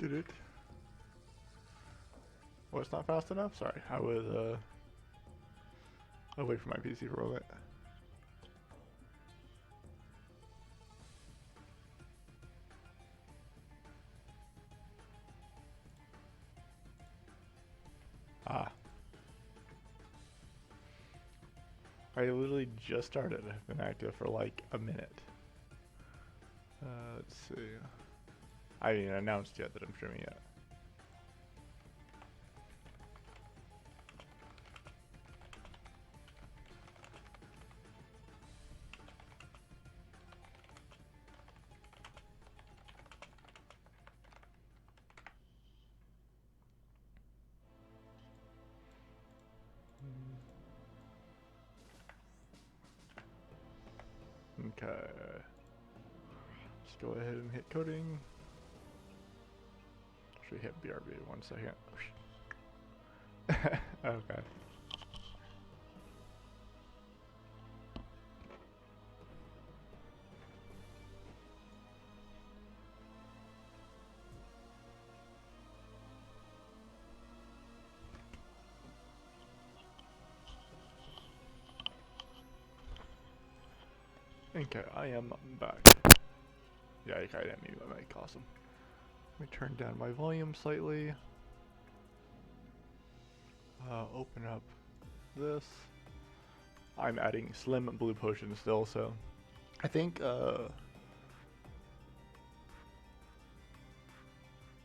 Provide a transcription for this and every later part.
Did it? Oh, it's not fast enough? Sorry, I'll wait for my PC for a bit. Ah. I literally just started. I've been active for like a minute. Let's see. I haven't even announced yet that I'm streaming yet. Okay. Just go ahead and hit coding. Should hit BRB 1 second. Okay. Okay, I am back. Yeah, okay, I didn't mute my mic, awesome. Let me turn down my volume slightly. Open up this. I'm adding Slim Blue Potion still, so I think,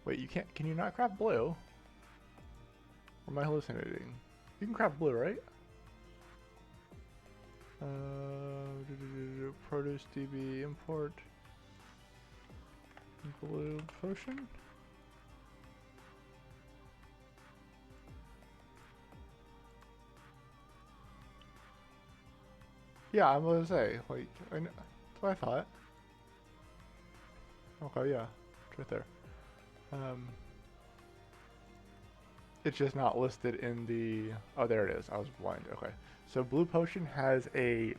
wait, you can't, can you not craft blue? Or am I hallucinating? You can craft blue, right? Produce DB import blue potion. Yeah, I'm gonna say, like, I know, that's what I thought. Okay, yeah, it's right there. It's just not listed in the, oh, there it is. I was blind. Okay, so blue potion has a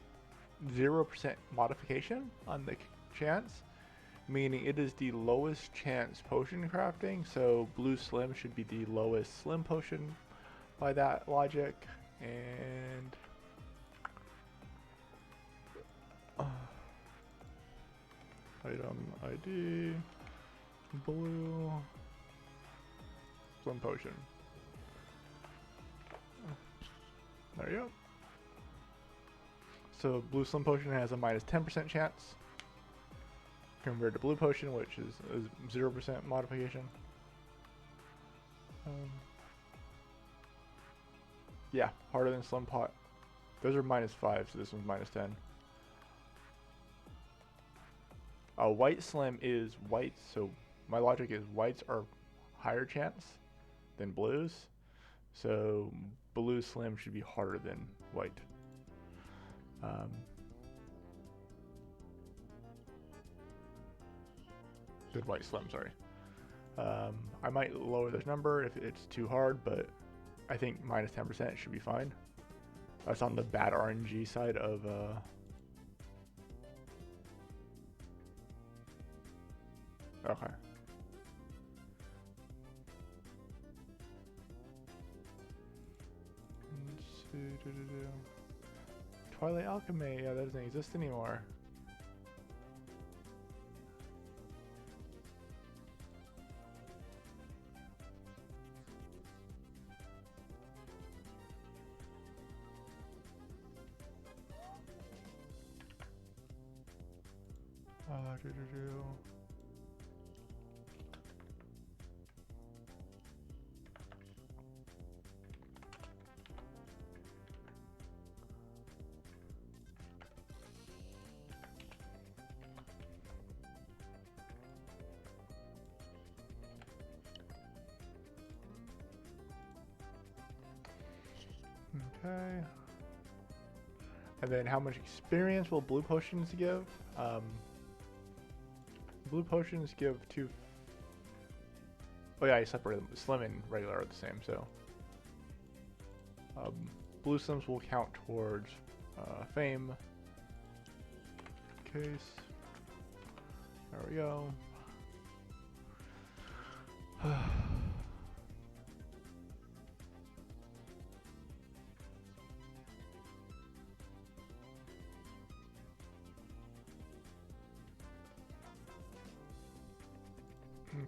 0% modification on the chance, meaning it is the lowest chance potion crafting, so blue slim should be the lowest slim potion by that logic. And item ID blue slim potion. There you go. So blue slim potion has a minus 10% chance compared to blue potion, which is a 0% modification. Yeah, harder than slim pot. Those are minus 5, so this one's minus 10. White slim is white, so my logic is whites are higher chance than blues, so blue slim should be harder than white. Good white slim, sorry. I might lower this number if it's too hard, but I think minus 10% should be fine. That's on the bad RNG side of okay. Twilight Alchemy, yeah, that doesn't exist anymore. Okay. And then how much experience will blue potions give? Blue potions give 2. Oh yeah, I separated them. Slim and regular are the same, so. Blue slims will count towards fame. Case. There we go.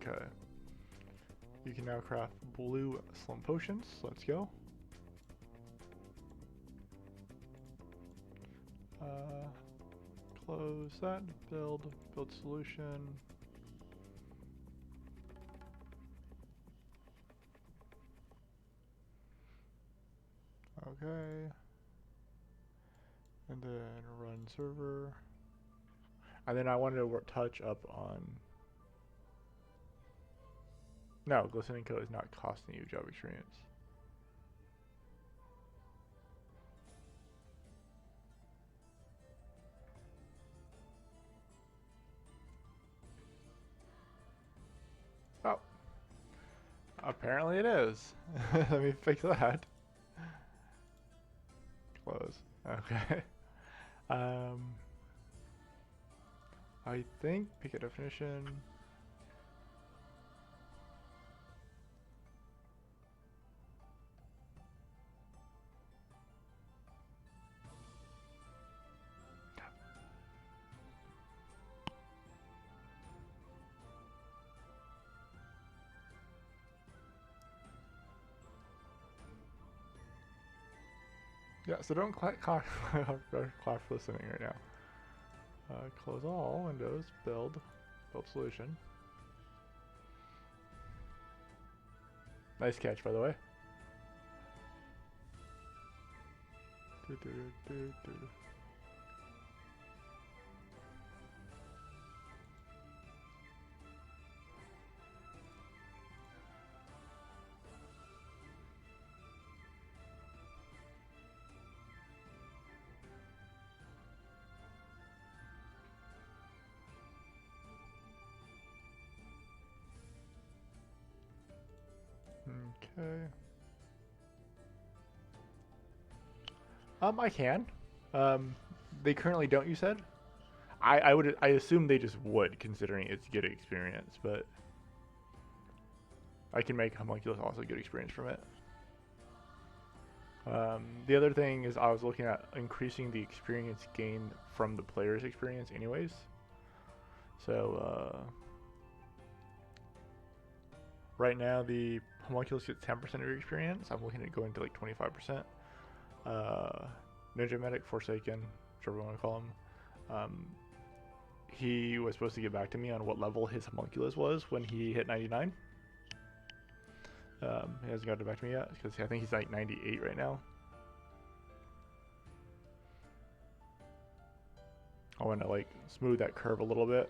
Okay. You can now craft blue slum potions. Let's go. Close that. Build solution. Okay. And then run server. And then I wanted to touch up on. No, Glistening Coat is not costing you job experience. Oh. Apparently it is. Let me fix that. Close. Okay. I think pick a definition. Yeah, so don't clap for listening right now. Close all windows, build solution. Nice catch, by the way. Okay. I can. They currently don't, you said? I assume they just would, considering it's good experience, but I can make Homunculus also good experience from it. The other thing is I was looking at increasing the experience gained from the player's experience anyways. So, right now the Homunculus gets 10% of your experience. I'm looking at going to like 25%. Ninja Medic, Forsaken, whichever you want to call him. He was supposed to get back to me on what level his Homunculus was when he hit 99. He hasn't gotten back to me yet because I think he's like 98 right now. I want to like smooth that curve a little bit.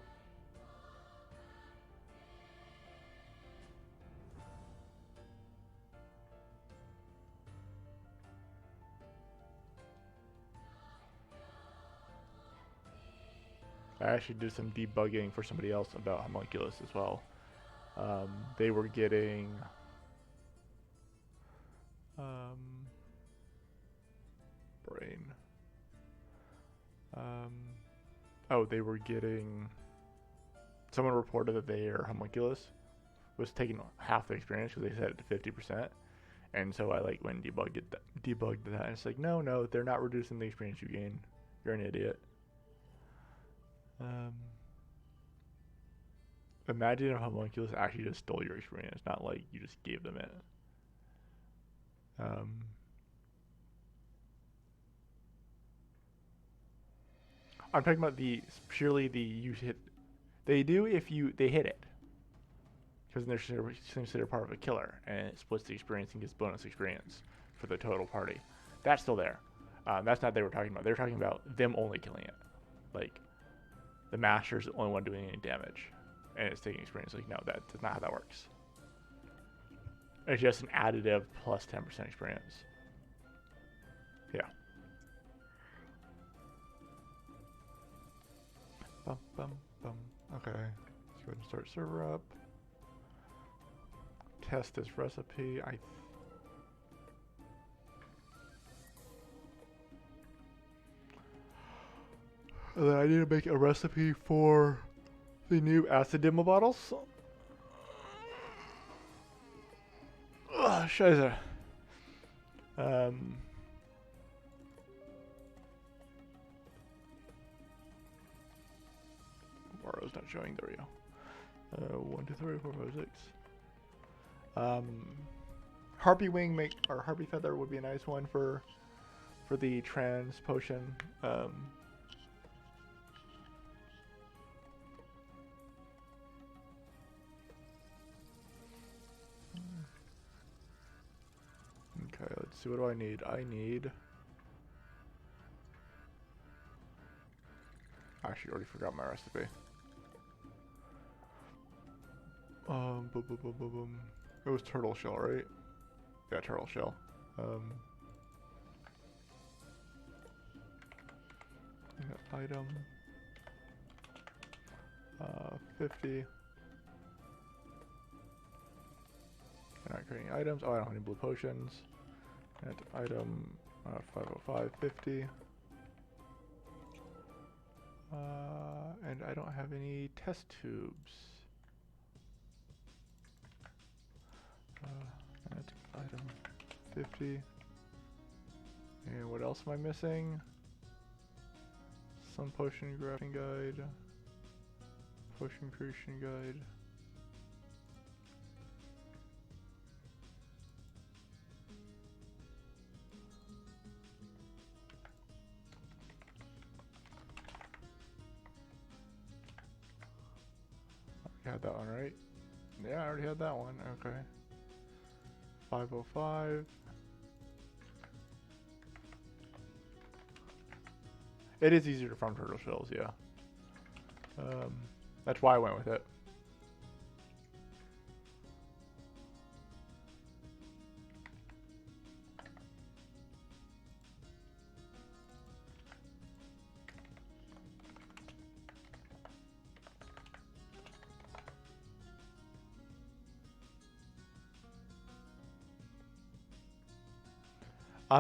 I actually did some debugging for somebody else about Homunculus as well. They were getting brain. Oh, they were getting. Someone reported that their Homunculus was taking half the experience because they set it to 50%, and so I like went and debugged that, and it's like, no, they're not reducing the experience you gain. You're an idiot. Imagine if Homunculus actually just stole your experience, not like you just gave them it. I'm talking about purely the you hit. They do if they hit it, because they're considered part of a killer, and it splits the experience and gives bonus experience for the total party. That's still there. That's not what they were talking about. They were talking about them only killing it, like the master's the only one doing any damage, and it's taking experience. Like, no, that's not how that works. It's just an additive plus 10% experience. Yeah. Bum, bum, bum. Okay. Let's go ahead and start server up. Test this recipe. And then I need to make a recipe for the new acid demo bottles. Scheiße. Borrow's not showing. There we go. 1, 2, 3, 4, 5, 6. Harpy wing or harpy feather would be a nice one for the trans potion. Okay, let's see. What do I need? I need. I actually already forgot my recipe. Boom, boom, boom, boom, boom. It was turtle shell, right? Yeah, turtle shell. Item. 50. I'm not creating items. Oh, I don't have any blue potions. And item 505, 50. And I don't have any test tubes. And item 50. And what else am I missing? Some potion crafting guide. Potion creation guide. I had that one, right? Yeah, I already had that one. Okay. 505. It is easier to farm turtle shells, yeah. That's why I went with it.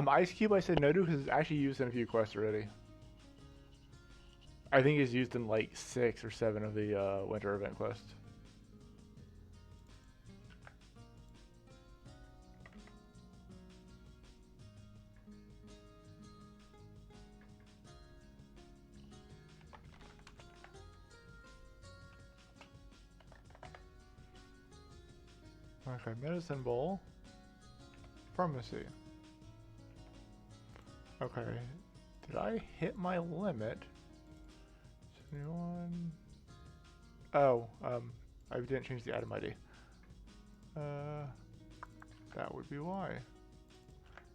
Ice Cube I said no to because it's actually used in a few quests already. I think it's used in like 6 or 7 of the winter event quests. Okay, medicine bowl. Pharmacy. Okay, did I hit my limit? 71. Oh, I didn't change the item ID. That would be why.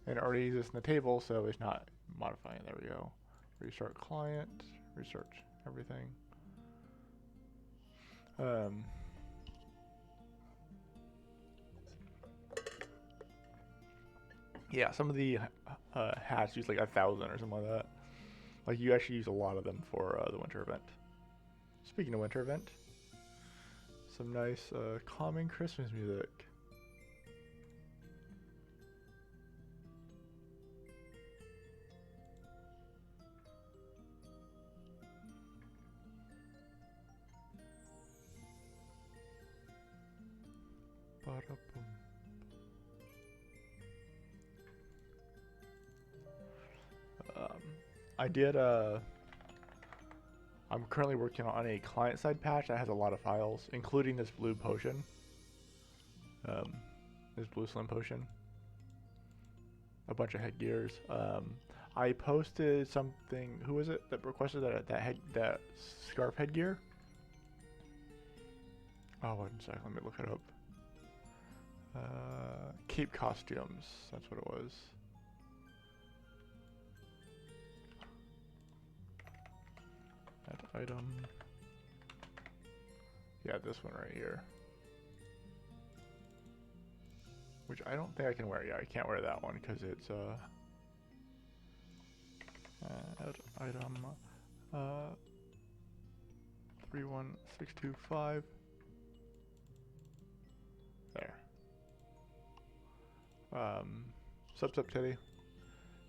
And it already exists in the table, so it's not modifying. There we go. Restart client, restart everything. Yeah, some of the hats use like 1,000 or something like that. Like you actually use a lot of them for the winter event. Speaking of winter event, some nice calming Christmas music. Ba-da-boom. I did I'm currently working on a client-side patch that has a lot of files, including this blue potion. This blue slim potion. A bunch of headgears. I posted something. Who was it that requested that scarf headgear? Oh, one second. Let me look it up. Cape costumes. That's what it was. That item. Yeah, this one right here. Which I don't think I can wear. Yeah, I can't wear that one because it's item 31625. There. Sup titty.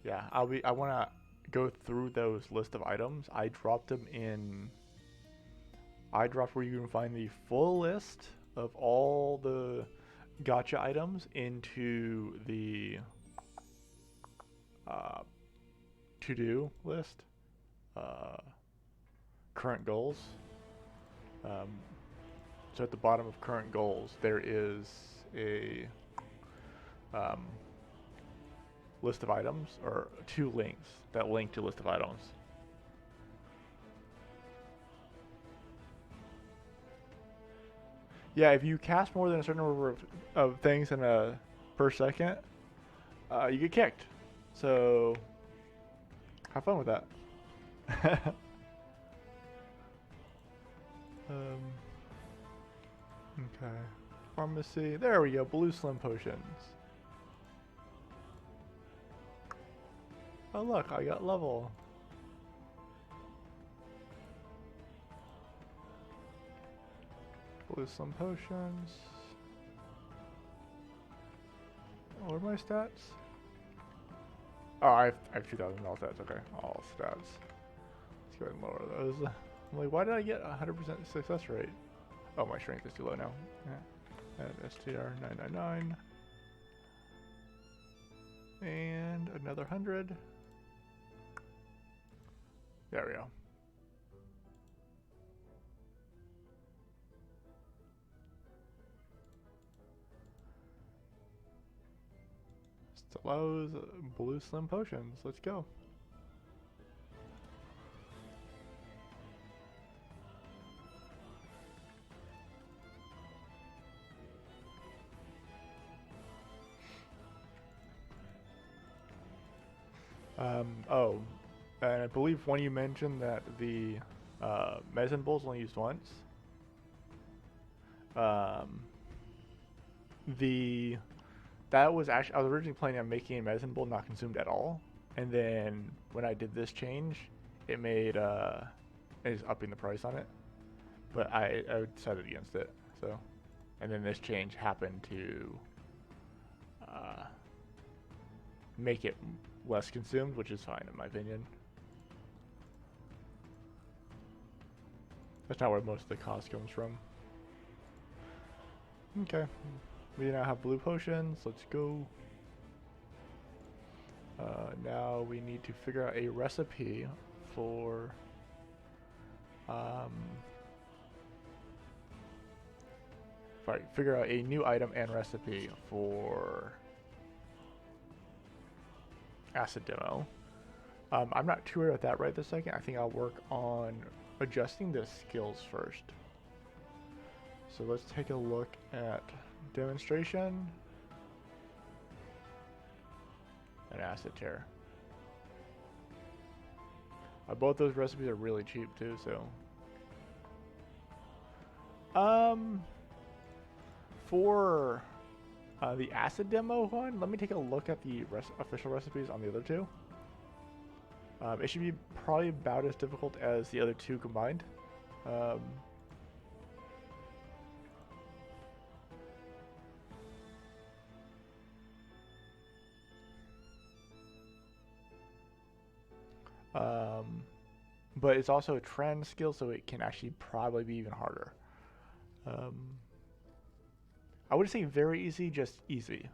Yeah, I wanna go through those list of items. I dropped them in. I dropped where you can find the full list of all the gotcha items into the uh, to-do list, uh, current goals. Um, so at the bottom of current goals, there is a um, list of items, or two links that link to list of items. Yeah, if you cast more than a certain number of things in a per second, you get kicked. So have fun with that. um, okay. Pharmacy. There we go. Blue Slim potions. Oh look, I got level. Blue Slim potions. What are my stats? Oh, I have 2,000 all stats. Okay, all stats. Let's go ahead and lower those. I'm like, why did I get 100% success rate? Oh, my strength is too low now. Yeah. And STR 999. And another 100. There we go. Stilos, blue slim potions. Let's go. Oh, and I believe when you mentioned that the medicine bowl's only used once, um, that was actually, I was originally planning on making a medicine bowl not consumed at all, and then when I did this change, it made it is upping the price on it, but I decided against it. So, and then this change happened to uh, make it less consumed, which is fine in my opinion. That's not where most of the cost comes from. Okay, we now have blue potions. Let's go. Now we need to figure out a recipe for figure out a new item and recipe for acid demo. I'm not too worried about that right this second. I think I'll work on adjusting the skills first. So let's take a look at demonstration and acid tear. Both those recipes are really cheap too, so. For the acid demo one, let me take a look at the official recipes on the other two. It should be probably about as difficult as the other two combined. But it's also a trend skill, so it can actually probably be even harder. I wouldn't say very easy, just easy.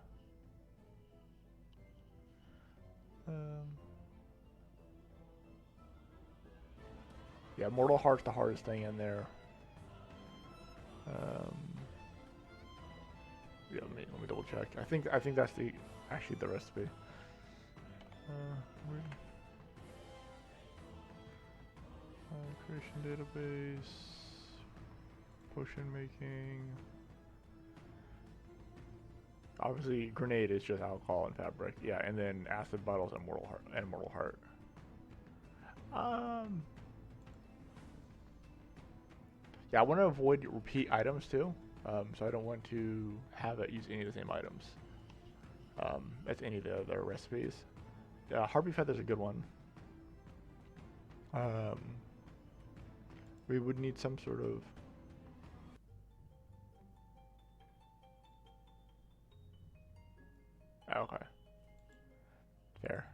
Yeah, Mortal Heart's the hardest thing in there. Yeah, let me double check. I think that's actually the recipe. Creation database, potion making. Obviously, grenade is just alcohol and fabric. Yeah, and then acid bottles and Mortal Heart. Yeah, I want to avoid repeat items too. So I don't want to have it use any of the same items. As any of the other recipes. Harpy Feather's a good one. We would need some sort of okay. Fair.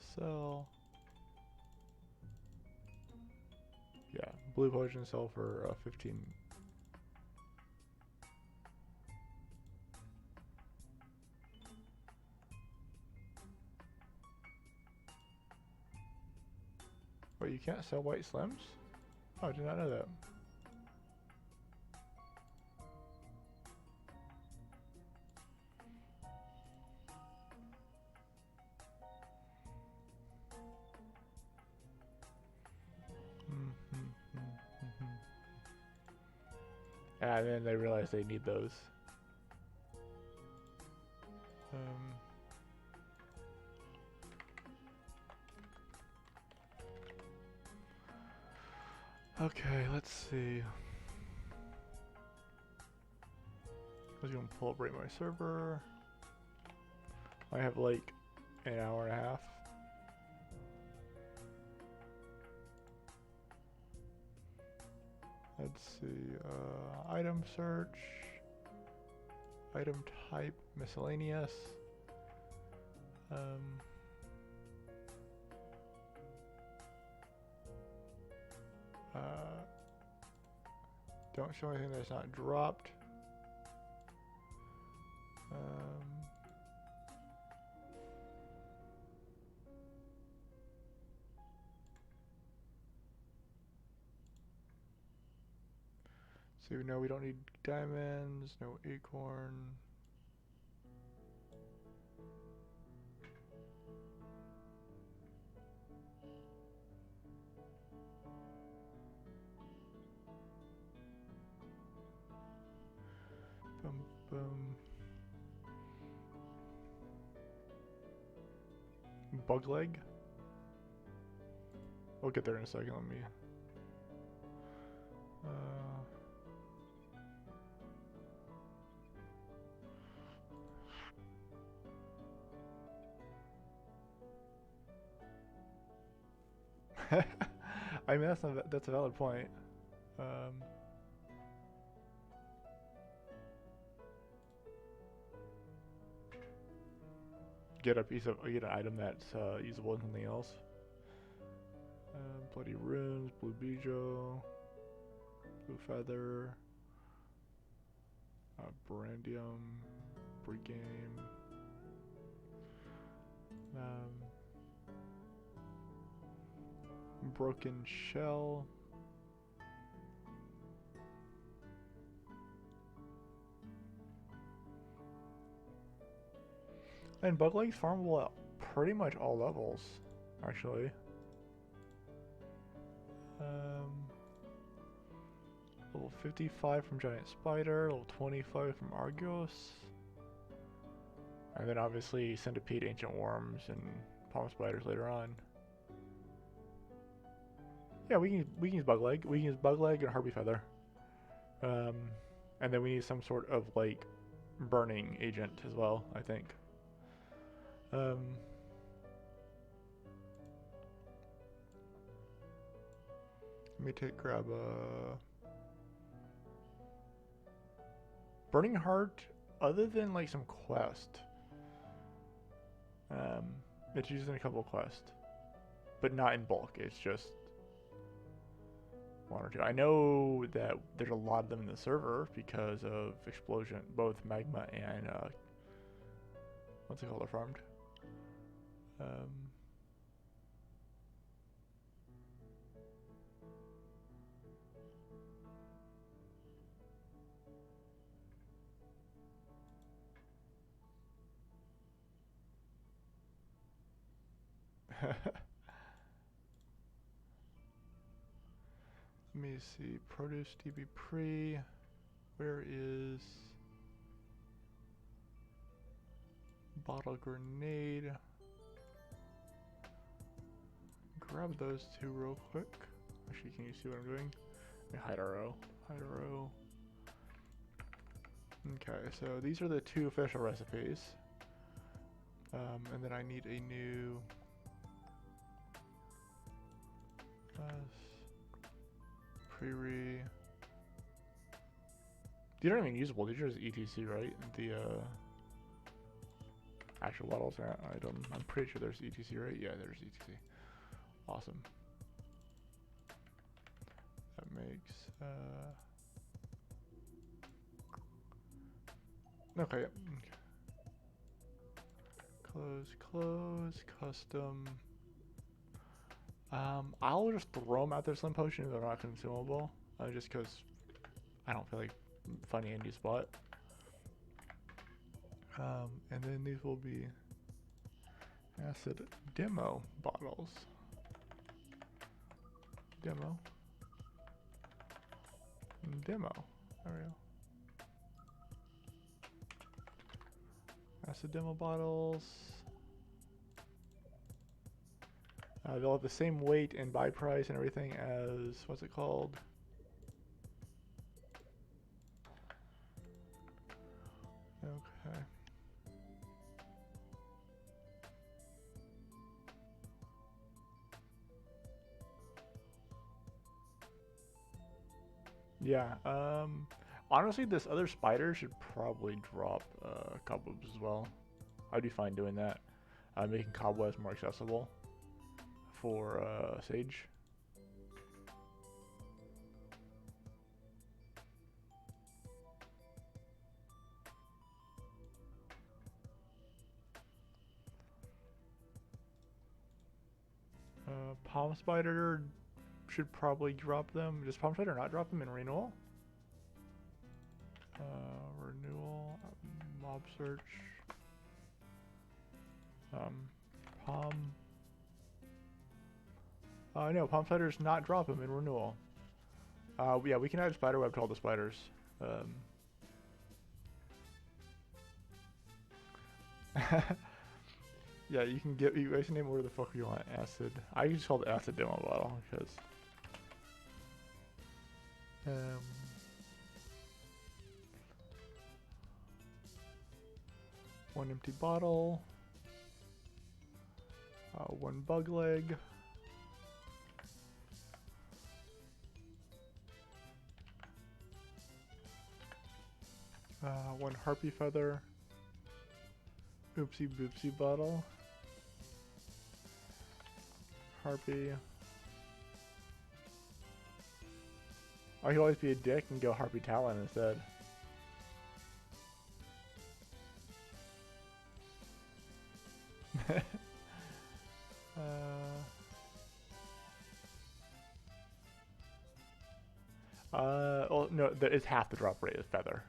sell. Yeah, blue potion sell for 15. Wait, you can't sell white slims? Oh, I did not know that. And then they realize they need those. Okay, let's see. I was gonna pull up right my server. I have like an hour and a half. Let's see, item search, item type, miscellaneous. Don't show anything that's not dropped. So no, we don't need diamonds, no acorn. Boom, boom. Bug leg? We'll get there in a second, let me... I mean, that's a valid point. Get an item that's usable in something else. Bloody runes, blue bijo, blue feather, brandium, pregame. Broken shell. And bug legs farmable at pretty much all levels, actually. Level 55 from Giant Spider, level 25 from Argos. And then obviously Centipede, Ancient Worms, and Palm Spiders later on. Yeah, we can use bug leg. We can use bug leg and Harpy Feather. And then we need some sort of like burning agent as well, I think. Let me grab a Burning Heart. Other than like some quest, it's used in a couple of quests, but not in bulk. It's just one or two. I know that there's a lot of them in the server because of explosion, both magma and what's it called? They're farmed. Let me see. Produce DB pre. Where is bottle grenade? Grab those two real quick. Actually, can you see what I'm doing? Let me hide a row. Hide a row. Okay, so these are the two official recipes. And then I need a new pre-re. These aren't even usable, these are just ETC, right? The actual bottles item. I'm pretty sure there's ETC, right? Yeah, there's ETC. Awesome. That makes okay. Yep. Okay. Close, custom. I'll just throw them out there, Slim Potion, if they're not consumable, just because I don't feel like finding a new spot. And then these will be acid demo bottles. Demo. There we go. Acid demo bottles. They'll have the same weight and buy price and everything as, what's it called? Okay. Yeah, honestly, this other spider should probably drop cobwebs as well. I'd be fine doing that. Making cobwebs more accessible for Sage. Palm Spider should probably drop them. Does Palm Spider not drop them in renewal? Renewal, mob search. Palm. No, Palm Spider's not drop them in renewal. Yeah, we can add spiderweb to all the spiders. Yeah, you can get. You guys can name whatever the fuck you want. Acid. I just call it acid demo bottle because. One empty bottle. One bug leg. One harpy feather. Oopsie boopsie bottle. Harpy. I could always be a dick and go Harpy Talon instead. Well, no, it's half the drop rate is feather.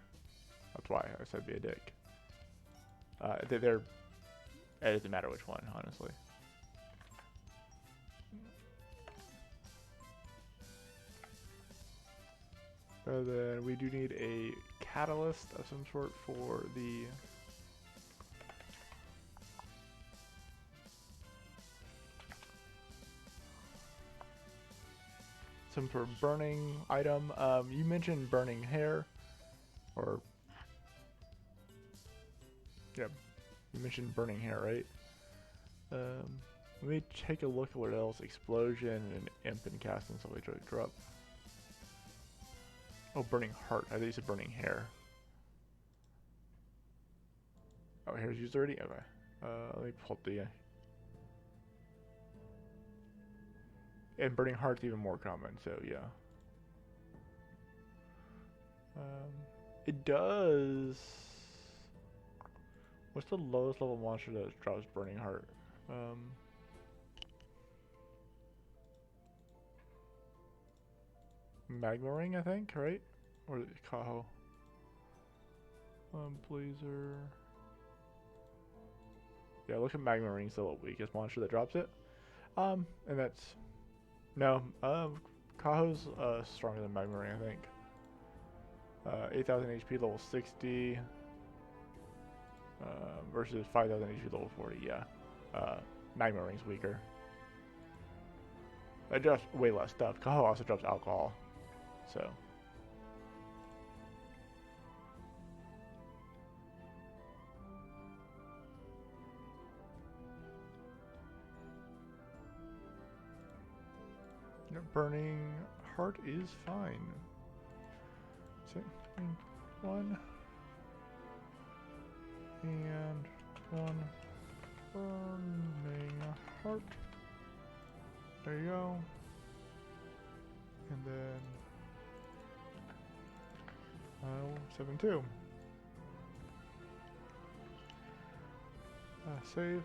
That's why I said be a dick. It doesn't matter which one, honestly. Then we do need a catalyst of some sort for the some sort of burning item. You mentioned burning hair, or yeah, you mentioned burning hair, right? Let me take a look at what else. Explosion and imp and cast and stuff we drop. Oh, burning heart. I thought you said burning hair. Oh, hair's used already? Okay. Let me pull up the... and burning heart's even more common, so yeah. It does... What's the lowest level monster that drops burning heart? Magma Ring, I think, right? Or Kaho. Blazer. Yeah, look at Magma Ring's the weakest monster that drops it. And that's no. Kaho's stronger than Magma Ring, I think. 8,000 HP, level 60. Versus 5,000 HP, level 40. Yeah. Magma Ring's weaker. It drops way less stuff. Kaho also drops alcohol. So. Burning heart is fine. So, 1 and 1. Burning heart. There you go. And then 7-2. Save.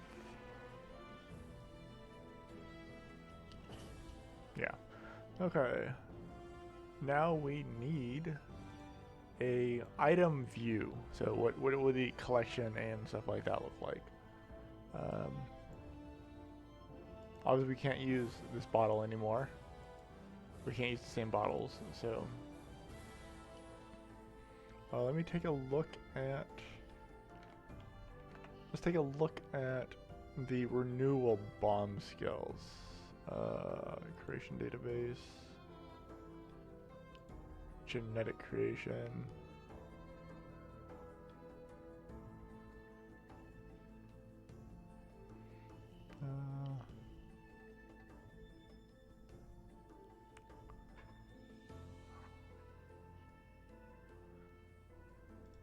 Yeah. Okay. Now we need a item view. So what would the collection and stuff like that look like? Obviously we can't use this bottle anymore. We can't use the same bottles, so let me take a look at. Let's take a look at the renewal bomb skills. Creation database, genetic creation.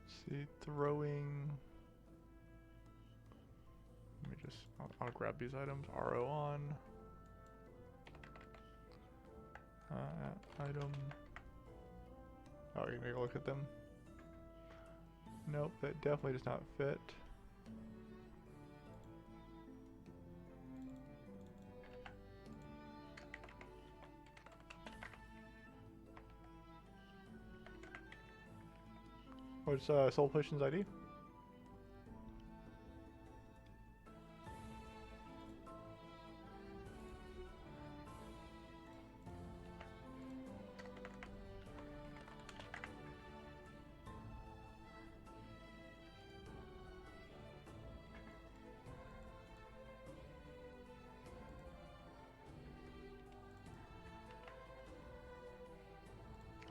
See, throwing. Let me just, I'll grab these items. RO on. Item. Oh, you can take a look at them. Nope, that definitely does not fit. What's Soul Potion's ID?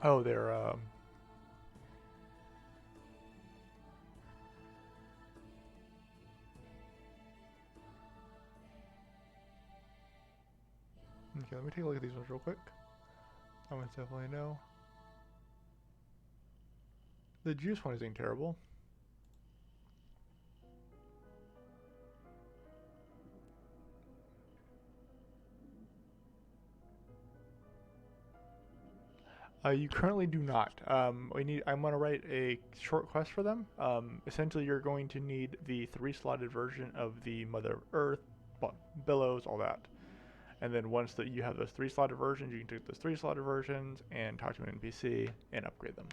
Oh, they're okay, let me take a look at these ones real quick. That one's definitely a no. The juice one isn't terrible. You currently do not. I'm gonna write a short quest for them. Essentially, you're going to need the 3-slotted version of the Mother Earth, Billows, all that. And then once that you have those 3-slotted versions, you can take those 3-slotted versions and talk to an NPC and upgrade them.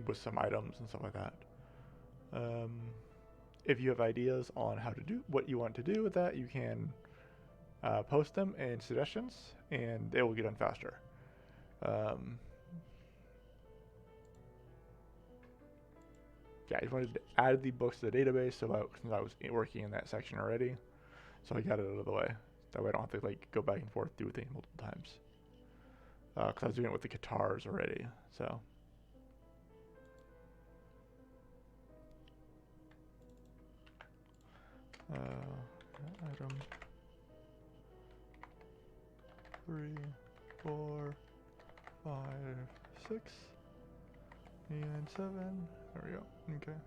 With some items and stuff like that. If you have ideas on how to do what you want to do with that, you can post them in suggestions, and they will get done faster. Yeah, I just wanted to add the books to the database since I was working in that section already, so I got it out of the way. That way I don't have to like go back and forth do things multiple times. Because I was doing it with the guitars already, so. Item 3, 4, 5, 6, and 7. There we go. Okay.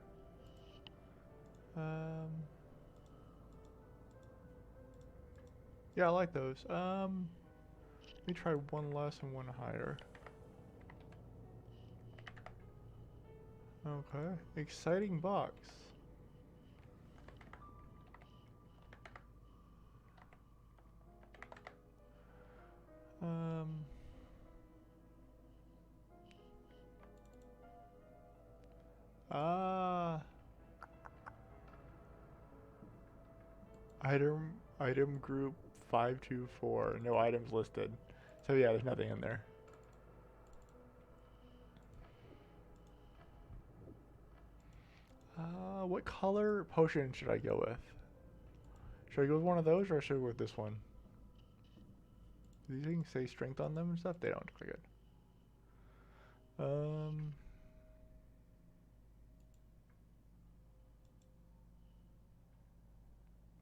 Yeah, I like those. Let me try one less and one higher. Okay. Exciting box. Item group 524. No items listed. So yeah, there's nothing in there. What color potion should I go with? Should I go with one of those, or should I go with this one? Do these things say strength on them and stuff? They don't. Okay, good.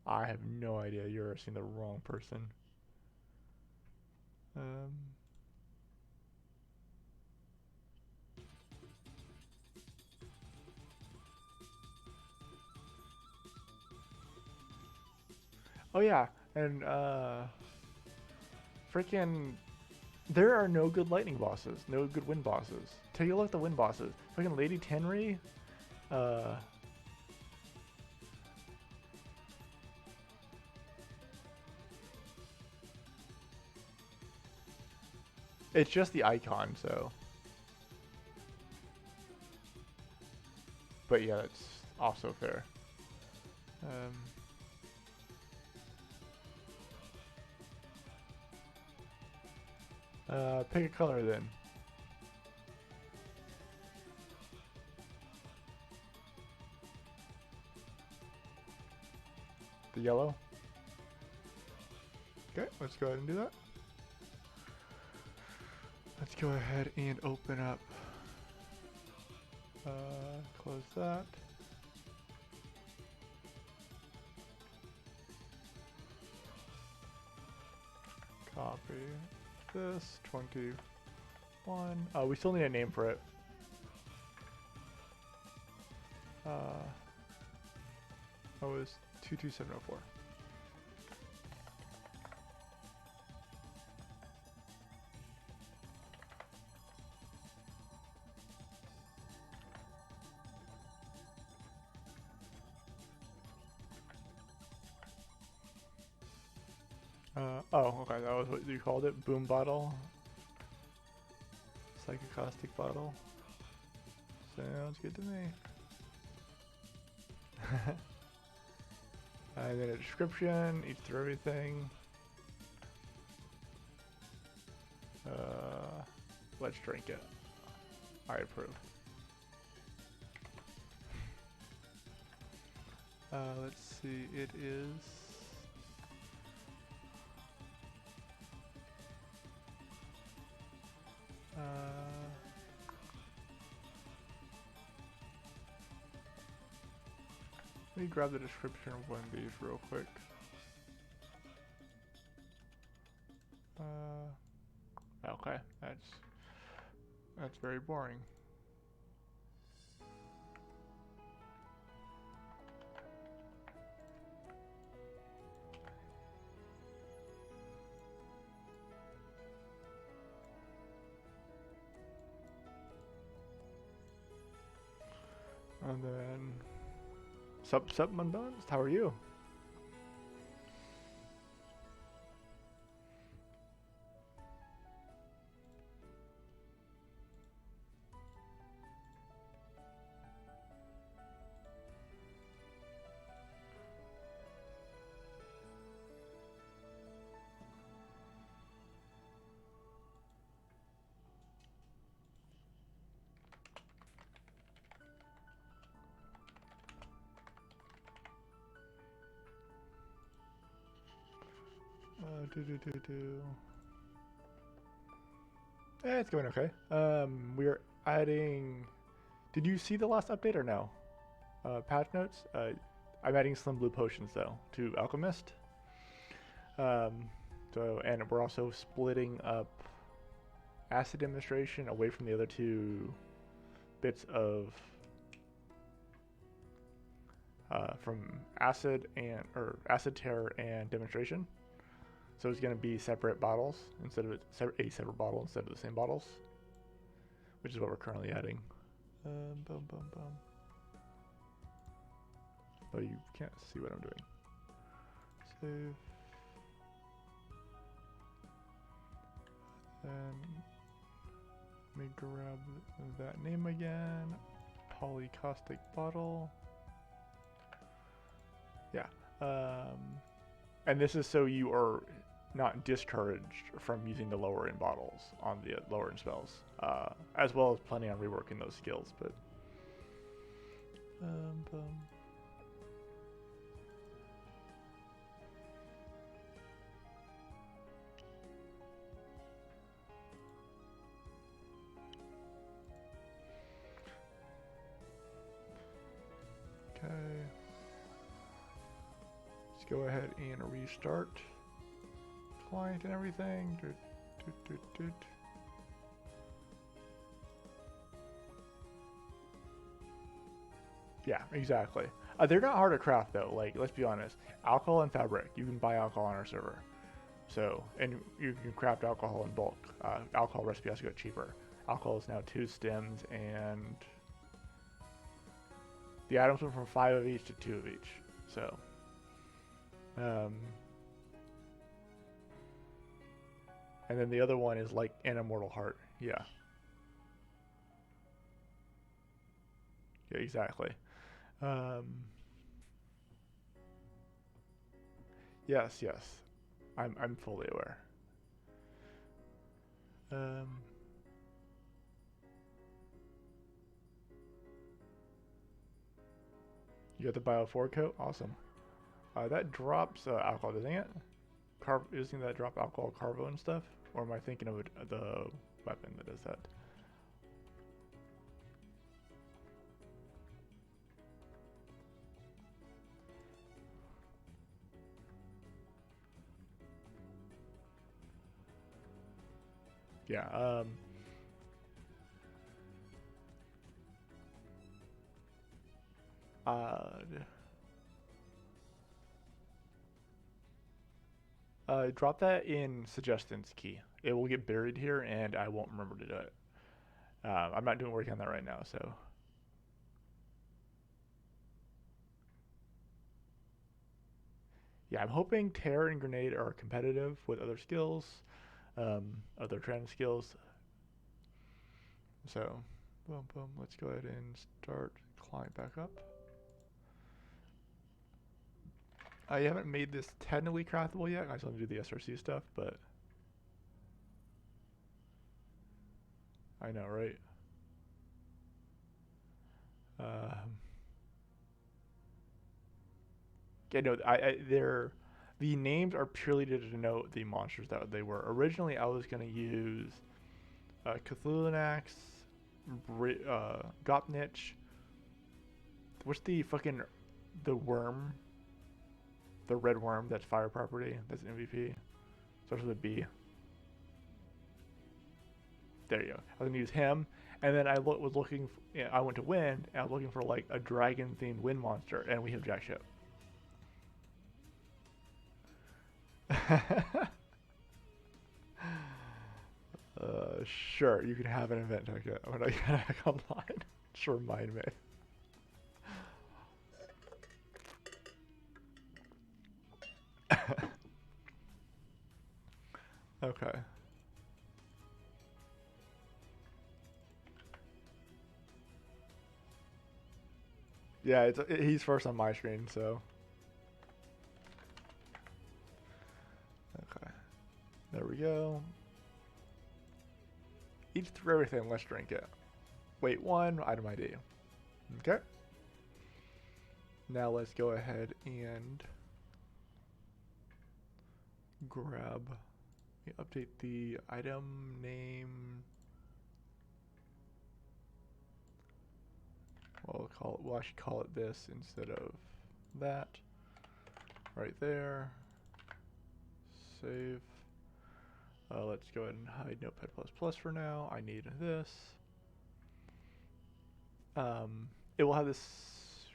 I have no idea. You're asking the wrong person. Oh yeah, and freaking, there are no good lightning bosses, no good wind bosses. Take a look at the wind bosses. Freaking Lady Tenri, uh, it's just the icon, so. But yeah, that's also fair. Um, pick a color then. The yellow. Okay, let's go ahead and do that. Let's go ahead and open up. Close that. Copy this 21. We still need a name for it. That was 22704. Oh, okay, that was what you called it? Boom bottle? Psychocaustic bottle? Sounds good to me. And then a description, each through everything. Let's drink it. I approve. Let's see, it is... let me grab the description of one of these real quick. Okay, that's very boring. And then, sup Munbalanced, how are you? It's going okay. We're adding. Did you see the last update or no? Patch notes. I'm adding Slim Blue potions though to Alchemist. And we're also splitting up acid demonstration away from the other two bits of from acid acid terror and demonstration. So it's going to be separate bottles instead of a separate bottle instead of the same bottles, which is what we're currently adding. But you can't see what I'm doing. Save. And let me grab that name again. Polycaustic bottle. Yeah. And this is so you are not discouraged from using the lower end bottles on the lower end spells, as well as planning on reworking those skills. But okay, let's go ahead and restart client and everything. Yeah, exactly. They're not hard to craft though. Like, let's be honest. Alcohol and fabric. You can buy alcohol on our server. So, and you can craft alcohol in bulk. Alcohol recipe has to get cheaper. Alcohol is now 2 stems, and the items went from 5 of each to 2 of each. So, and then the other one is like an immortal heart. Yeah. Yeah, exactly. Um, yes, yes. I'm fully aware. Um, you got the Bio 4 coat? Awesome. That drops alcohol, doesn't it? Isn't that drop alcohol carvo and stuff? Or am I thinking of the weapon that does that? Yeah, drop that in suggestions key. It will get buried here, and I won't remember to do it. I'm not doing work on that right now, so. Yeah, I'm hoping Tear and Grenade are competitive with other skills, other trend skills. So, boom, boom. Let's go ahead and start client back up. I haven't made this technically craftable yet. I still have to do the SRC stuff, but I know, right? Yeah, no, the names are purely to denote the monsters that they were. Originally, I was gonna use Cthulhunax, Gopnich. What's the worm? The red worm that's fire property. That's an MVP. Starts with a B. There you go. I was gonna use him, and then I was looking. I went to wind, and I was looking for like a dragon-themed wind monster, and we have jack ship. Sure, you can have an event ticket when I get back online. Just remind me. Okay. Yeah, he's first on my screen, so. Okay. There we go. Eat through everything, let's drink it. Wait, 1, item ID. Okay. Now let's go ahead and grab, update the item name. We'll actually call it this instead of that. Right there. Save. Let's go ahead and hide Notepad++ for now. I need this. It will have this.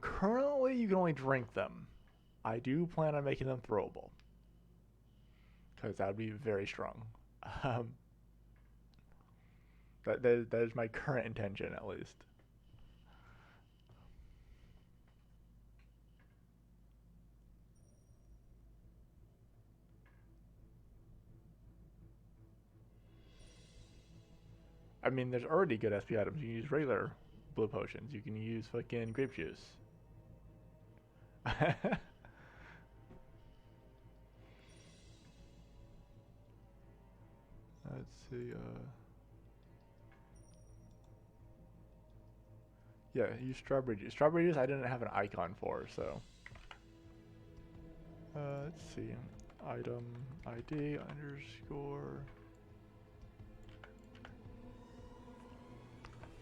Currently, you can only drink them. I do plan on making them throwable, because that would be very strong. That is my current intention, at least. I mean, there's already good SP items. You can use regular blue potions. You can use fucking grape juice. Let's see. Yeah, use strawberry juice. Strawberry juice I didn't have an icon for, so. Let's see. Item ID underscore.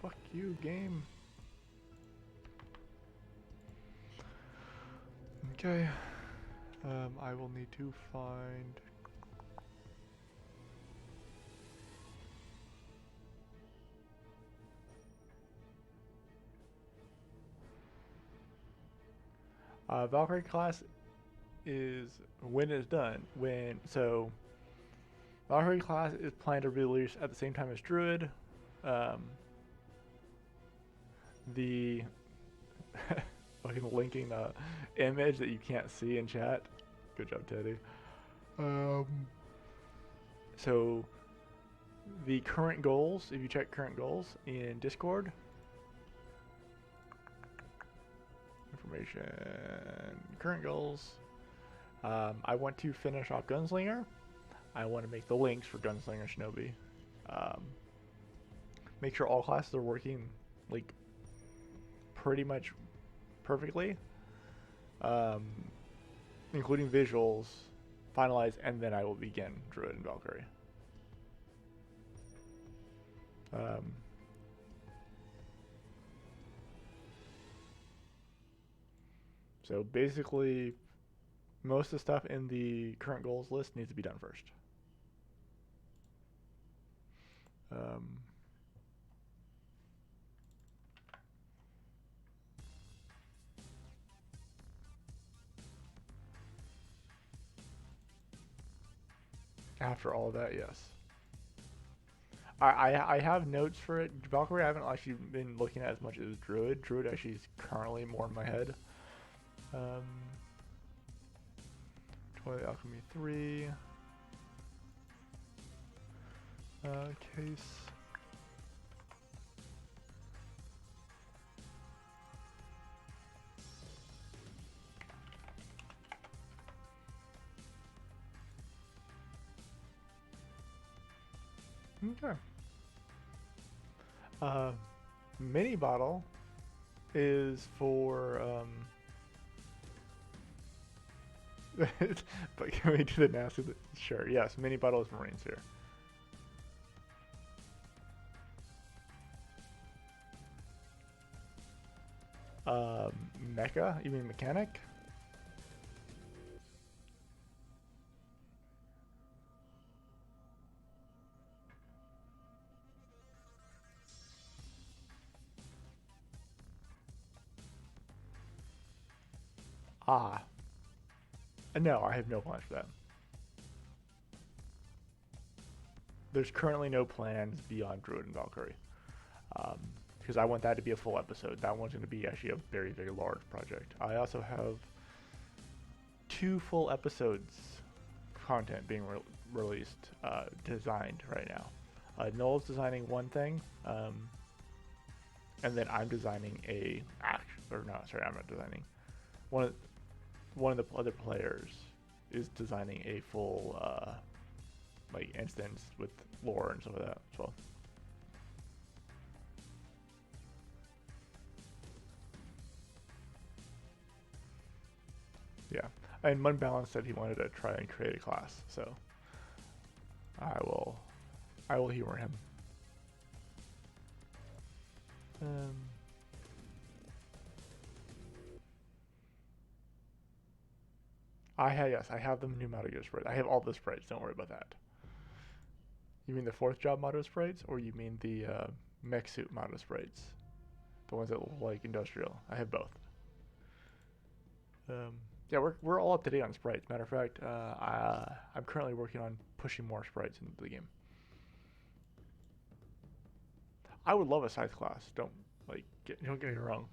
Fuck you, game. Okay. I will need to find. Valkyrie class is when it's done. Valkyrie class is planned to release at the same time as Druid. Um, the fucking linking the image that you can't see in chat. Good job, Teddy. Um, so the current goals, if you check current goals in Discord, information, current goals. I want to finish off Gunslinger. I want to make the links for Gunslinger Shinobi. Um, make sure all classes are working like pretty much perfectly, um, including visuals, finalize, and then I will begin Druid and Valkyrie. So basically, most of the stuff in the current goals list needs to be done first. Um, After all of that, yes. I have notes for it. Valkyrie, I haven't actually been looking at as much as Druid. Druid actually is currently more in my head. Twilight Alchemy 3. Case. Okay. Mini bottle is for but can we do the nasty? Sure. Yes. Mini bottle is Marines here. Mecha? You mean mechanic? Ah. No, I have no plans for that. There's currently no plans beyond Druid and Valkyrie. Because I want that to be a full episode. That one's going to be actually a very, very large project. I also have 2 full episodes content being released, designed right now. Noel's designing one thing, and then I'm designing I'm not designing. One of the other players is designing a full like instance with lore and stuff like that as well. Yeah, and Munbalance said he wanted to try and create a class, so I will humor him. I have the new Motto sprites. I have all the sprites. Don't worry about that. You mean the 4th job Motto sprites, or you mean the mech suit Motto sprites, the ones that look like industrial? I have both. Yeah, we're all up to date on sprites. Matter of fact, I'm currently working on pushing more sprites into the game. I would love a scythe class. Don't get me wrong.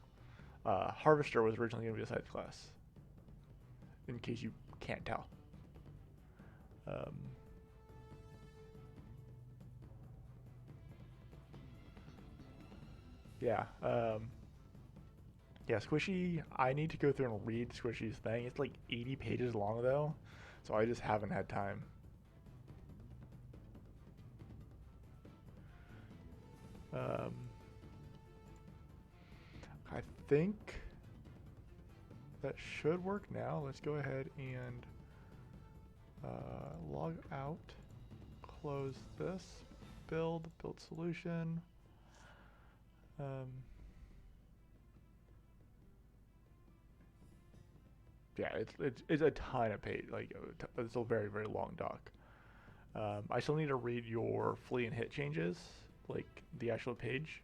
Harvester was originally going to be a scythe class. In case you can't tell. Yeah. Yeah, Squishy, I need to go through and read Squishy's thing. It's like 80 pages long though, so I just haven't had time. I think that should work now. Let's go ahead and log out, close this, build solution. Yeah, it's a ton of page. Like it's a very, very long doc. I still need to read your flee and hit changes, like the actual page.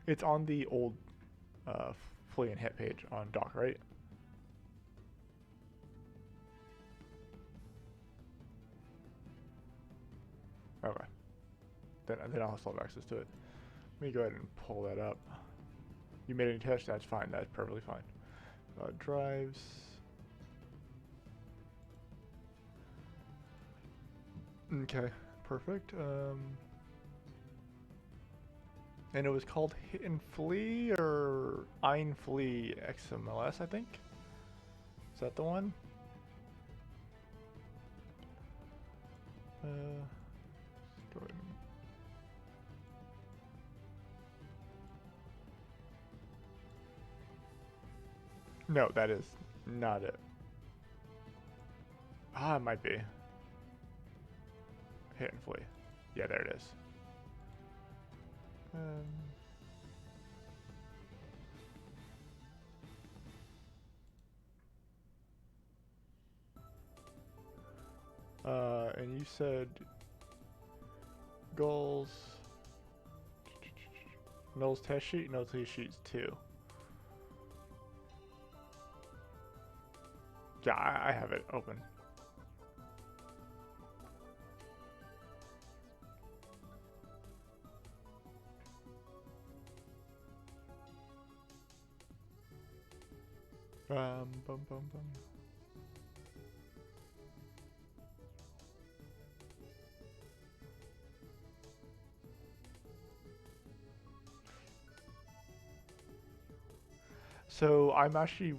It's on the old flee and hit page on dock, right? Okay. Then I'll still have access to it. Let me go ahead and pull that up. You made any tests? That's fine. That's perfectly fine. Drives. Okay, perfect. And it was called Hit and Flee or Ein Flee XMLS, I think. Is that the one? Go ahead. No, that is not it. Ah, it might be. Hit and Flee. Yeah, there it is. And you said goals. Null's test sheet, no test sheets 2. Yeah, I have it open. Bum bum bum. So I'm actually,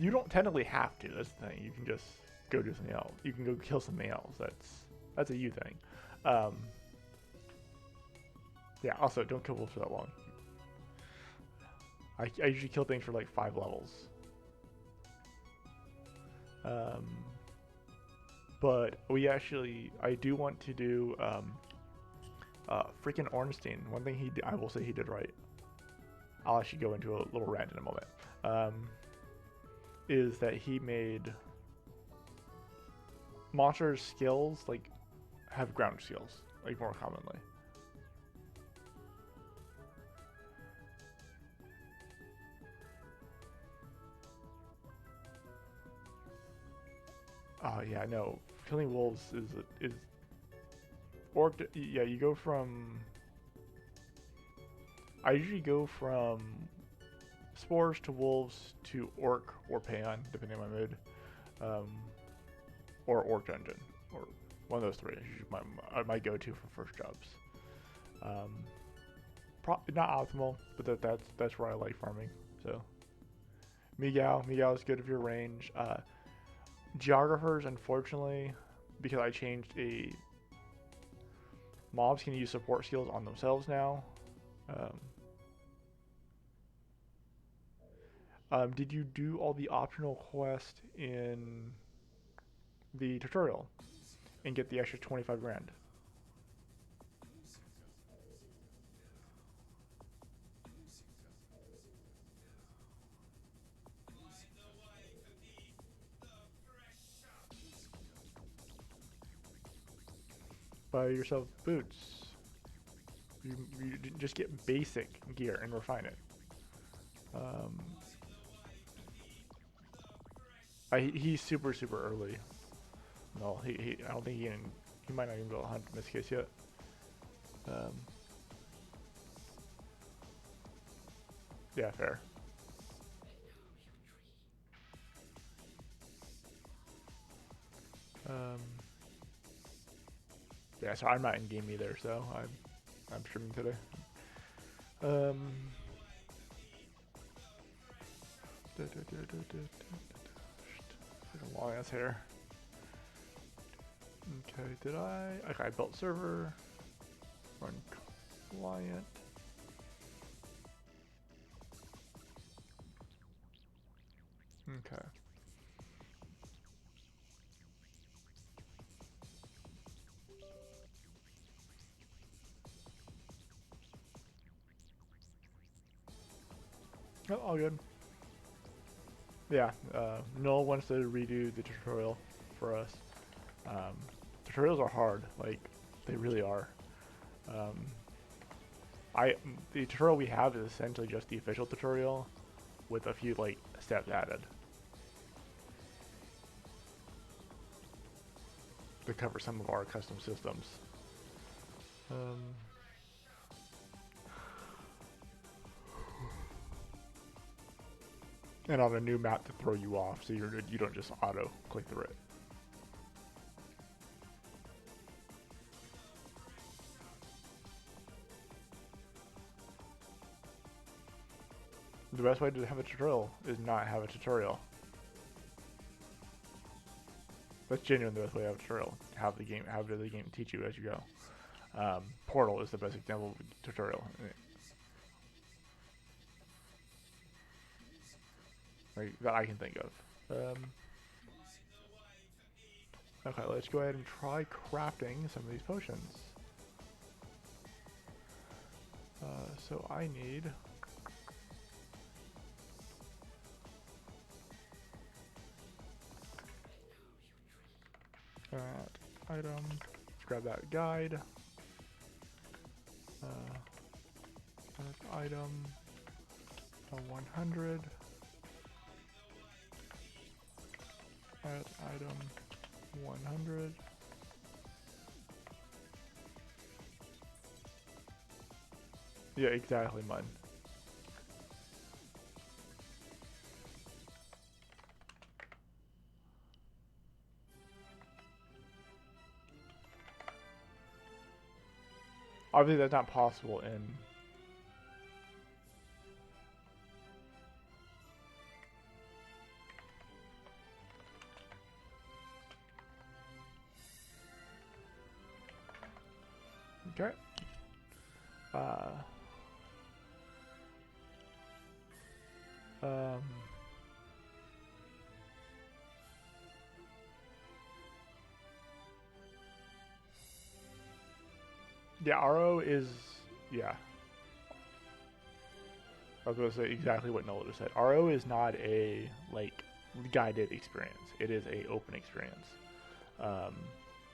you don't technically have to. That's the thing. You can just go do something else. You can go kill something else. That's a you thing. Yeah. Also, don't kill wolves for that long. I usually kill things for like 5 levels. But I do want to do freaking Ornstein. One thing I will say he did right. I'll actually go into a little rant in a moment. Is that he made monsters' skills like have ground skills like more commonly. Oh yeah, no. Killing wolves is yeah, you go from. I usually go from spores to wolves to orc or paeon, depending on my mood, or orc dungeon, or one of those 3. My go-to for first jobs. Not optimal, but that's where I like farming. So Migao is good if you're range. Geographers, unfortunately, because I changed mobs can use support skills on themselves now. Did you do all the optional quests in the tutorial and get the extra 25 grand? Buy yourself boots. You just get basic gear and refine it. He's super early. No, I don't think he might not even be able to hunt in this case yet. Yeah, fair. Yeah, so I'm not in game either, so I'm streaming today. A long ass hair. Okay, okay, I built server. Run client. Okay. Oh, all good. Yeah, Null wants to redo the tutorial for us. Tutorials are hard, like, they really are. The tutorial we have is essentially just the official tutorial, with a few like steps added to cover some of our custom systems. And on a new map to throw you off, so you don't just auto click through it. The best way to have a tutorial is not have a tutorial. That's genuinely the best way to have a tutorial. Have the game teach you as you go. Portal is the best example of a tutorial. Like, that I can think of. Okay, let's go ahead and try crafting some of these potions. So I need that item. Let's grab that guide. That item. 100. That item. 100. Yeah, exactly, Mud. Obviously, that's not possible in... Okay. Yeah, RO is... Yeah. I was going to say exactly what Nola just said. RO is not a, like, guided experience. It is a open experience.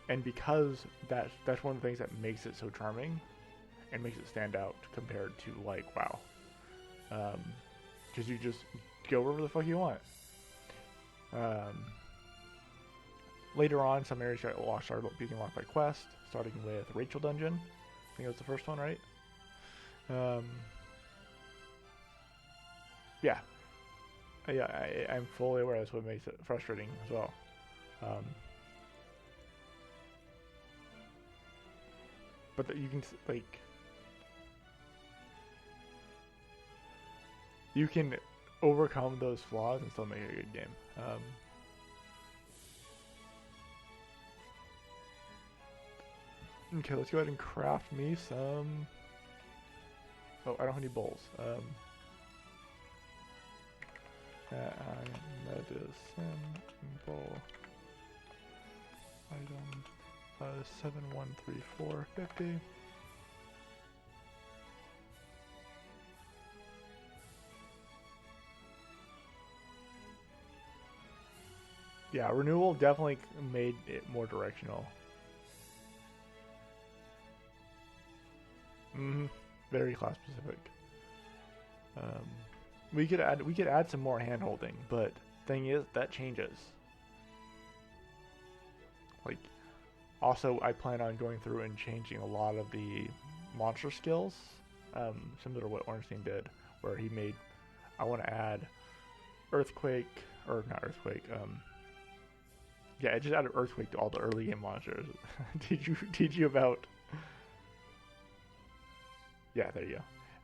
And because that's one of the things that makes it so charming and makes it stand out compared to, like, WoW. Because you just go wherever the fuck you want. Later on, some areas started being locked by quest, starting with Rachel Dungeon. I think that was the first one, right? Yeah. I'm fully aware that's what makes it frustrating as well. But that you can, like... You can overcome those flaws and still make a good game. Okay, let's go ahead and craft me some... Oh, I don't have any bowls. Medicine bowl item 713450. Yeah, renewal definitely made it more directional. Very class specific. We could add some more hand holding, but thing is that changes. Like, also I plan on going through and changing a lot of the monster skills, similar to what Ornstein did, where he made. I want to add earthquake, or not earthquake. Yeah, I just added earthquake to all the early game monsters. Did you teach you about? Yeah, there you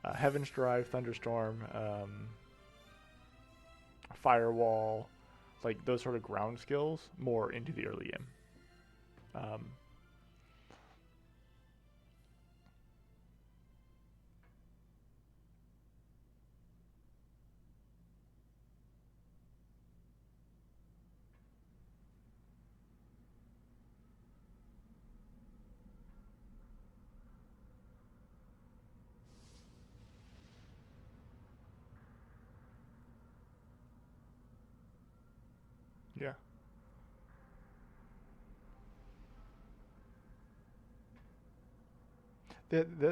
go. Heaven's Drive, Thunderstorm, Firewall, like those sort of ground skills, more into the early game. Yeah.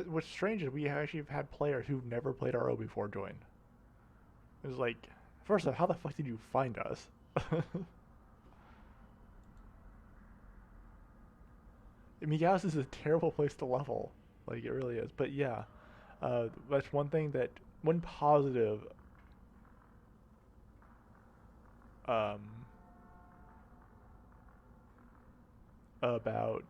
What's strange is we actually have had players who've never played RO before join. It's like, first off, how the fuck did you find us? I mean, Gauss is a terrible place to level. Like, it really is. But yeah, that's one thing that, one positive um, about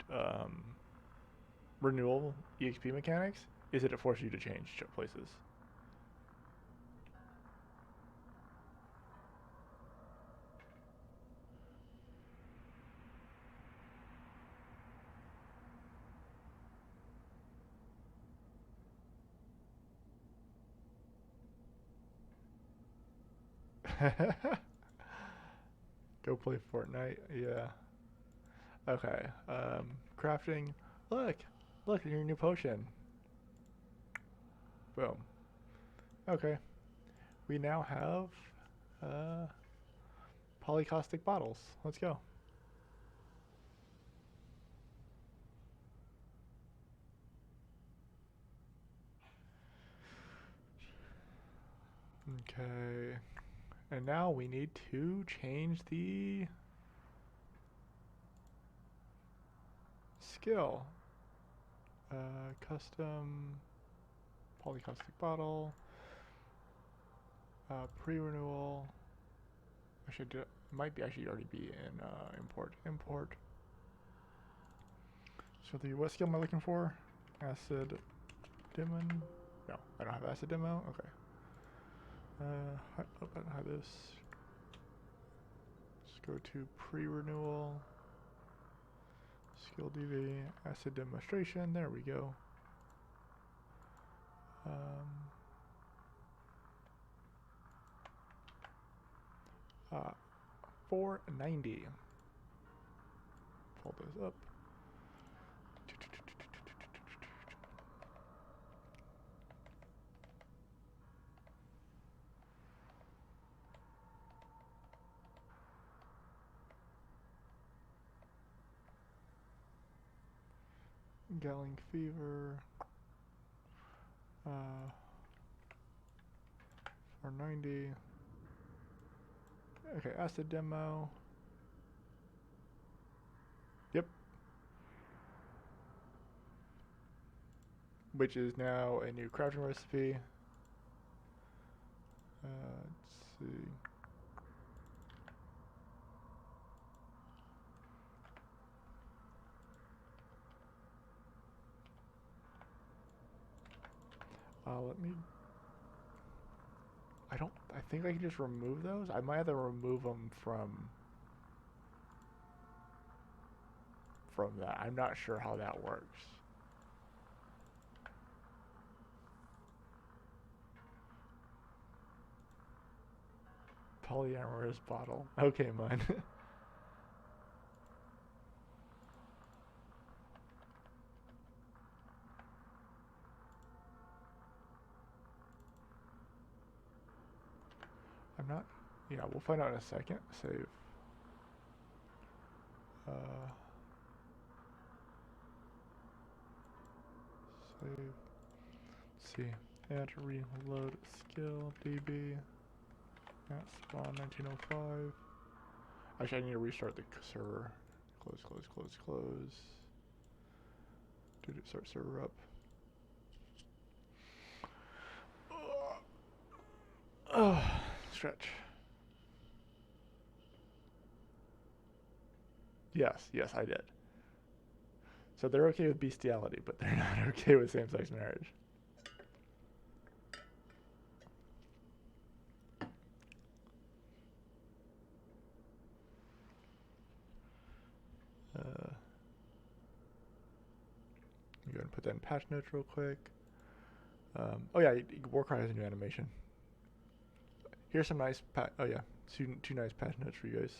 renewal EXP mechanics is that it forces you to change places. Go play Fortnite. Yeah. Okay. Crafting. Look, look, your new potion. Boom. Okay. We now have polycaustic bottles. Let's go. Okay. And now we need to change the skill. Custom polycaustic bottle. Pre-renewal. Actually, it might be actually already be in import. Import. So what skill am I looking for? Acid Demon. No, I don't have acid demo. Okay. I don't have this. Let's go to pre-renewal. Skill DV, acid demonstration. There we go. 490. Pull those up. Galling Fever. 490. Okay, acid demo. Yep. Which is now a new crafting recipe. Let's see. Let me. I think I can just remove those. I might have to remove them from that. I'm not sure how that works. Polyamorous bottle. Okay, mine. I'm not. Yeah, we'll find out in a second. Save. Save. Let's see. Add reload skill DB. At spawn 1905. Actually, I need to restart the server. Close, close, close, close. Dude, start server up. Stretch. Yes, yes, I did. So they're okay with bestiality, but they're not okay with same-sex marriage. Go ahead and put that in patch notes real quick. Oh yeah, Warcry has a new animation. Here's some nice oh yeah, two nice patch notes for you guys.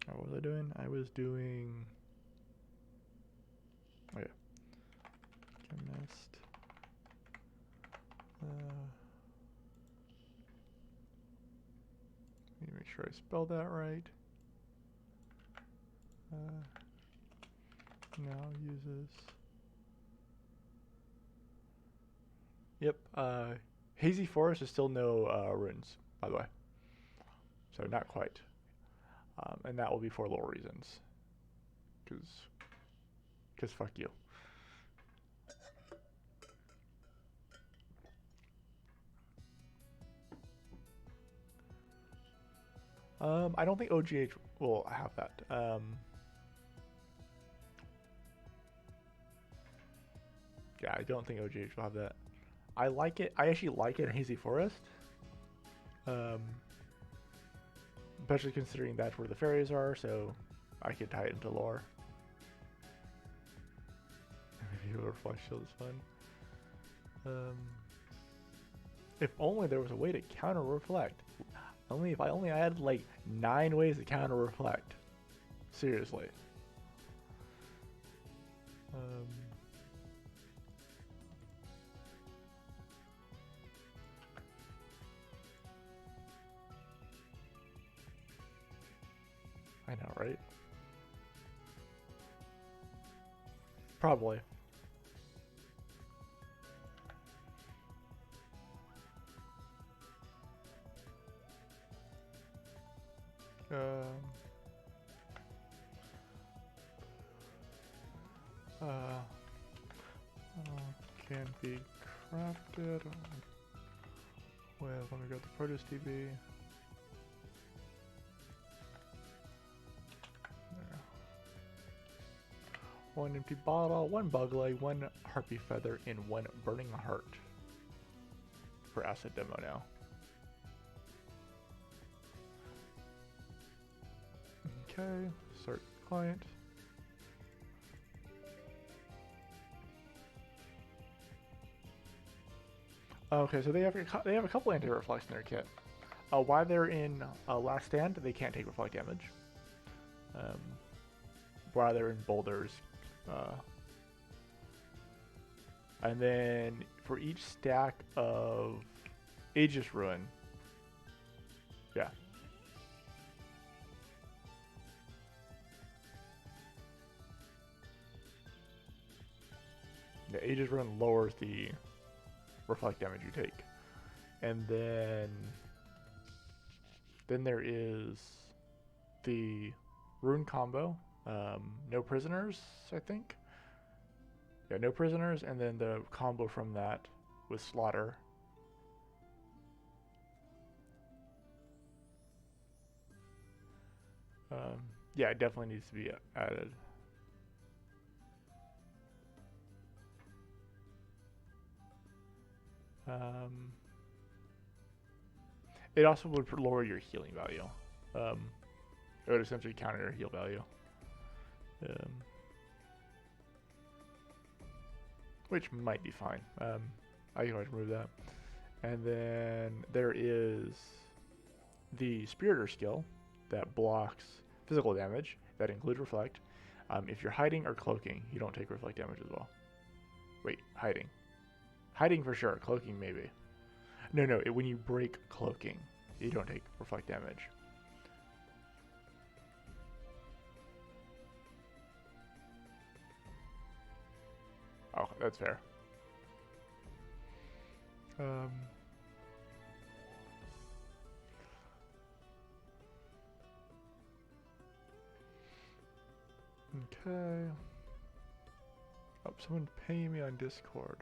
Oh, what was I doing? I was doing. Oh yeah. Chemist. Let me make sure I spelled that right. Now uses Yep. Hazy Forest is still no runes, by the way. So not quite. And that will be for lore reasons. Because fuck you. I don't think OGH will have that. Yeah, I don't think OGH will have that. I like it. I actually like it in Hazy Forest. Especially considering that's where the fairies are, so I could tie it into lore. Maybe Flash Shield is fun. If only there was a way to counter reflect. If I only had like 9 ways to counter reflect. Seriously. I know, right? Probably. Can be crafted with, let me go to Produce DB. There. 1 empty bottle, 1 bug leg, 1 harpy feather, and 1 burning heart. For asset demo now. Okay, start client. Okay, so they have a couple anti-reflects in their kit. While they're in Last Stand, they can't take reflect damage. While they're in Boulders. And then for each stack of Aegis Ruin, yeah. The Aegis Ruin lowers the reflect damage you take. And then there is the rune combo. No prisoners, I think. Yeah, no prisoners, and then the combo from that with slaughter. Yeah, it definitely needs to be added. It also would lower your healing value. It would essentially counter your heal value. Which might be fine. I can always remove that. And then there is the Spiritor skill that blocks physical damage that includes reflect. If you're hiding or cloaking, you don't take reflect damage as well. Wait, hiding. Hiding for sure, cloaking maybe. No, when you break cloaking, you don't take reflect damage. Oh, that's fair. Okay. Oh, someone paying me on Discord.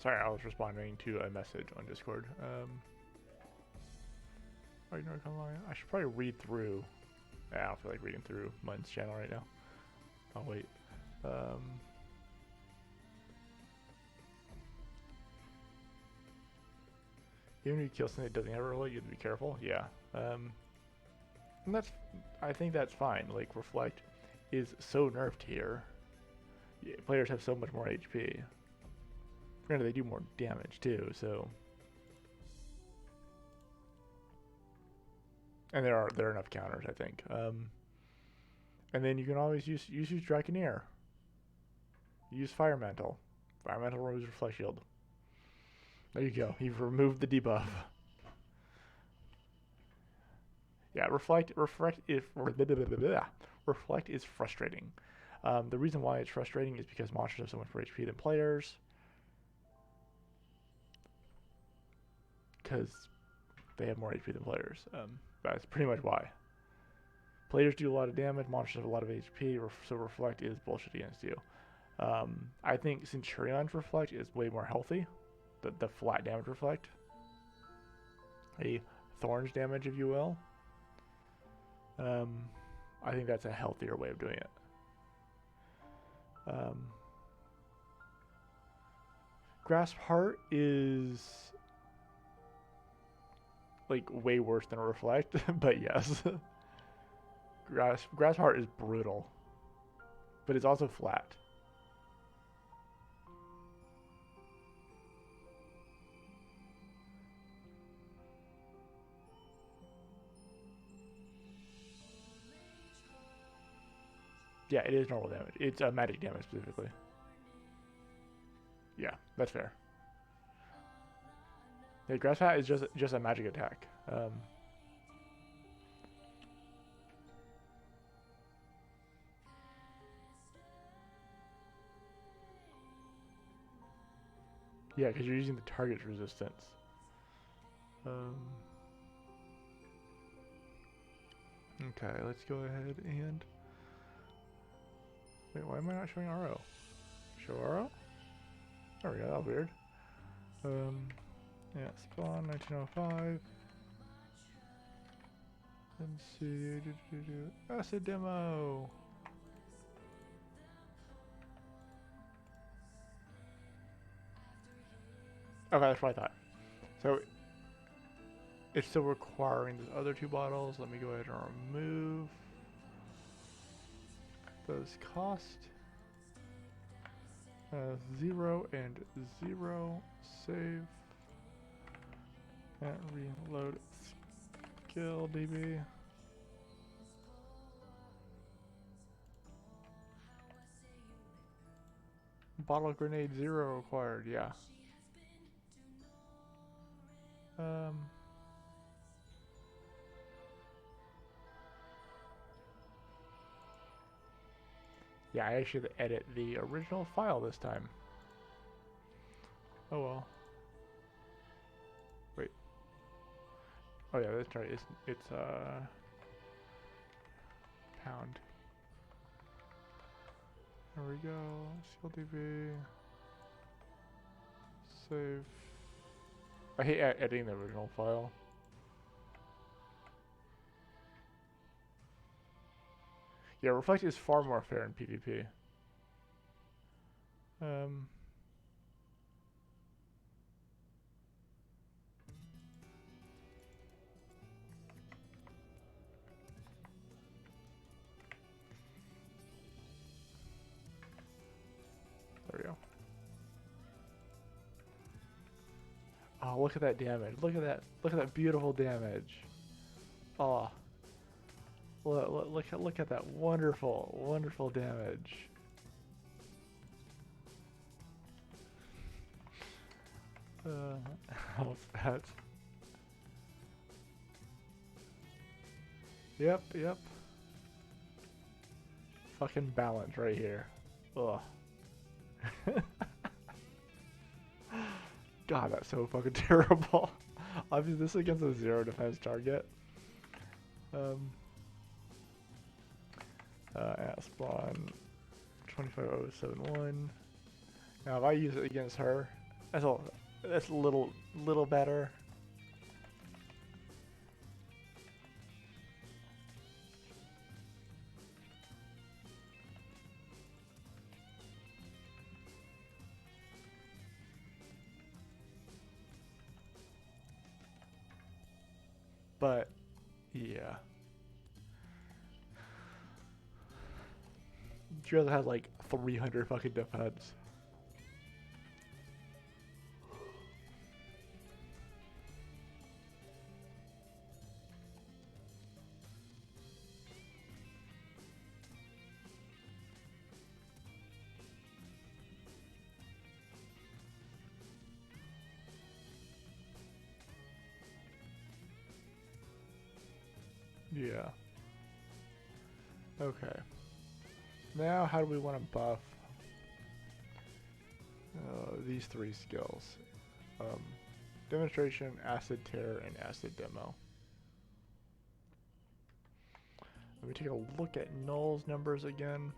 Sorry, I was responding to a message on Discord. Oh, you know what, I should probably read through. I don't feel like reading through Mun's channel right now. I'll wait. Even if you kill something that doesn't have a roll, you have to be careful. Yeah. And I think that's fine. Like, Reflect is so nerfed here. Yeah, players have so much more HP. Granted, they do more damage too, so and there are enough counters, I think. And then you can always use Dragoneer. Use Fire Mantle. Fire Mantle removes Reflect Shield. There you go. You've removed the debuff. Yeah, Reflect is frustrating. The reason why it's frustrating is because monsters have so much more HP than players. Because they have more HP than players. That's pretty much why. Players do a lot of damage, monsters have a lot of HP, so Reflect is bullshit against you. I think Centurion's Reflect is way more healthy. The flat damage Reflect. A Thorns damage, if you will. I think that's a healthier way of doing it. Grasp Heart is like way worse than a Reflect, but yes. Grasp Heart is brutal, but it's also flat. Yeah, it is normal damage. It's magic damage specifically. Yeah, that's fair. Yeah, Grasp Hat is just a magic attack. Yeah, because you're using the target's resistance. Okay, let's go ahead and... Wait, why am I not showing RO? Show RO? There we go, that was weird. Yeah, spawn 1905. Let's see. Acid demo. Okay, that's what I thought. So it's still requiring those other two bottles. Let me go ahead and remove those cost. 0 and 0. Save. And reload skill DB. Bottle grenade 0 required, yeah. Yeah, I should edit the original file this time. Oh well. Wait. Oh yeah, that's right. It's pound. There we go. CLDV. Save. I hate editing the original file. Yeah, Reflect is far more fair in PvP. There we go. Oh, look at that damage. Look at that. Look at that beautiful damage. Oh. Look at that wonderful, wonderful damage. How's that? Yep. Fucking balance right here. Ugh. God, that's so fucking terrible. Obviously, this is against a 0 defense target. At spawn 25071. Now, if I use it against her, that's a little better. But yeah, Drill has like 300 fucking defense. Yeah. Okay. Now, how do we want to buff these three skills? Um, Demonstration, Acid Tear, and Acid Demo. Let me take a look at Null's numbers again.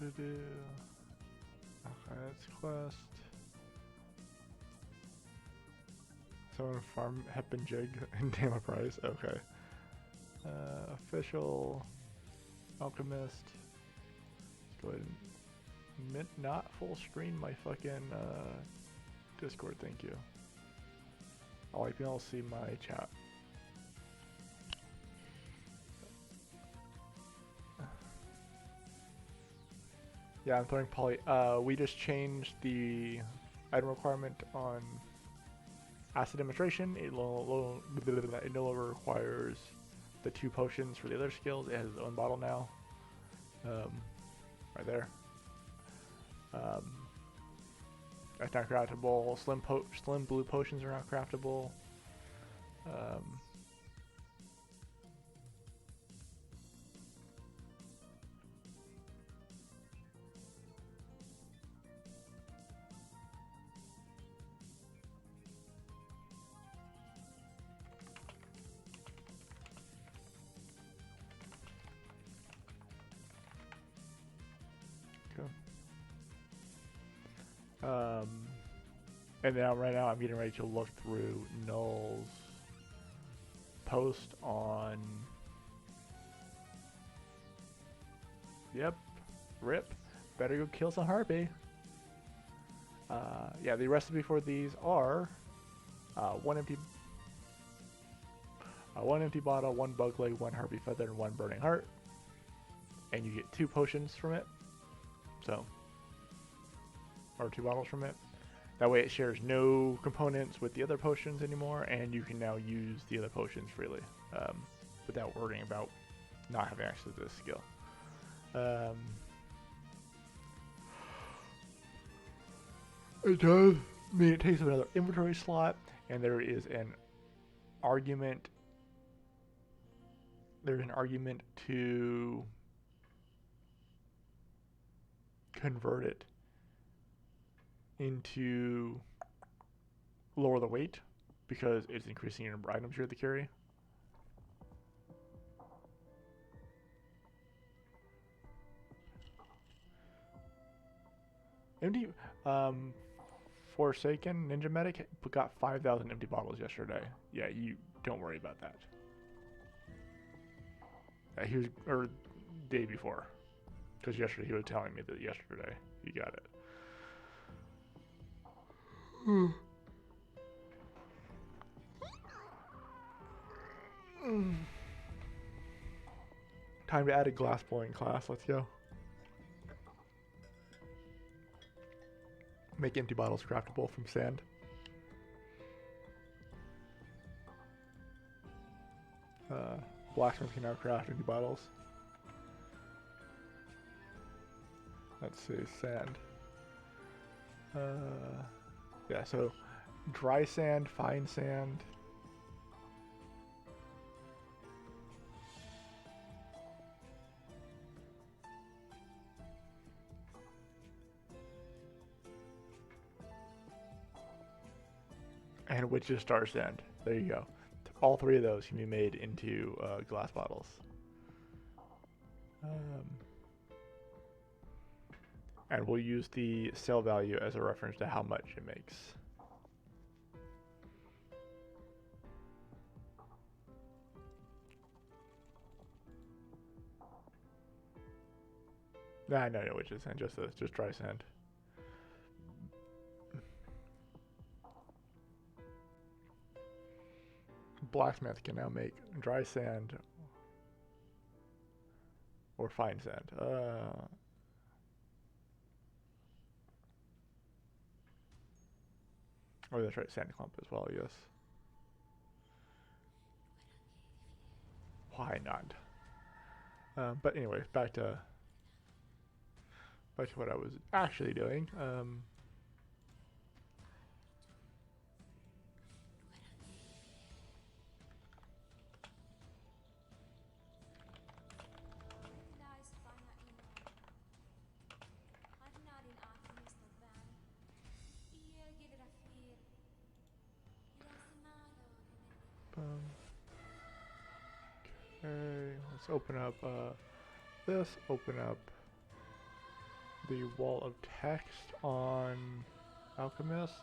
Okay, that's quest. Someone farm Hep and Jig and Dama Price. Okay. Official Alchemist. Go ahead and not full screen my fucking Discord. Thank you. I'll like be able to see my chat. Yeah, I'm throwing poly. We just changed the item requirement on Acid Demonstration. It no longer requires the 2 potions for the other skills. It has its own bottle now. Right there. That's not craftable. Slim blue potions are not craftable. And now, right now, I'm getting ready to look through Null's post on. Yep, rip. Better go kill some harpy. Yeah, the recipe for these are one empty bottle, 1 bug leg, 1 harpy feather, and 1 burning heart, and you get 2 potions from it. So, or 2 bottles from it. That way it shares no components with the other potions anymore, and you can now use the other potions freely without worrying about not having access to this skill. It does mean it takes up another inventory slot, and there is an argument. There's an argument to convert it into lower the weight because it's increasing your number of items you have to carry. Empty, Forsaken Ninja Medic got 5,000 empty bottles yesterday. Yeah, you don't worry about that. He was, or day before, because yesterday he was telling me that yesterday he got it. Time to add a glass blowing class. Let's go. Make empty bottles craftable from sand. Blacksmith can now craft empty bottles. Let's see, sand. Yeah, so dry sand, fine sand. And Witch's Star Sand. There you go. All 3 of those can be made into glass bottles. And we'll use the sale value as a reference to how much it makes. Nah, no, witch's sand, just dry sand. Blacksmith can now make dry sand or fine sand. Oh, that's right, Sand Clump as well, yes. Why not? But anyway, back to what I was actually doing. Okay, let's open up this. Open up the wall of text on Alchemist.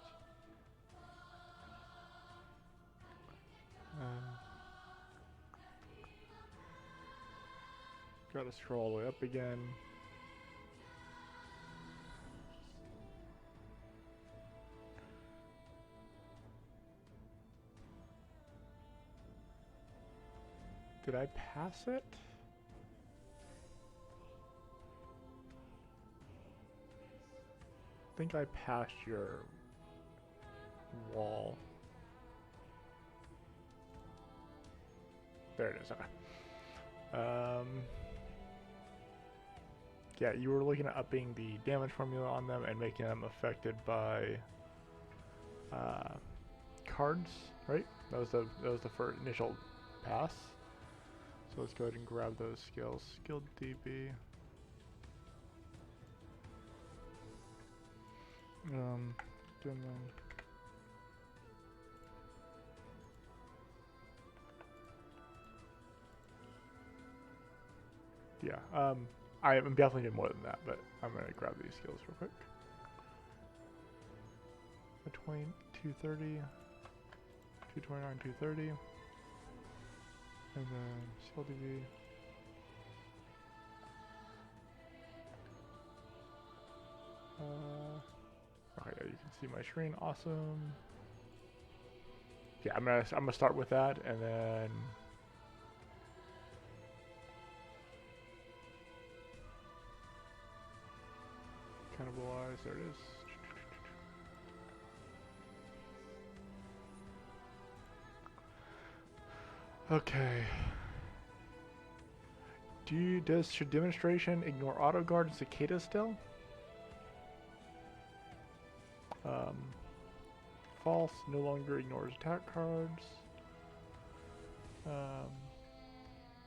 Gotta scroll all the way up again. Did I pass it? I think I passed your wall. There it is. Okay. Yeah, you were looking at upping the damage formula on them and making them affected by cards, right? That was the first initial pass. So let's go ahead and grab those skills. Skilled DB. Yeah, I am definitely doing more than that, but I'm gonna grab these skills real quick. Between 230, 229, 230, and then skill DB. Okay, yeah, you can see my screen. Awesome. Yeah, I'm gonna start with that, and then cannibalize. There it is. Okay. Should demonstration ignore auto guard and cicada still? False, no longer ignores attack cards.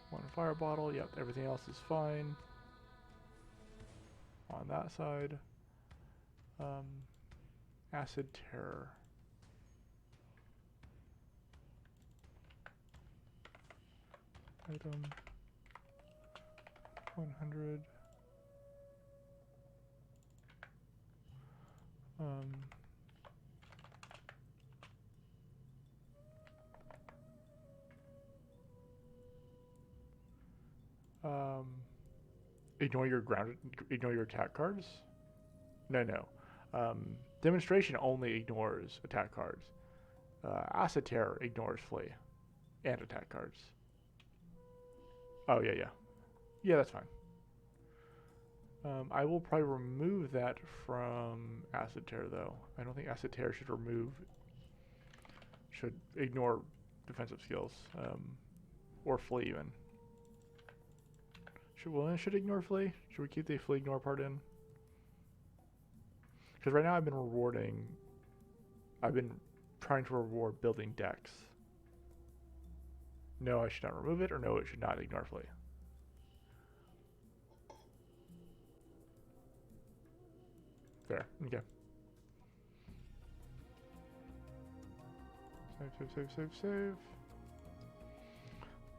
One fire bottle, yep, everything else is fine. On that side. Acid Terror. Item 100. Ignore your attack cards? No. Demonstration only ignores attack cards. Acid Terror ignores flee and attack cards. Oh, yeah. Yeah, that's fine. I will probably remove that from Acid Terror, though. I don't think Acid Terror should ignore defensive skills, or flee even. Should ignore flee? Should we keep the flee ignore part in? Because right now I've been trying to reward building decks. No, I should not remove it, or no, it should not ignore flee. Fair, okay. Save.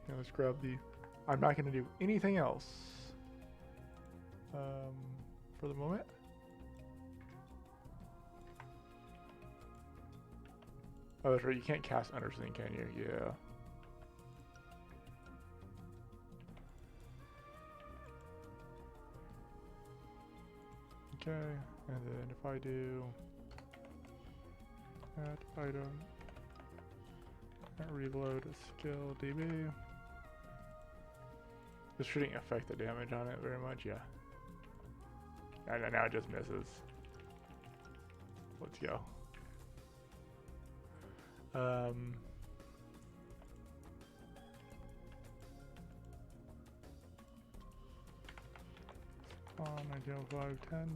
Yeah, let's grab the... I'm not going to do anything else for the moment. Oh, that's right, you can't cast Undersling, can you? Yeah. Okay, and then if I do add item, reload skill DB, this shouldn't affect the damage on it very much, yeah. And now it just misses. Let's go. Um, 1905, 10.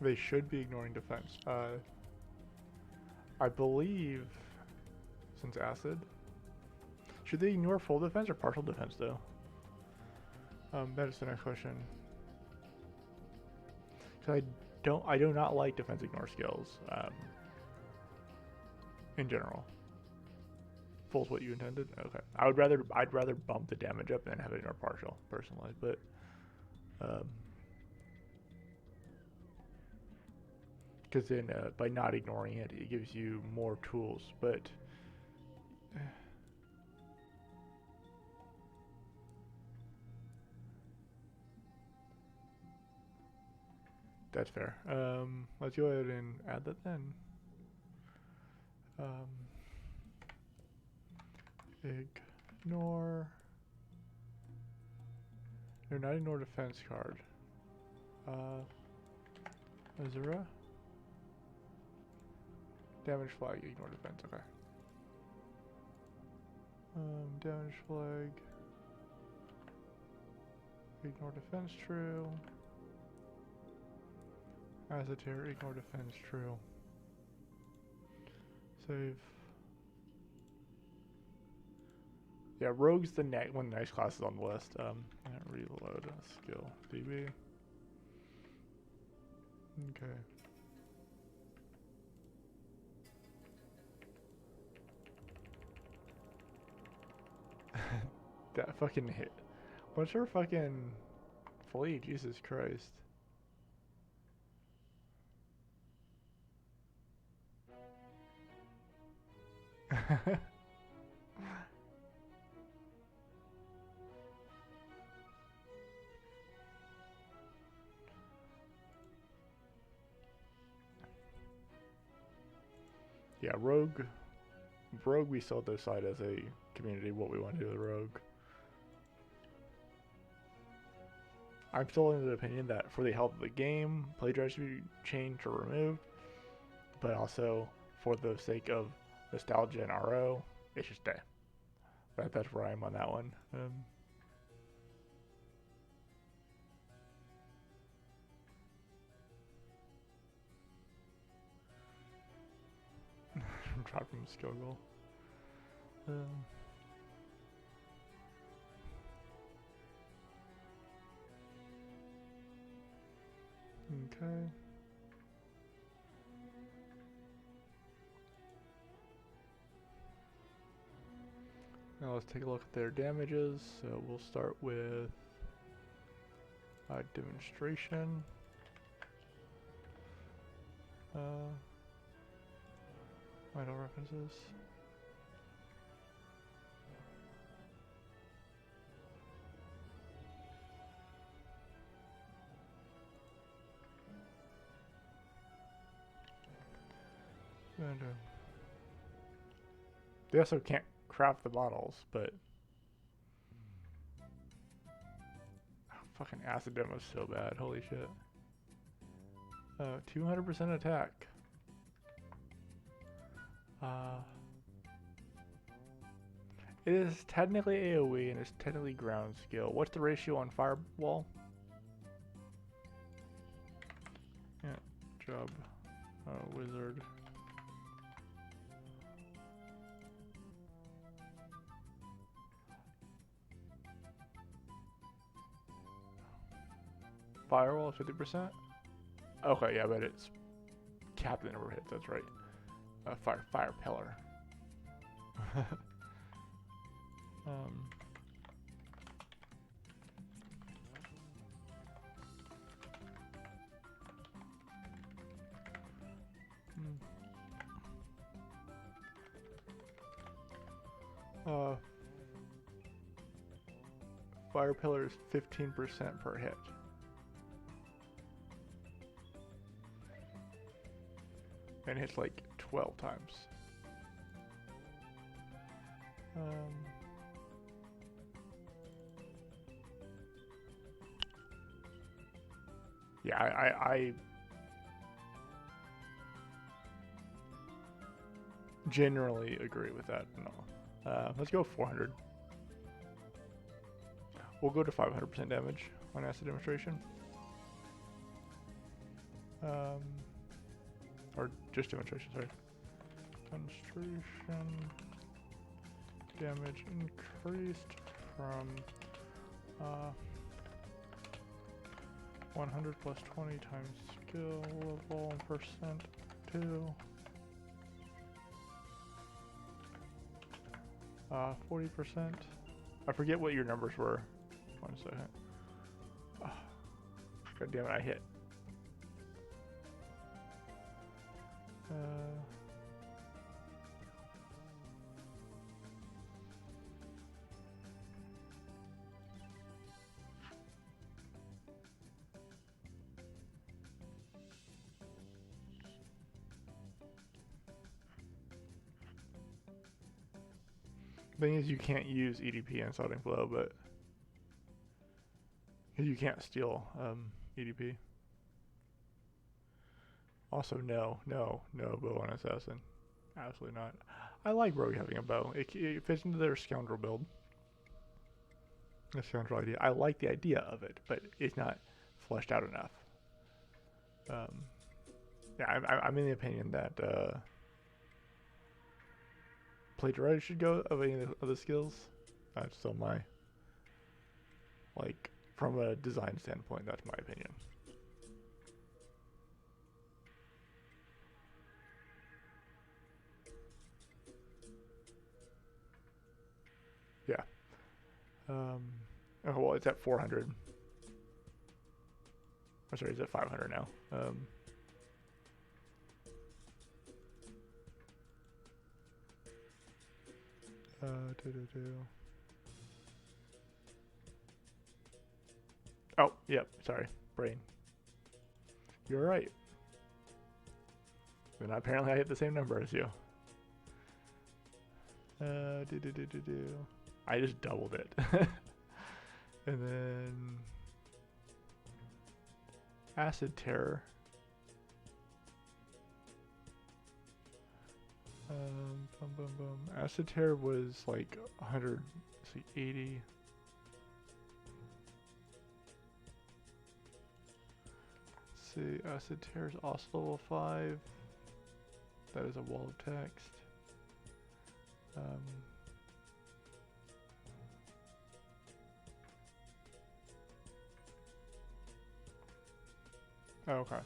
They should be ignoring defense. I believe, since acid, should they ignore full defense or partial defense though? That is the next question. So I do not like defense ignore skills. In general. Full's what you intended? Okay. I'd rather bump the damage up than have it ignore partial, personally, but because then by not ignoring it, it gives you more tools, but that's fair. Let's go ahead and add that then. Ignore. No, not ignore defense card. Azura. Damage flag, ignore defense, okay. Damage flag. Ignore defense, true. Azotere, ignore defense, true. Save. Yeah, Rogue's the one of the nice classes on the list. Reload skill. DB. Okay. That fucking hit. What's her fucking fleet? Jesus Christ. Yeah, Rogue we still decide as a community what we want to do with Rogue. I'm still in the opinion that for the health of the game, play drives should be changed or removed, but also for the sake of nostalgia and RO, it should stay. That's where I am on that one. Drop from skill goal. Okay. Now let's take a look at their damages. So we'll start with demonstration. Vital references. And, they also can't craft the models, but fucking acid demo is so bad. Holy shit. 200% attack. It is technically AoE and it's technically ground skill. What's the ratio on Firewall? Yeah, job. Wizard. Firewall 50%? Okay, yeah, but it's capped the number of hits, that's right. Fire pillar. Fire pillar is 15% per hit. And hits like 12 times. Yeah, I generally agree with that. No. Let's go 400. We'll go to 500% damage on acid demonstration. Or just demonstration, sorry. Demonstration damage increased from 100 plus 20 times skill level percent to 40%. I forget what your numbers were. 1 second. Oh, God damn it, I hit. Thing is, you can't use EDP and Sodding Blow, but you can't steal EDP. Also, no bow on assassin. Absolutely not. I like rogue having a bow. It fits into their scoundrel build. The scoundrel idea. I like the idea of it, but it's not fleshed out enough. Yeah, I'm in the opinion that plagiarize should go of any of the skills. That's still my, like, from a design standpoint, that's my opinion. Yeah. Oh, well, it's at 400. I'm sorry, it's at 500 now. Oh, yep, sorry, brain. You're right. Then apparently I hit the same number as you. I just doubled it. And then Acid Terror. Acid Terror was like 100, let's see, 80. Let's see, Acid Terror is also level 5. That is a wall of text. Oh, okay.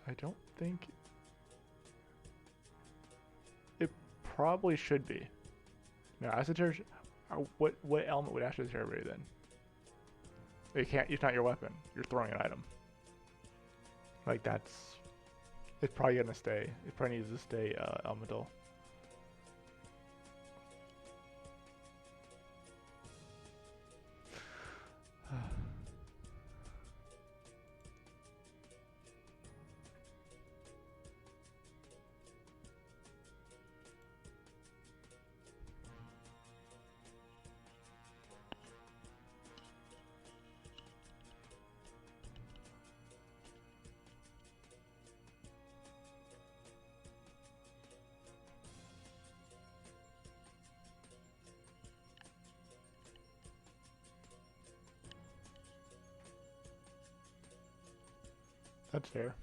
I don't think it probably should be. No, Acid Terror. What element would Acid Terror be then? It can't. It's not your weapon. You're throwing an item. Like that's. It's probably gonna stay. It probably needs to stay elemental. That's fair.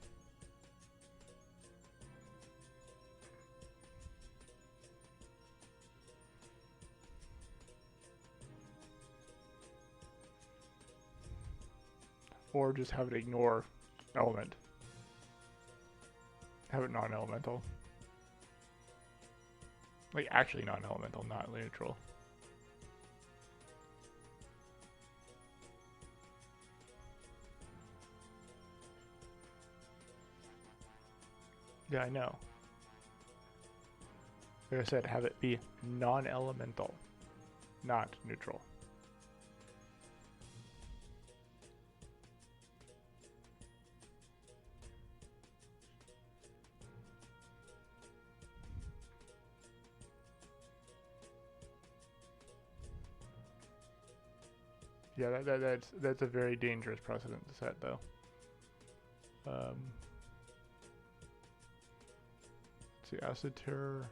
Or just have it ignore element. Have it non-elemental. Like actually non-elemental, not neutral. Yeah, I know. Like I said, have it be non-elemental, not neutral. Yeah, that's a very dangerous precedent to set, though. Let's see, Acid Terror.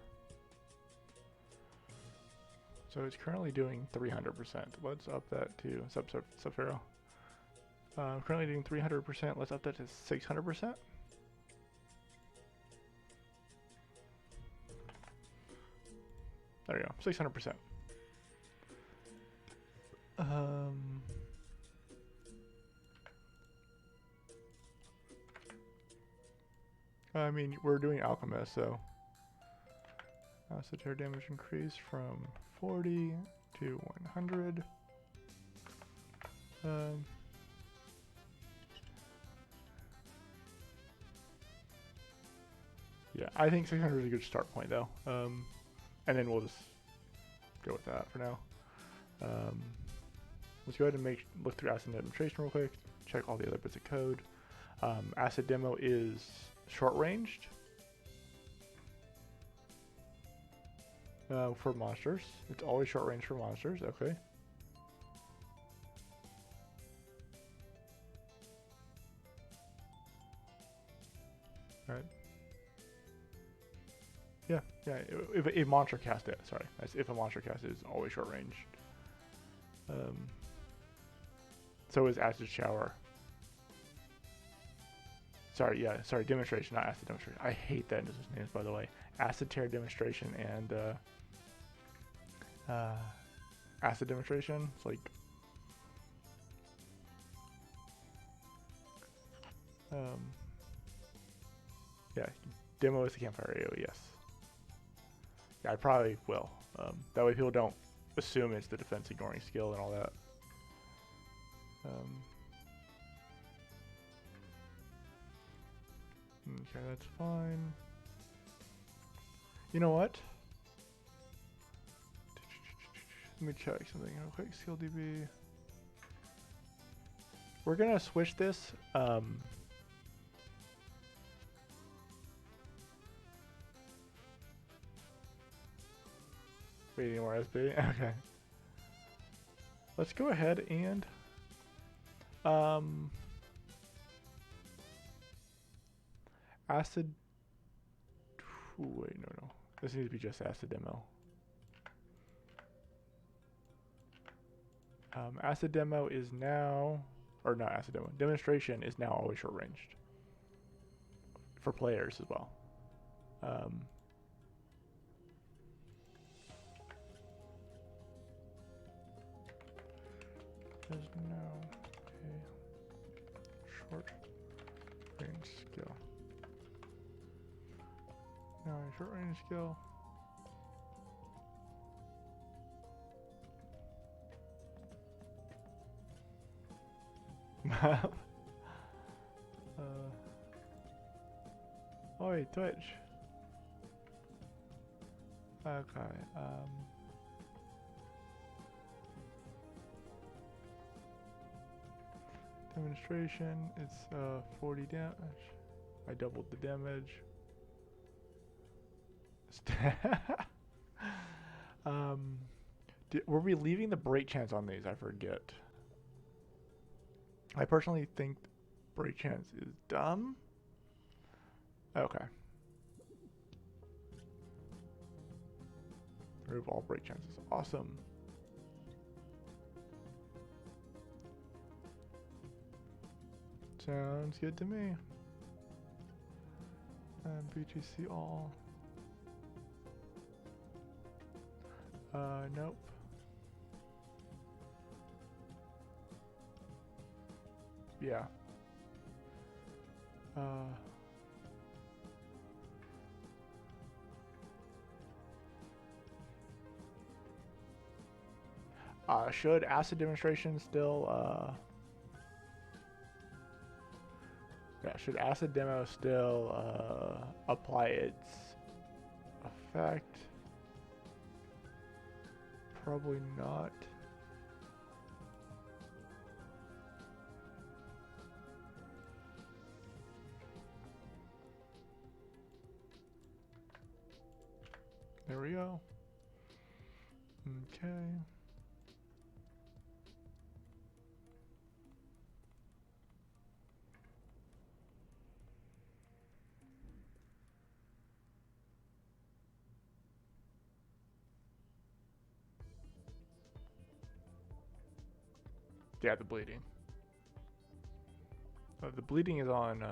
So it's currently doing 300%. Let's up that to Sub-Zero. Currently doing 300%. Let's up that to 600%. There you go, 600%. I mean, we're doing Alchemist, so acid tear damage increase from 40 to 100. Yeah, I think 600 is a good start point, though. And then we'll just go with that for now. Let's go ahead and look through Acid Demonstration real quick. Check all the other bits of code. Acid Demo is short-ranged for monsters. It's always short-range for monsters. Okay. All right. Yeah. If a monster cast it, sorry, if a monster cast it is always short-range. So is Acid Shower. Sorry, Demonstration, not Acid Demonstration. I hate that in those names, by the way. Acid Tear Demonstration and Acid Demonstration. It's like, yeah, Demo is the campfire AoE, yes. Yeah, I probably will. That way people don't assume it's the defense ignoring skill and all that. Okay, that's fine. You know what? Let me check something real quick. Skill DB. We're gonna switch this. Wait, any more SB? Okay. Let's go ahead and Acid. Ooh, wait, no. This needs to be just Acid Demo. Acid Demo is now, or not Acid Demo. Demonstration is now always short ranged for players as well. There's now a short range skill. Now a short range skill. Oh wait, Twitch. Okay, demonstration, it's 40 damage. I doubled the damage. Were we leaving the break chance on these? I forget. I personally think break chance is dumb. Okay. Remove all break chances. Awesome. Sounds good to me. And BGC all. Nope. Yeah. Should Acid Demonstration still, yeah, should Acid Demo still, apply its effect? Probably not. There we go. Okay. Yeah, the bleeding. The bleeding is on.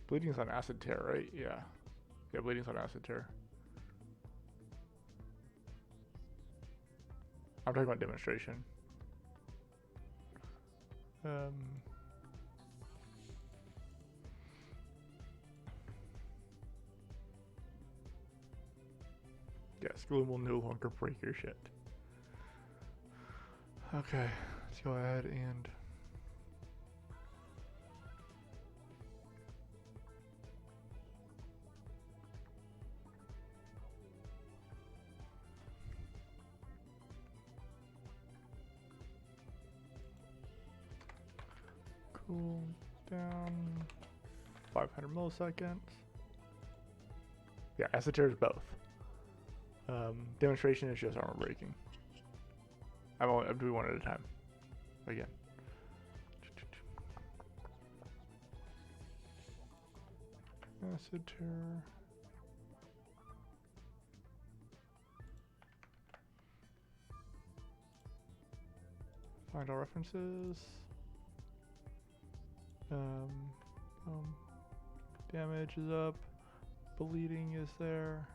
Bleeding's on acid tear, right? Yeah. Yeah, bleeding's on acid tear. I'm talking about demonstration. Yes, glue will no longer break your shit. Okay, let's go ahead and cool down 500 milliseconds. Yeah, acid tear is both. Demonstration is just armor breaking. I'm doing one at a time. Again. Acid tear. Find all references. Damage is up. Bleeding is there.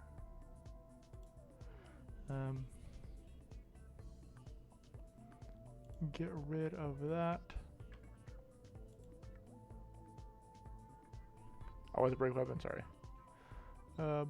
Get rid of that. Oh, was a break weapon, sorry. Bum.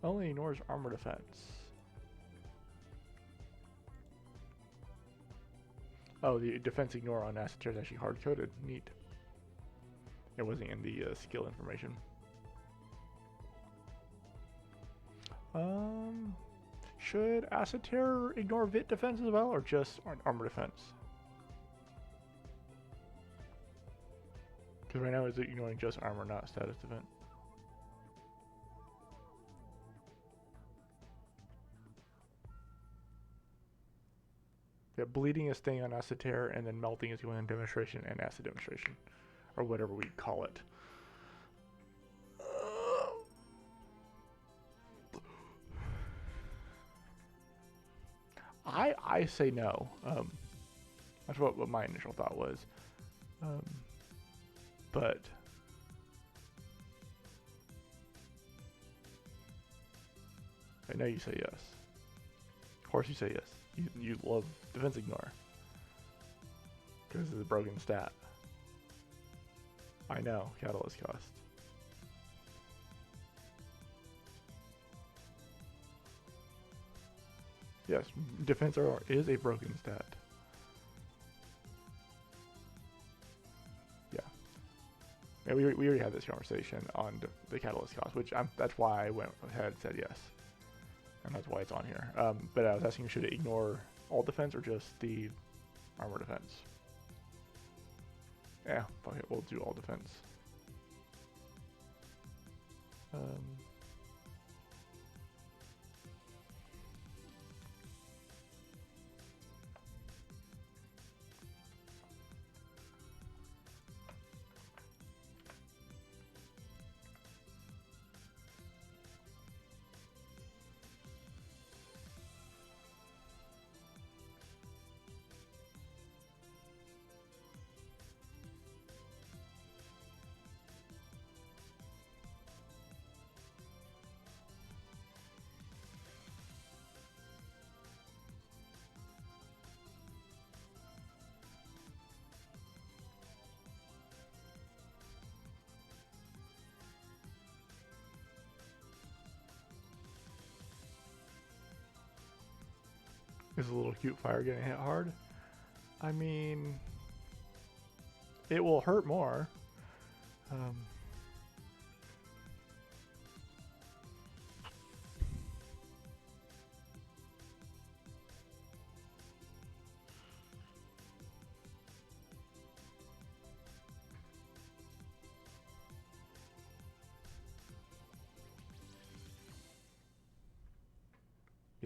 Only ignores armor defense. Oh, the defense ignore on acid tear is actually hard coded. Neat. It wasn't in the skill information. Should acid tear ignore vit defense as well, or just armor defense? Because right now it's ignoring just armor, not status defense. Yeah, bleeding is staying on acid tear, and then melting is going on demonstration and acid demonstration, or whatever we call it. I say no. That's what my initial thought was. But I know you say yes. Of course you say yes. You love defense ignore. Because of the broken stat. I know, catalyst cost. Yes, defense RR is a broken stat. Yeah. And we already had this conversation on the catalyst cost, which that's why I went ahead and said yes. And that's why it's on here. But I was asking, should it ignore all defense or just the armor defense? Yeah, fuck it, we'll do all defense. Is a little cute fire getting hit hard? I mean, it will hurt more.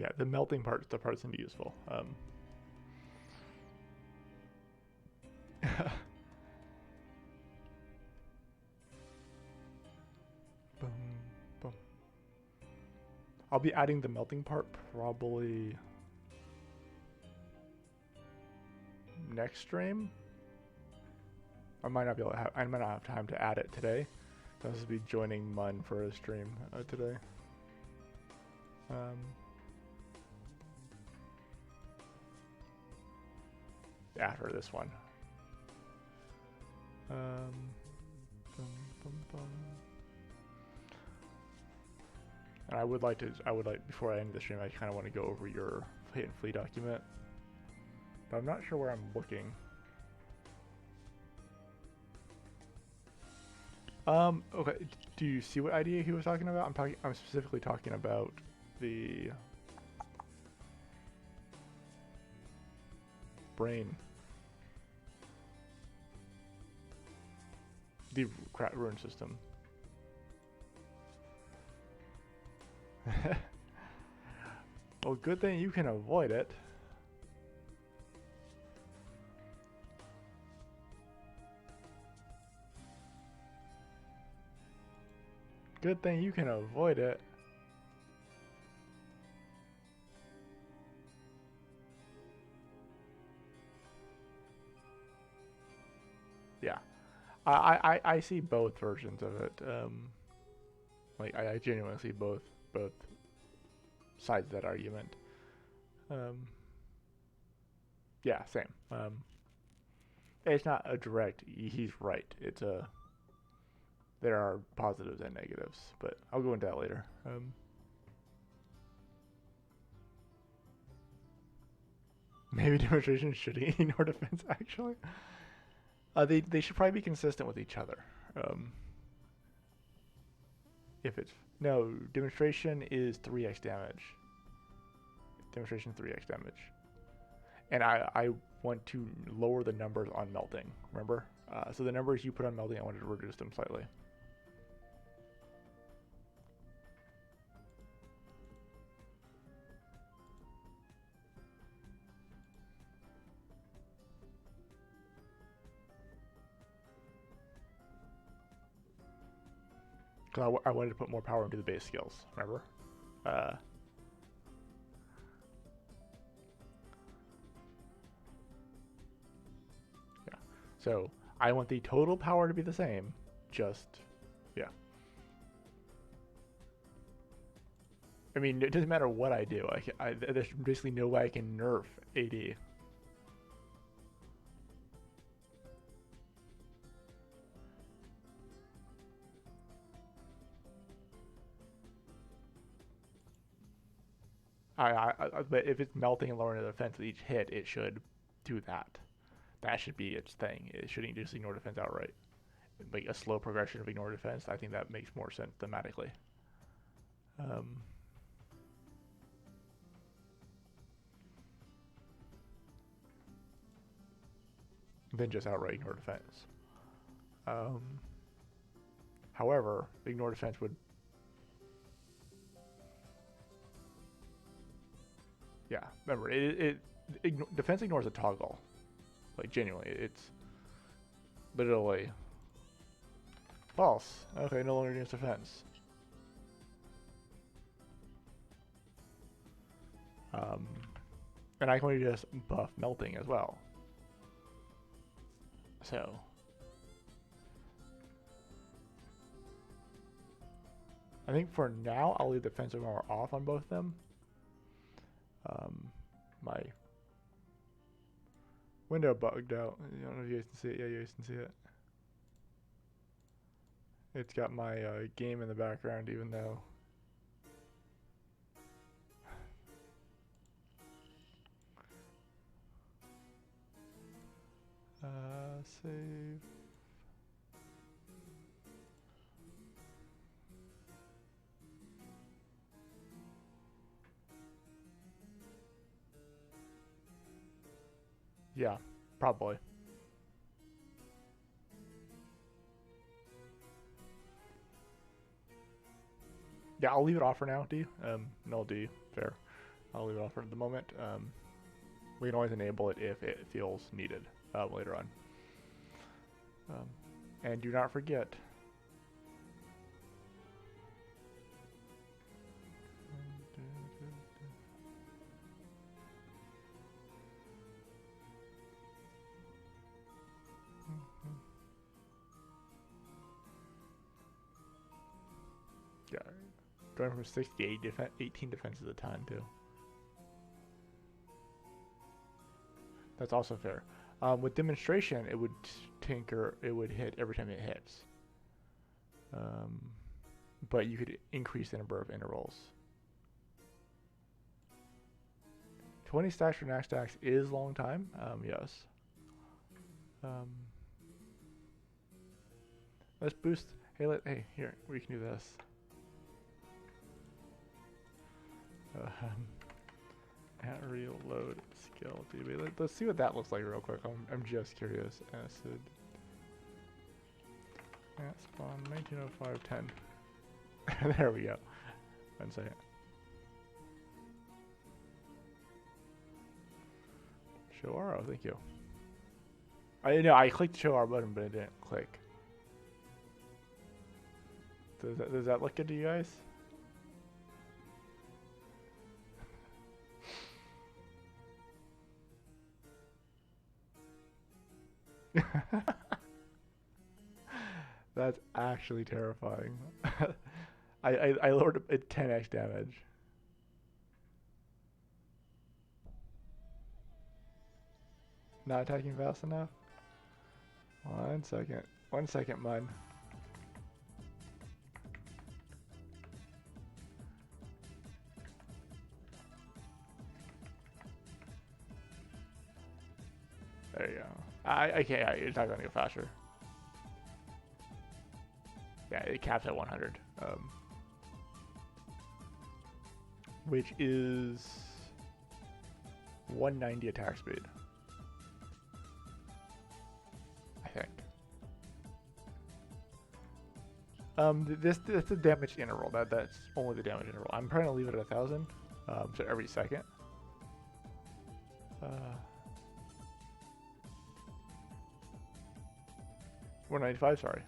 Yeah, the melting part, the part's gonna be useful. Boom, boom. I'll be adding the melting part probably next stream. I might not be able to have. I might not have time to add it today. So I'll just be joining Mun for a stream today. After this one. Bum, bum, bum. And I would like, before I end the stream, I kind of want to go over your Hidden Fleet document. But I'm not sure where I'm looking. Okay, do you see what idea he was talking about? I'm specifically talking about the brain. The rune system. Well, good thing you can avoid it. Good thing you can avoid it. Yeah. I see both versions of it. Like I genuinely see both sides of that argument. Yeah, same. It's not a direct. He's right. It's a. There are positives and negatives, but I'll go into that later. Maybe demonstration should ignore defense. Actually, they should probably be consistent with each other. If it's no, demonstration is 3x damage. Demonstration 3x damage, and I want to lower the numbers on melting. Remember, so the numbers you put on melting, I wanted to reduce them slightly. Because I wanted to put more power into the base skills, remember? Yeah. So I want the total power to be the same, just, yeah. I mean, it doesn't matter what I do. There's basically no way I can nerf AD. But if it's melting and lowering the defense with each hit, it should do that. That should be its thing. It shouldn't just ignore defense outright. Like a slow progression of ignore defense, I think that makes more sense thematically. Than just outright ignore defense. However, ignore defense would. Yeah, remember, defense ignores a toggle. Like, genuinely, it's literally false. Okay, no longer against defense. And I can just buff melting as well. So. I think for now, I'll leave defensive armor off on both of them. My window bugged out. I don't know if you guys can see it. Yeah, you guys can see it. It's got my game in the background, even though. Save. Yeah, probably. Yeah, I'll leave it off for now, D. No, D. Fair. I'll leave it off for the moment. We can always enable it if it feels needed later on. And do not forget. Yeah, going from 68 18 defenses a ton too. That's also fair. With demonstration, it would tinker. It would hit every time it hits. But you could increase the number of intervals. 20 stacks for max stacks is long time. Yes. Let's boost. Hey, here we can do this. At reload skill DB. Let's see what that looks like real quick. I'm just curious. Acid. At spawn 190510. There we go. 1 second. Show RO, thank you. I know I clicked the show R button, but it didn't click. Does that look good to you guys? That's actually terrifying. I lowered it 10x damage. Not attacking fast enough? 1 second. 1 second, man. There you go. Okay, you're not gonna go faster. Yeah, it caps at 100. Which is 190 attack speed. I think. That's the damage interval. That's only the damage interval. I'm trying to leave it at 1,000. So every second. 195, sorry.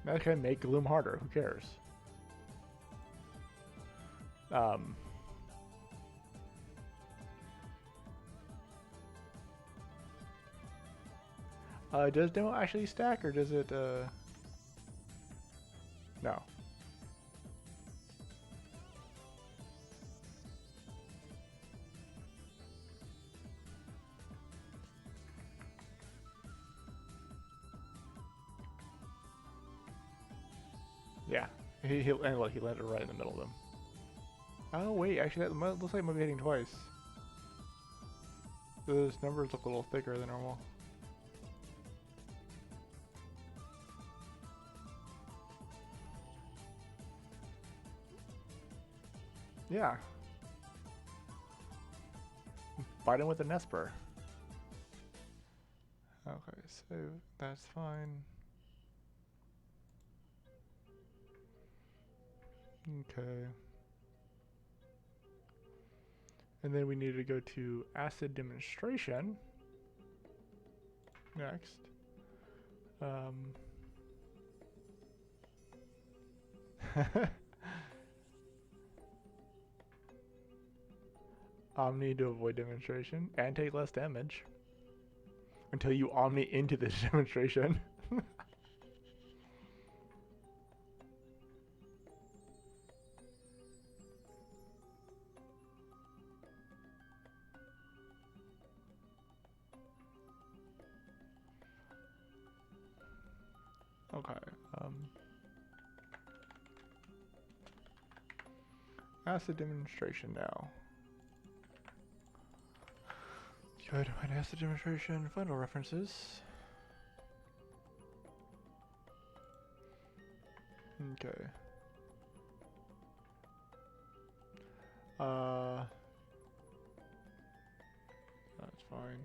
That can make Gloom harder, who cares? Does demo actually stack, or does it, no. Yeah, and look, he landed right in the middle of them. Oh wait, actually that looks like it might be hitting twice. Those numbers look a little thicker than normal. Yeah. Fight him with a Nesper. Okay, so that's fine. Okay. And then we need to go to acid demonstration next. Omni to avoid demonstration and take less damage until you Omni into this demonstration. Okay. Acid demonstration now. Good. Find acid demonstration. Final references. Okay. That's fine.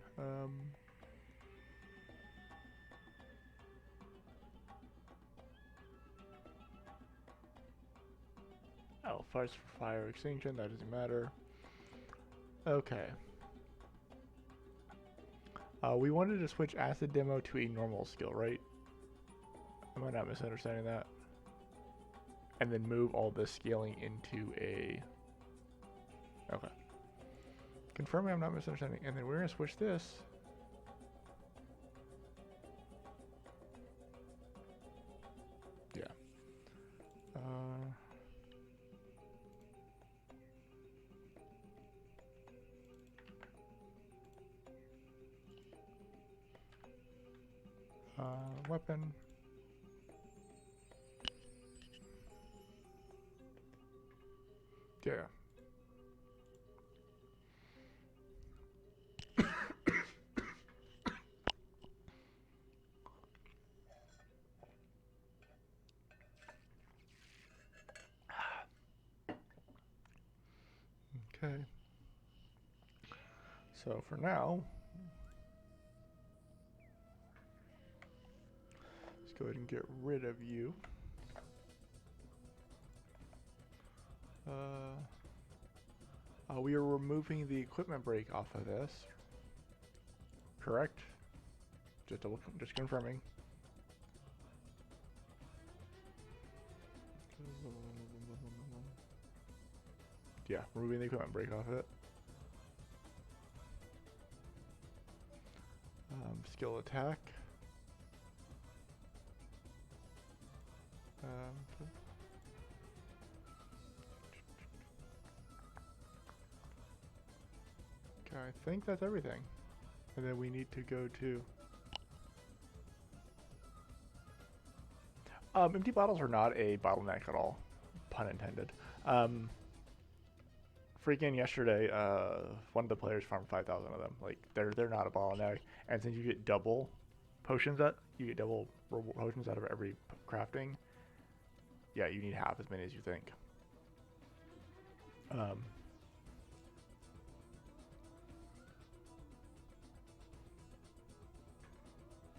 battle fights for fire extinction. That doesn't matter. Okay. We wanted to switch acid demo to a normal skill, right? Am I not misunderstanding that? And then move all this scaling into a... Okay. Confirming I'm not misunderstanding. And then we're going to switch this. Yeah. Weapon. Yeah. Okay. So for now, let's go ahead and get rid of you. We are removing the equipment break off of this. Correct? Just confirming. Yeah, removing the equipment break off of it. Skill attack. Okay, I think that's everything. And then we need to go to... empty bottles are not a bottleneck at all. Pun intended. Freaking yesterday, one of the players farmed 5,000 of them. Like, they're not a bottleneck. And since you get double potions potions out of every crafting, yeah, you need half as many as you think.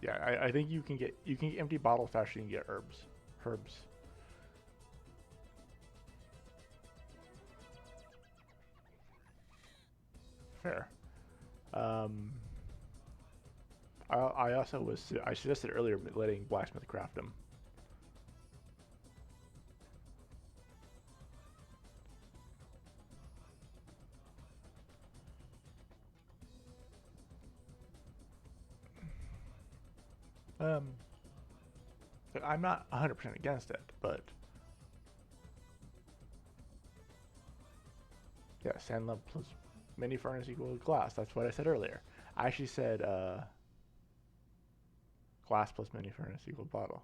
Yeah, I think you can get empty bottles faster than you can get herbs. Fair. I also I suggested earlier letting blacksmith craft them. I'm not 100% against it, but yeah, sand lamp plus mini furnace equal glass. That's what I said earlier. I actually said glass plus mini furnace equal bottle.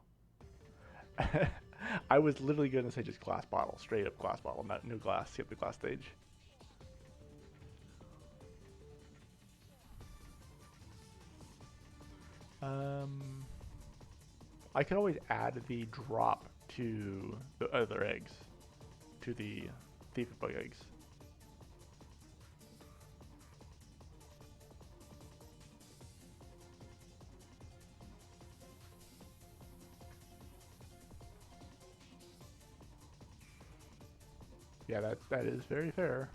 I was literally going to say just glass bottle, straight up glass bottle, not new glass. Skip the glass stage. I could always add the drop to the other eggs, to the thief bug eggs. Yeah, that is very fair.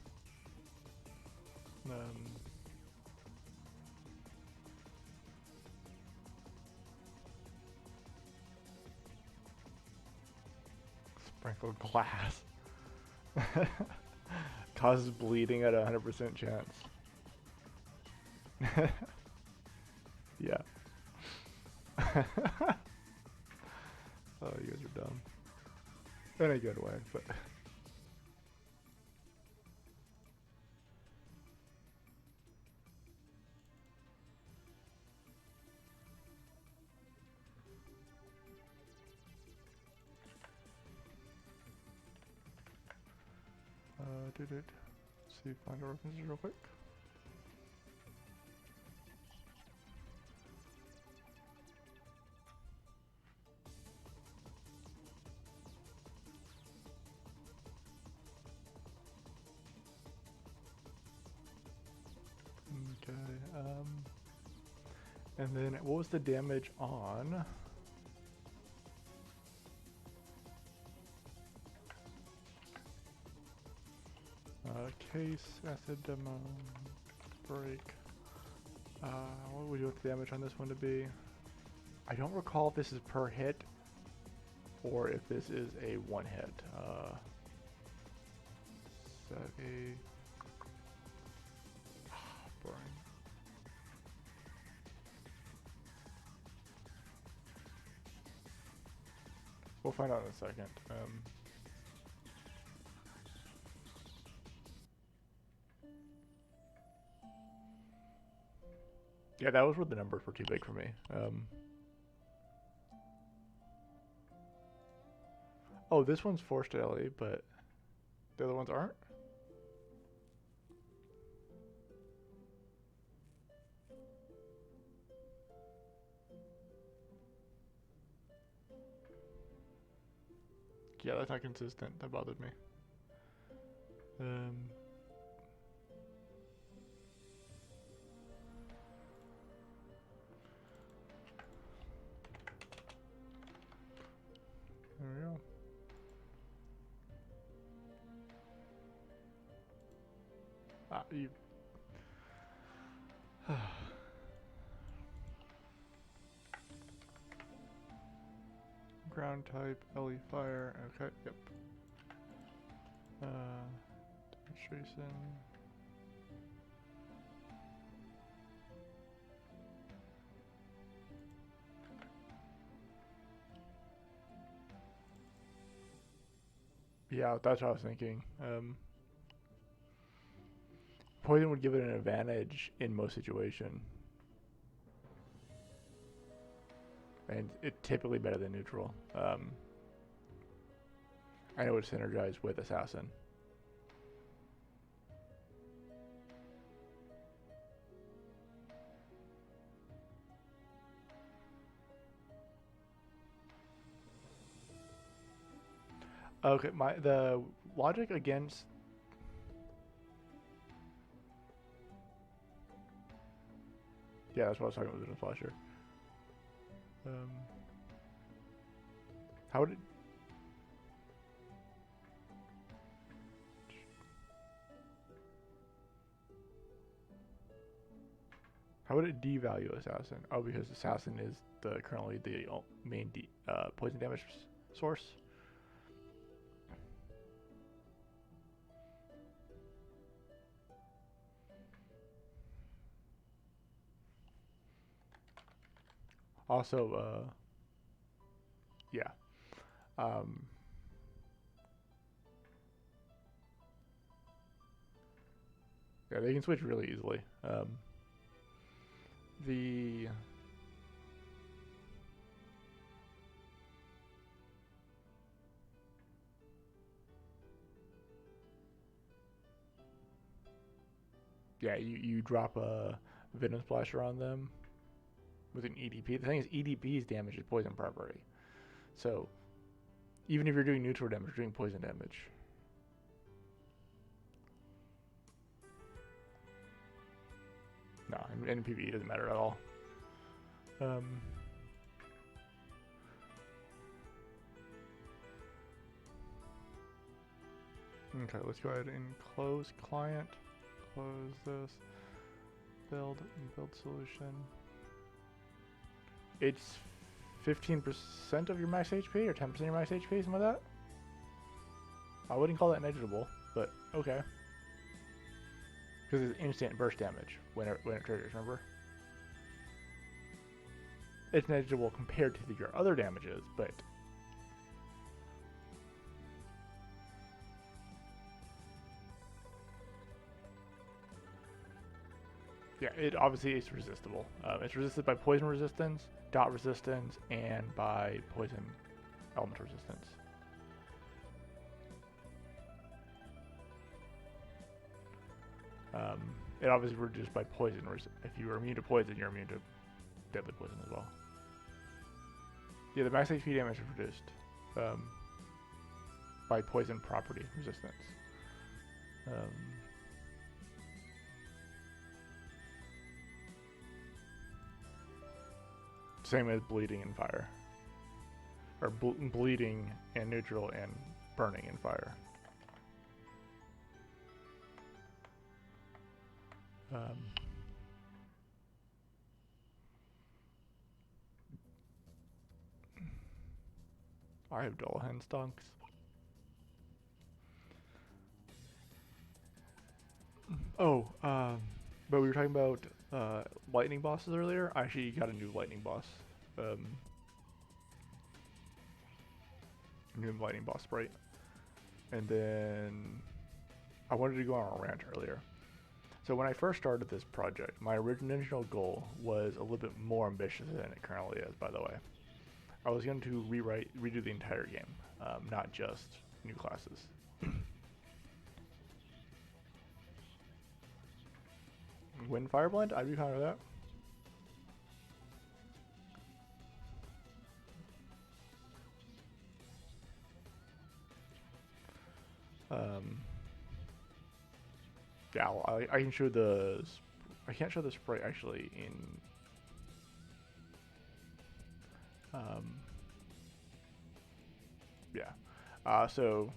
Sprinkle glass. Causes bleeding at 100% chance. Yeah. Oh, you guys are dumb. In a good way, but... did it. See, find our references real quick. Okay, and then what was the damage on? Case, acid demo, break. What would we want the damage on this one to be? I don't recall if this is per hit or if this is a one hit. Set a burn. We'll find out in a second. Yeah, that was where the numbers were too big for me. Oh, this one's forced LE, but the other ones aren't? Yeah, that's not consistent. That bothered me. There we go. You. Ground type, LE fire. Okay, yep. Demonstration. Yeah, that's what I was thinking. Poison would give it an advantage in most situations. And it's typically better than neutral. I know it's synergized with Assassin. Okay, the logic against yeah, that's what I was talking about with the Flasher. How would it? How would it devalue Assassin? Oh, because Assassin is currently the main poison damage source. Also, yeah. Yeah, they can switch really easily. Yeah, you drop a Venom Splasher on them with an EDP. The thing is, EDP's damage is poison property. So, even if you're doing neutral damage, you're doing poison damage. No, in PvE it doesn't matter at all. Okay, let's go ahead and close client. Close this. Build solution. It's 15% of your max HP or 10% of your max HP, something like that. I wouldn't call that negligible, but okay. Because it's instant burst damage when it triggers, remember? It's negligible compared to your other damages, but yeah, it obviously is resistible. It's resisted by poison resistance, dot resistance, and by poison element resistance. It obviously reduced by poison. If you are immune to poison, you're immune to deadly poison as well. Yeah, the max HP damage is reduced by poison property resistance. Same as bleeding and fire. Or bleeding and neutral and burning and fire. Um, I have dual hand stonks. Oh, but we were talking about lightning bosses earlier. I actually got a new lightning boss. New lightning boss sprite. And then I wanted to go on a rant earlier. So when I first started this project, my original goal was a little bit more ambitious than it currently is, by the way. I was going to redo the entire game, not just new classes. Wind Fireblend? I'd be fine with that. Yeah, well, I can show the. I can't show the sprite actually in. Yeah. So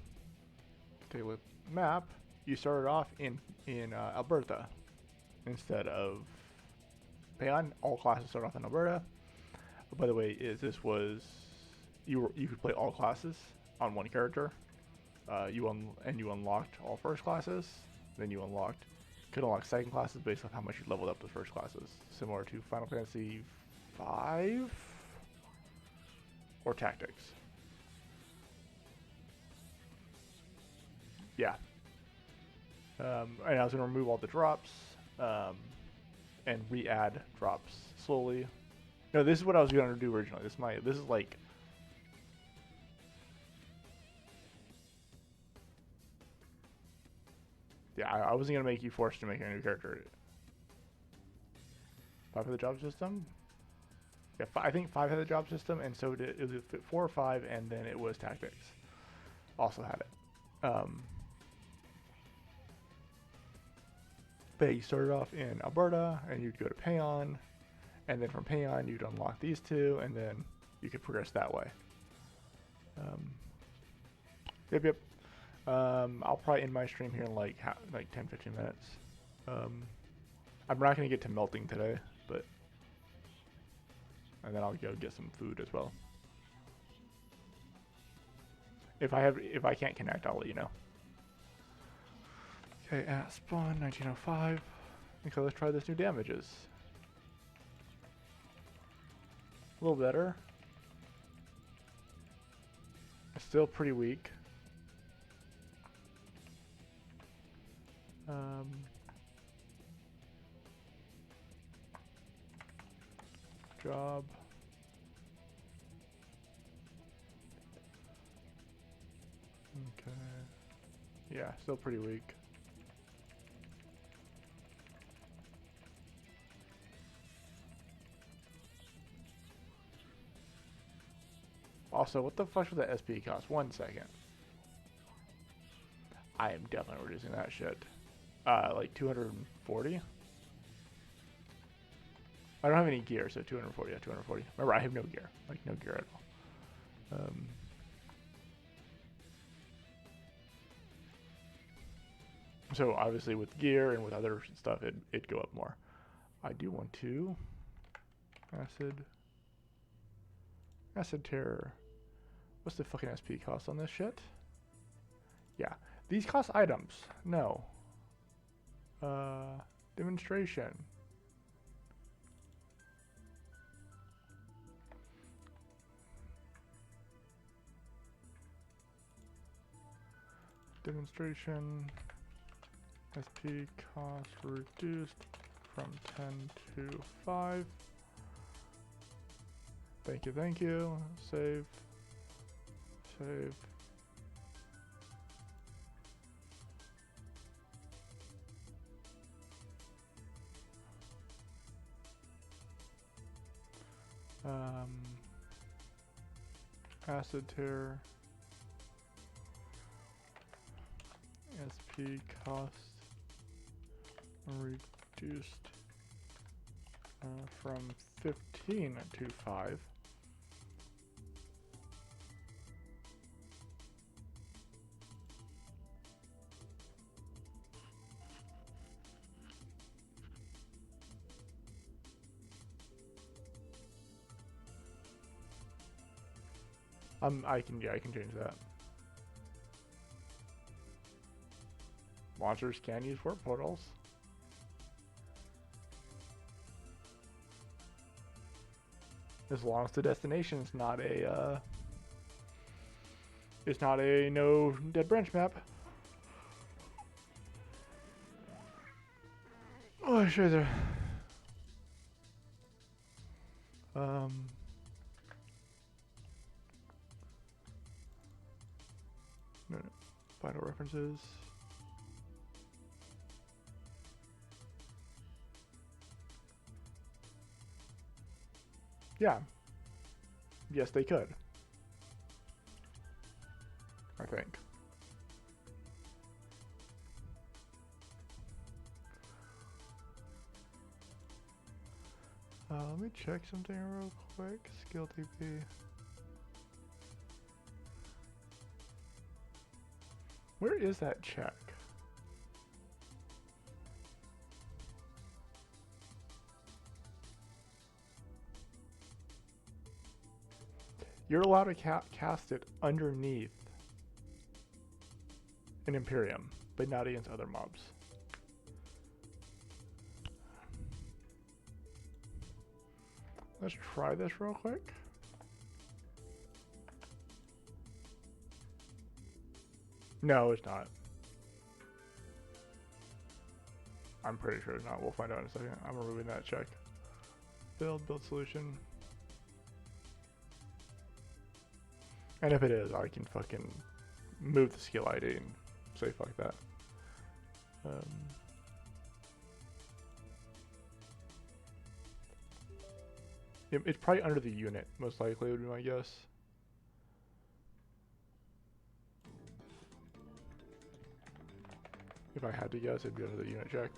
take a look at the map. You started off in Alberta instead of Payon. All classes start off in Alberta. By the way, this was you could play all classes on one character. You unlocked all first classes. Then you could unlock second classes based on how much you leveled up the first classes, similar to Final Fantasy V or Tactics. Yeah. And I was going to remove all the drops and re-add drops slowly. No, this is what I was going to do originally. This is like. Yeah, I wasn't gonna make you forced to make a new character. 5 had the job system. Yeah, I think 5 had the job system, and so did it was 4 or 5, and then it was Tactics. Also had it. But you started off in Alberta, and you'd go to Payon, and then from Payon you'd unlock these two, and then you could progress that way. Yep. I'll probably end my stream here in like 10-15 minutes. I'm not gonna get to melting today, but and then I'll go get some food as well. If I can't connect, I'll let you know. Okay, at spawn 1905. Okay, let's try this new damages. A little better. It's still pretty weak. Job. Okay. Yeah, still pretty weak. Also, what the fuck would that SP cost? 1 second. I am definitely reducing that shit. Like 240? I don't have any gear, so 240, yeah, 240. Remember, I have no gear. Like, no gear at all. So, obviously, with gear and with other stuff, it'd go up more. I do want to... Acid Terror. What's the fucking SP cost on this shit? Yeah. These cost items. No. Demonstration. Demonstration. SP cost reduced from 10 to 5. Thank you. Save. Acid Tear. SP cost reduced from 15 to 5. I can change that. Monsters can use warp portals. As long as the destination is not a it's not a no dead branch map. Oh, sure there. No, no. Final references. Yeah. Yes, they could. I think. Let me check something real quick. Skill TP. Where is that check? You're allowed to cast it underneath an Imperium, but not against other mobs. Let's try this real quick. No, it's not. I'm pretty sure it's not. We'll find out in a second. I'm removing that check. Build solution. And if it is, I can fucking move the skill ID and say fuck that. It's probably under the unit, most likely would be my guess. If I had to guess, it'd be under the unit check.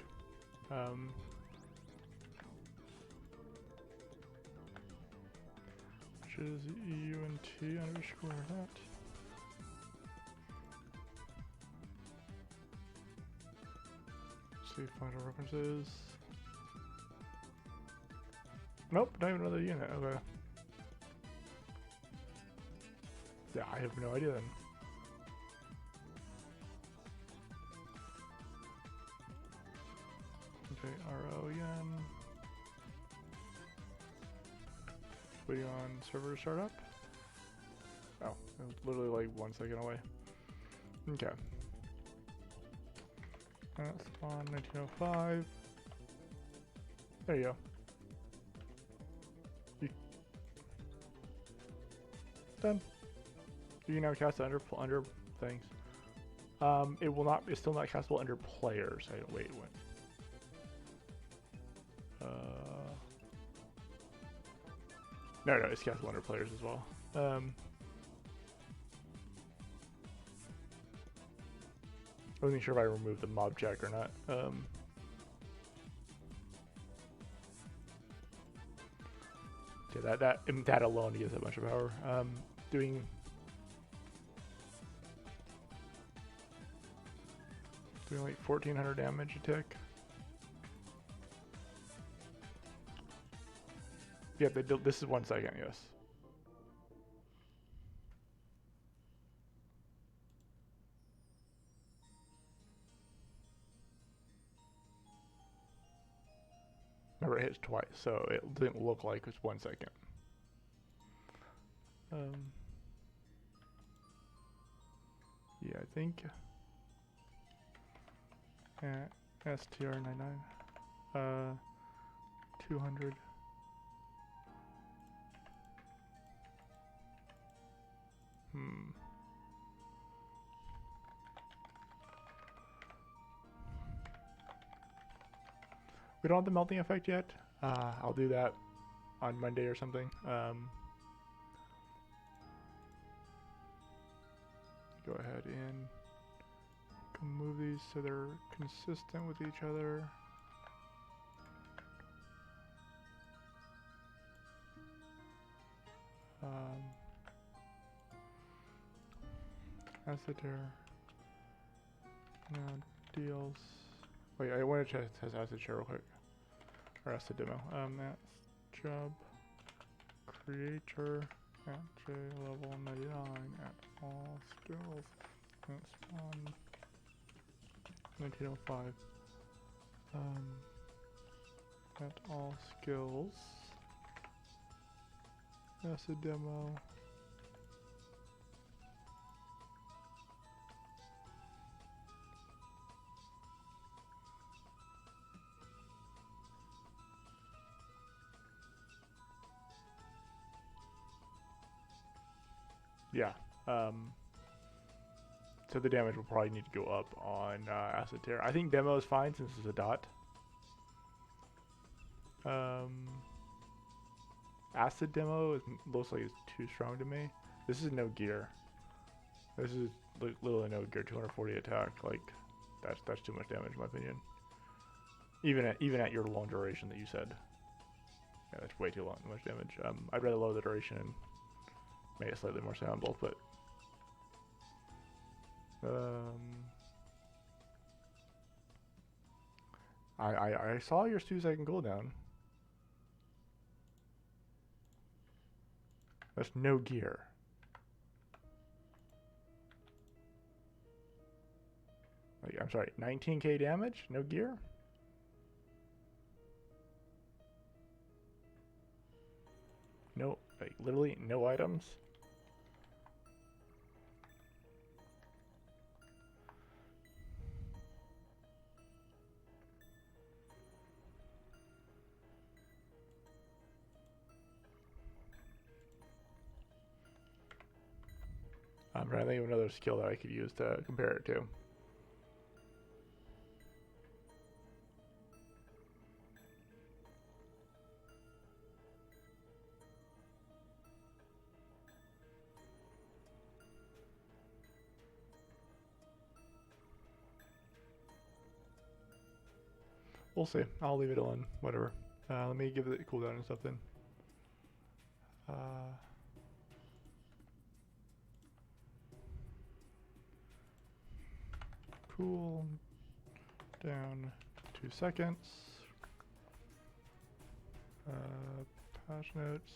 Which is EUNT_that. See final references. Nope, not even another unit. Okay. Yeah, I have no idea then. Okay, RO again. Waiting on server to start up. Oh, it was literally like 1 second away. Okay. Spawn 1905. There you go. Done. You can now cast it under things. It will not. It's still not castable under players. Wait. No, it's castable under players as well. I wasn't sure if I removed the mob check or not. Yeah, that alone gives it a bunch of power. Doing like 1400 damage a tick. Yeah, this is 1 second, yes. Remember, it hits twice, so it didn't look like it's 1 second. Yeah, I think STR99 200. We don't have the melting effect yet. I'll do that on Monday or something. Go ahead and move these so they're consistent with each other. Acid tear. Now deals. Wait, I want to test acid share real quick. Or acid demo. That's job creator at J level 99 at all skills. That's on 1905. At all skills. That's a demo. Yeah. So the damage will probably need to go up on Acid Tear. I think demo is fine since it's a dot. Acid demo is looks like it's too strong to me. This is no gear. This is literally no gear. 240 attack. Like that's too much damage in my opinion. Even at your long duration that you said. Yeah, that's way too much damage. I'd rather lower the duration and make it slightly more soundable, but I saw your 2-second cooldown. That's no gear. Like, I'm sorry, 19k damage, no gear? No, like literally no items. I'm trying to think of another skill that I could use to compare it to. We'll see. I'll leave it on. Whatever. Let me give it a cooldown and stuff then. Cool down 2 seconds. Patch notes.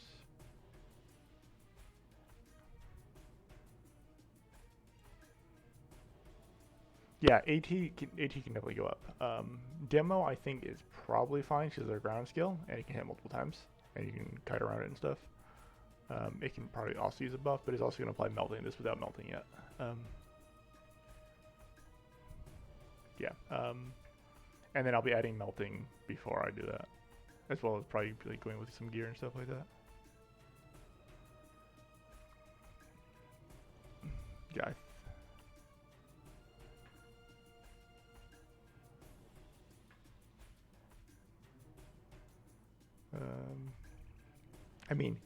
Yeah, AT can definitely go up. Demo I think is probably fine because they're ground skill and it can hit multiple times and you can kite around it and stuff. It can probably also use a buff, but it's also going to apply melting this without melting yet. Yeah. And then I'll be adding melting before I do that, as well as probably like going with some gear and stuff like that. Yeah. I mean,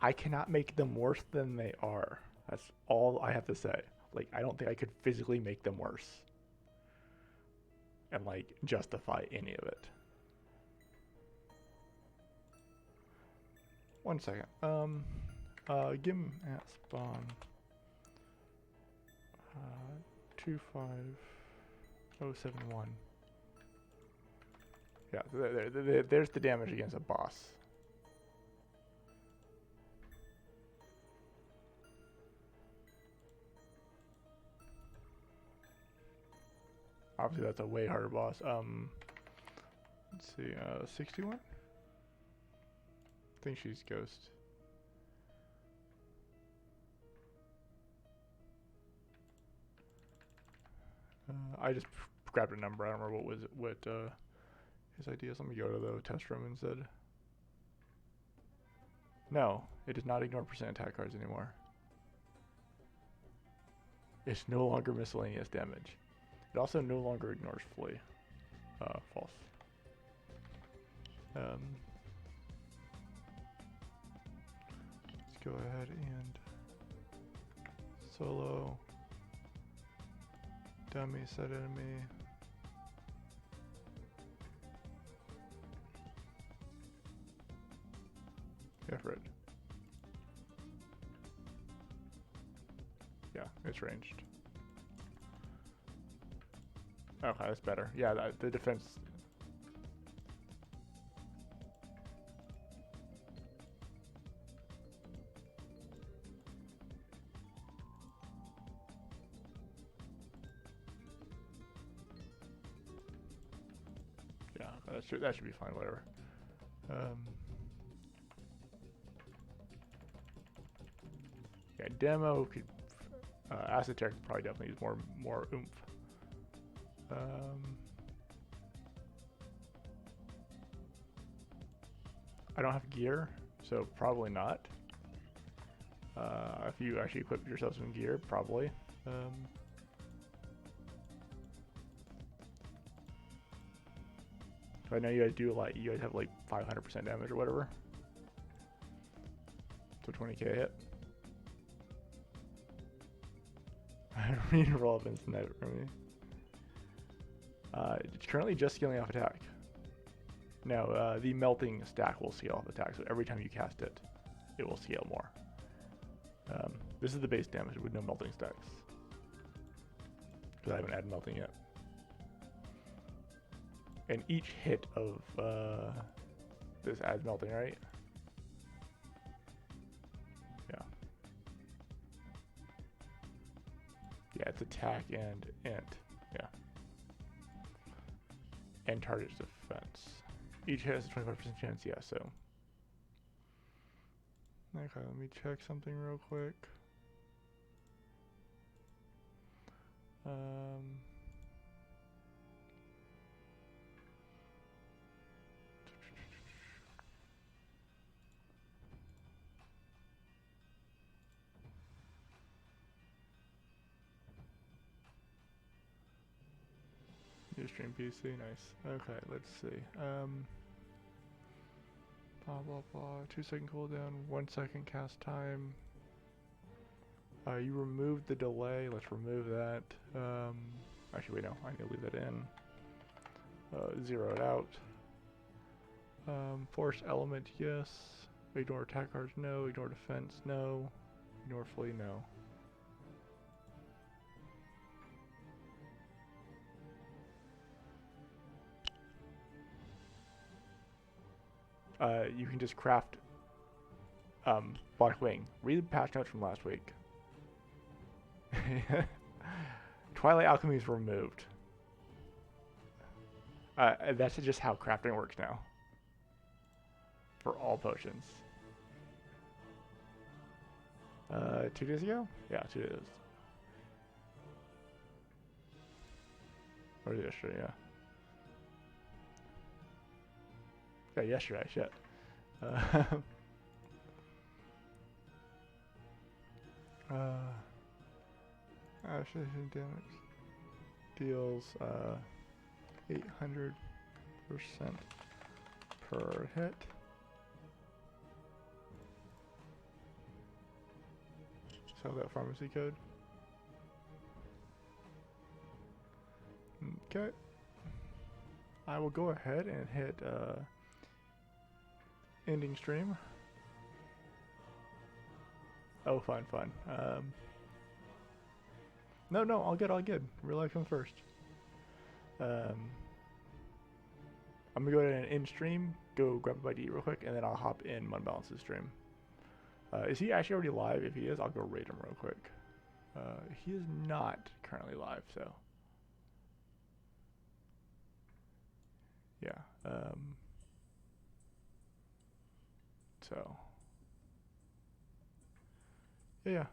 I cannot make them worse than they are. That's all I have to say. Like, I don't think I could physically make them worse and like justify any of it. 1 second. Give him at spawn 25071. Yeah, there's the damage against a boss. Obviously, that's a way harder boss. Let's see, 61? I think she's Ghost. I just grabbed a number. I don't remember what his idea is. Let me go to the test room instead. No, it does not ignore percent attack cards anymore. It's no longer miscellaneous damage. It also no longer ignores flee. False. Let's go ahead and solo dummy set enemy. Ifrit. Yeah, it's ranged. Okay, that's better. Yeah, the defense. That should be fine. Whatever. Yeah, demo could. Acid Tear could probably definitely use more oomph. I don't have gear, so probably not. If you actually equip yourself some gear, probably. I know you guys do like, you guys have like 500% damage or whatever. So 20k hit. Reroll up instant edit for me. It's currently just scaling off attack. No, the melting stack will scale off attack, so every time you cast it, it will scale more. This is the base damage with no melting stacks. Because I haven't added melting yet. And each hit of this adds melting, right? Yeah. Yeah, it's attack and int. Yeah. And target's defense. Each hit has a 25% chance, yeah, so. Okay, let me check something real quick. Ustream PC, nice. Okay, let's see. Blah blah blah. 2-second cooldown, 1-second cast time. You removed the delay. Let's remove that. Actually, wait, no. I need to leave that in. Zero it out. Force element, yes. Ignore attack cards, no. Ignore defense, no. Ignore flee, no. You can just craft Black Wing. Read the patch notes from last week. Twilight Alchemy is removed. That's just how crafting works now. For all potions. 2 days ago? Yeah, 2 days. Or yesterday, yeah. Yeah, yesterday, shit. Assassination damage deals 800% per hit. Sell that pharmacy code. Okay. I will go ahead and hit ending stream. Oh, fun. No, all good. Real life comes first. I'm gonna go ahead and end stream, go grab a bite to eat real quick, and then I'll hop in Mudbalance's stream. Is he actually already live? If he is, I'll go raid him real quick. He is not currently live, so. Yeah. So. Yeah.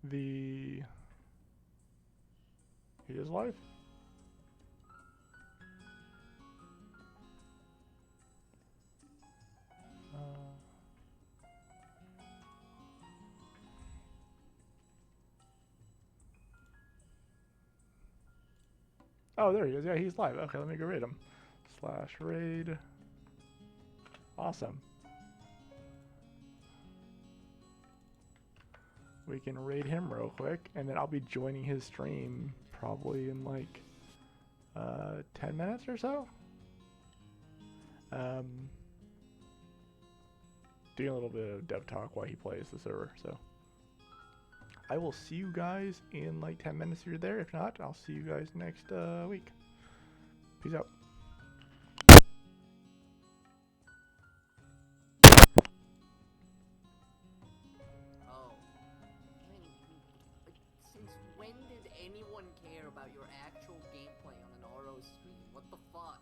He is live. Oh, there he is. Yeah, he's live. Okay, let me go raid him. /raid. Awesome. We can raid him real quick, and then I'll be joining his stream probably in like 10 minutes or so. Doing a little bit of dev talk while he plays the server, so. I will see you guys in like 10 minutes if you're there. If not, I'll see you guys next week. Peace out. Oh. Since when did anyone care about your actual gameplay on an RO stream? What What the fuck?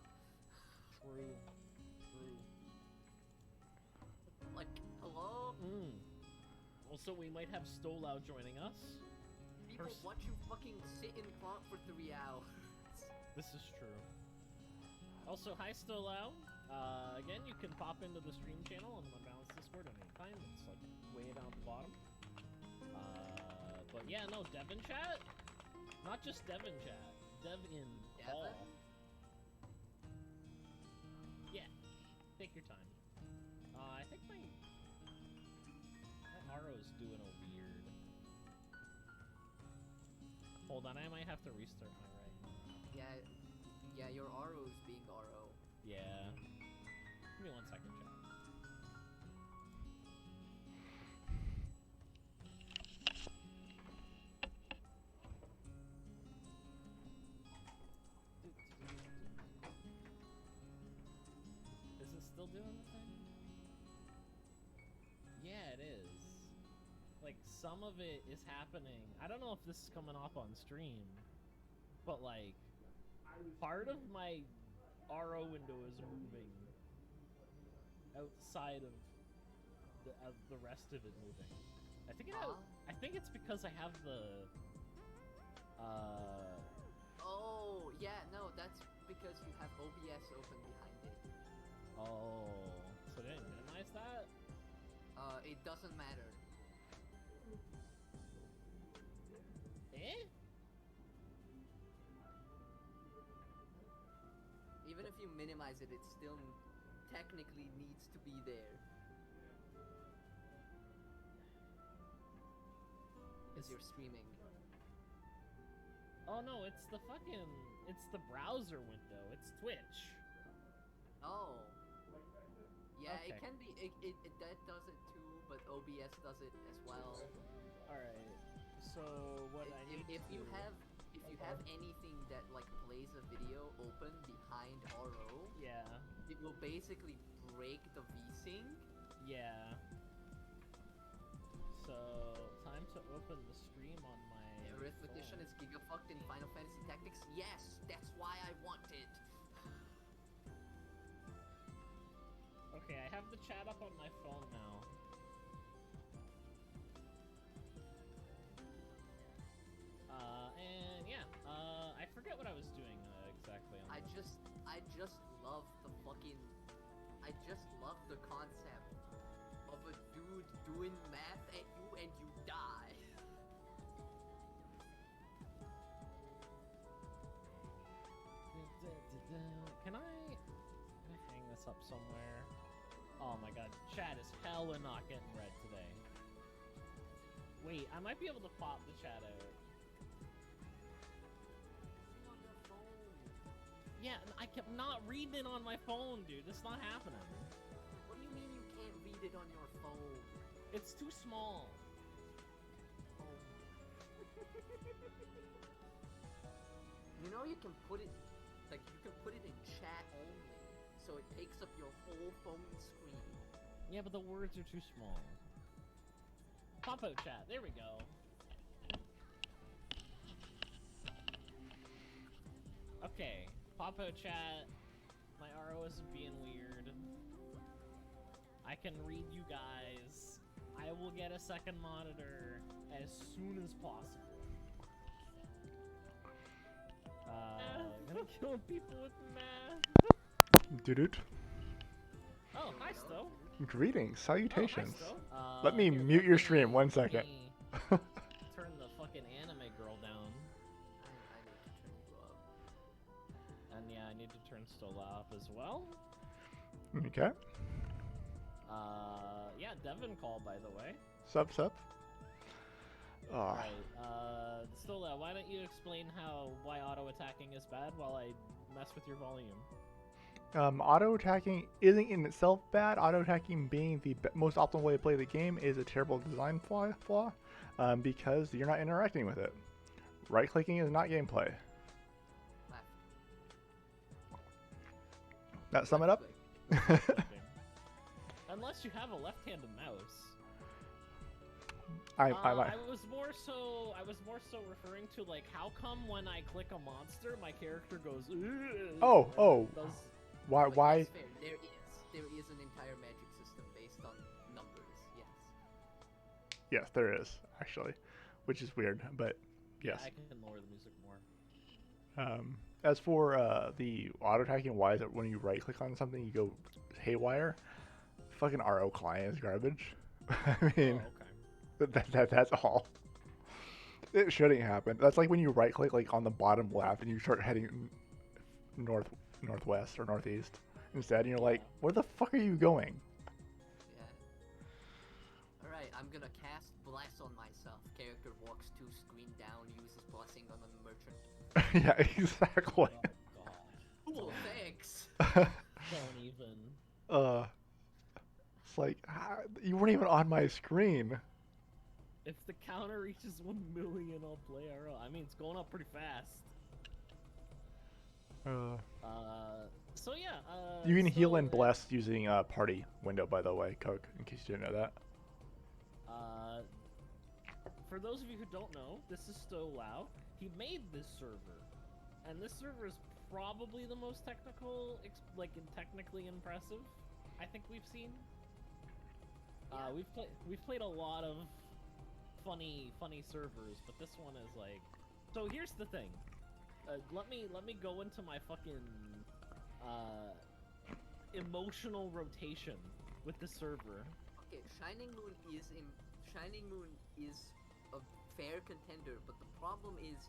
True. Like, hello? Also, we might have Stolau joining us. People watch you fucking sit in front for 3 hours. This is true. Also, hi Stolau. Again, you can pop into the stream channel on the Unbalanced Discord anytime. It's like way down the bottom. But yeah, no, Devin chat. Not just Devin chat. Devin all. Yeah, take your time. I think my Aro's doing a weird. Hold on, I might have to restart my right. Yeah, your RO's being RO. Yeah. Give me 1 second, chat. Is it still doing the thing? Yeah, it is. Like, some of it is happening. I don't know if this is coming off on stream, but like, part of my RO window is moving outside of the rest of it moving. I think it's because I have the Oh, yeah, no, that's because you have OBS open behind it. Oh, so they didn't minimize that? It doesn't matter. Eh? Even if you minimize it, it still technically needs to be there. Because you're streaming. Oh no, it's the browser window. It's Twitch. Oh. Yeah, Okay. it can be, that does it too, but OBS does it as well. Alright, so what I need If to you do... have anything that like plays a video open behind RO, Yeah, it will basically break the VSync. yeah. So, time to open the stream on my Arithmetician phone. is gigafucked in Final Fantasy Tactics. Yes, that's why I want it. Okay, I have the chat up on my phone now. And yeah, I forget what I was doing exactly on I just love the concept of a dude doing math at you and you die. Can I hang this up somewhere? Oh my god, chat is hella not getting read today. Wait, I might be able to pop the chat out. On your phone. Yeah, I kept not reading it on my phone, dude. It's not happening. What do you mean you can't read it on your phone? It's too small. Oh. You know you can put it, like you can put it in chat only, so it takes up your whole phone screen. Yeah, but the words are too small. Pop out chat. There we go. Okay, pop out chat. My RO isn't being weird. I can read you guys. I will get a second monitor as soon as possible. Gonna kill people with math. Dude. Oh, hi, Sto. Greetings, salutations. Oh, hi, Sto. Let me mute your stream 1 second. Turn the fucking anime girl down. I need to turn you up. And yeah, I need to turn Stola up as well. Okay. Yeah, Devin called, by the way. Sup. Alright, Stola, why don't you explain why auto-attacking is bad while I mess with your volume? Auto-attacking isn't in itself bad. Auto-attacking being the most optimal way to play the game is a terrible design flaw because you're not interacting with it. Right-clicking is not gameplay. Left. That sum it up? Unless you have a left-handed mouse. I was more so referring to like how come when I click a monster, my character goes. "Ugh," Oh, and oh. does- Why? But Why? that's fair. There is an entire magic system based on numbers. Yes. Yes, there is actually, which is weird, but yes. I can lower the music more. As for the auto attacking, why is it when you right click on something you go haywire? Fucking RO client is garbage. I mean, Oh, okay. that's all. It shouldn't happen. That's like when you right click like on the bottom left and you start heading northwest or northeast instead, and you're like, where the fuck are you going? Yeah. All right, I'm gonna cast bless on myself. Character walks 2 screen down, uses blessing on the merchant. Yeah, exactly. Oh god. Cool, thanks. Don't even. It's like you weren't even on my screen. If the counter reaches 1 million, I'll play RO. I mean, it's going up pretty fast. So yeah. You can heal so, and bless using party window, by the way, Coke, in case you didn't know that. For those of you who don't know, this is Stow Wow. He made this server, and this server is probably the most technical, technically impressive I think we've seen. We've played a lot of funny servers, but this one is like. So here's the thing. Let me go into my fucking emotional rotation with the server. Okay, Shining Moon is a fair contender, but the problem is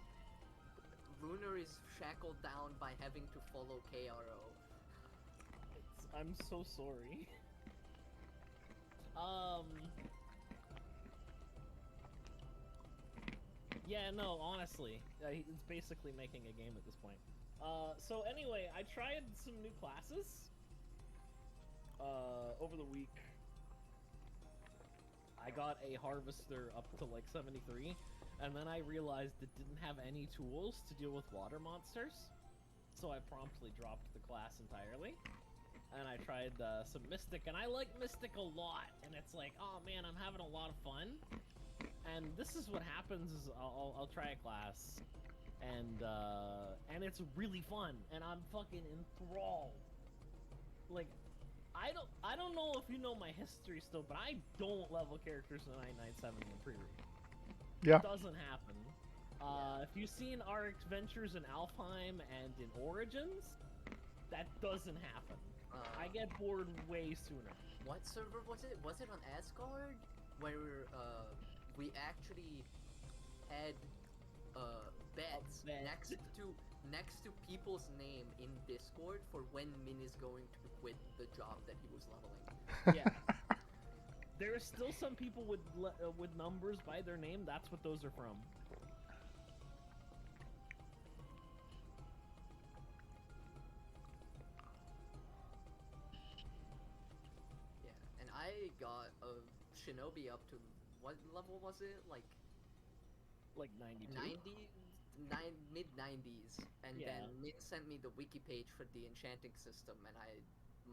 Lunar is shackled down by having to follow KRO. I'm so sorry. Yeah, no, honestly, he's basically making a game at this point. So anyway, I tried some new classes over the week. I got a Harvester up to like 73, and then I realized it didn't have any tools to deal with water monsters, so I promptly dropped the class entirely. And I tried some Mystic, and I like Mystic a lot, and it's like, oh man, I'm having a lot of fun. And this is what happens is I'll try a class, and it's really fun, and I'm fucking enthralled. Like, I don't know if you know my history still, but I don't level characters in 997 in pre-read. Yeah. It doesn't happen. If you've seen our adventures in Alfheim and in Origins, that doesn't happen. I get bored way sooner. What server was it? Was it on Asgard? Where we actually had bets next to people's name in Discord for when Min is going to quit the job that he was leveling. Yeah. There are still some people with numbers by their name. That's what those are from. Yeah, and I got a Shinobi up to what level was it? Like 92. Mid 90s, and Yeah. then Min sent me the wiki page for the enchanting system, and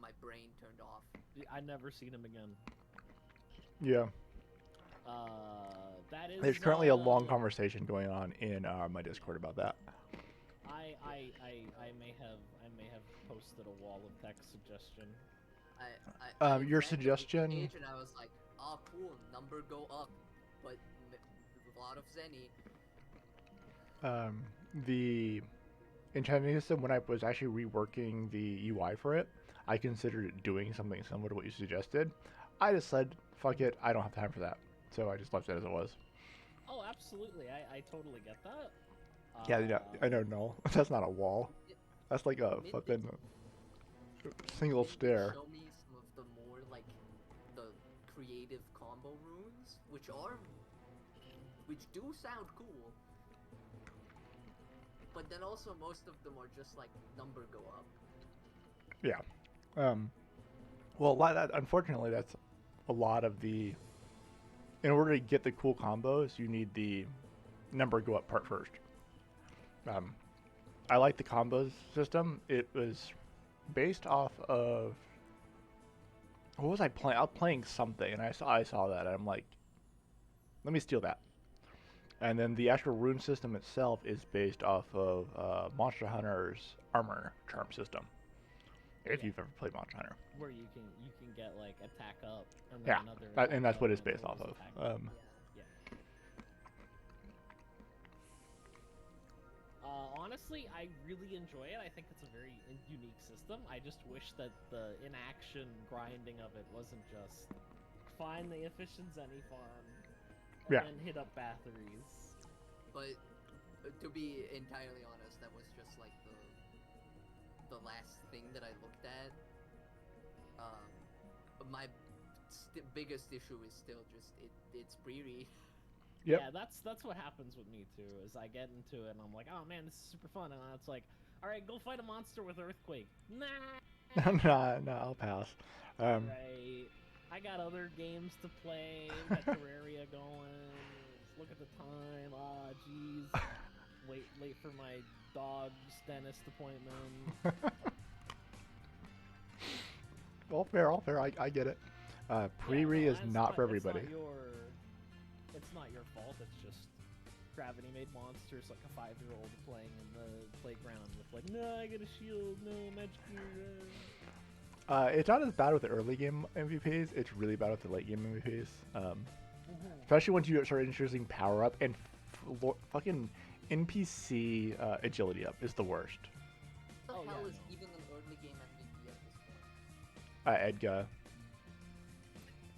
my brain turned off. I never seen him again. Yeah. That is. There's currently a long conversation going on in my Discord about that. I may have posted a wall of text suggestion. I Your read the wiki suggestion- page and I was like, oh cool, number go up, but a lot of Zenny. The enchanting system, when I was actually reworking the UI for it, I considered doing something similar to what you suggested. I just said, fuck it, I don't have time for that. So I just left it as it was. Oh, absolutely. I totally get that. Yeah, I know, no. That's not a wall. That's like a fucking single stair. Show me some of the more like the creative combo runes, which do sound cool, but then also most of them are just like number go up. Yeah. Well, unfortunately, that's a lot of the. In order to get the cool combos, you need the number go up part first. I like the combos system. It was based off of. What was I playing? I was playing something, and I saw that, and I'm like, Let me steal that. And then the actual rune system itself is based off of Monster Hunter's armor charm system. If Yeah. you've ever played Monster Hunter. Where you can get like attack up and then Yeah, another and attack that's up what it's and then based off bonus of. attack up. Yeah. Yeah. Honestly, I really enjoy it. I think it's a very unique system. I just wish that the in-action grinding of it wasn't just find the efficient Zenny farm and Yeah. then hit up batteries. But to be entirely honest, that was just like the last thing that I looked at. My biggest issue is still just it's pre-read. Yep. Yeah, that's what happens with me too. Is I get into it and I'm like, oh man, this is super fun, and then it's like, all right, go fight a monster with earthquake. Nah. no, I'll pass. Right. I got other games to play. We got Terraria going. Look at the time. Ah, jeez. Late for my dog's dentist appointment. All fair. I get it. Pre-re is not for everybody. It's not your fault. It's just Gravity made monsters like a 5-year-old playing in the playground with like, no, I get a shield, no magic gear. It's not as bad with the early game MVPs. It's really bad with the late game MVPs. Especially once you start introducing power up and fucking NPC agility up is the worst. What Oh, the hell yeah, is no. even an early game MVP at this point? Edgar.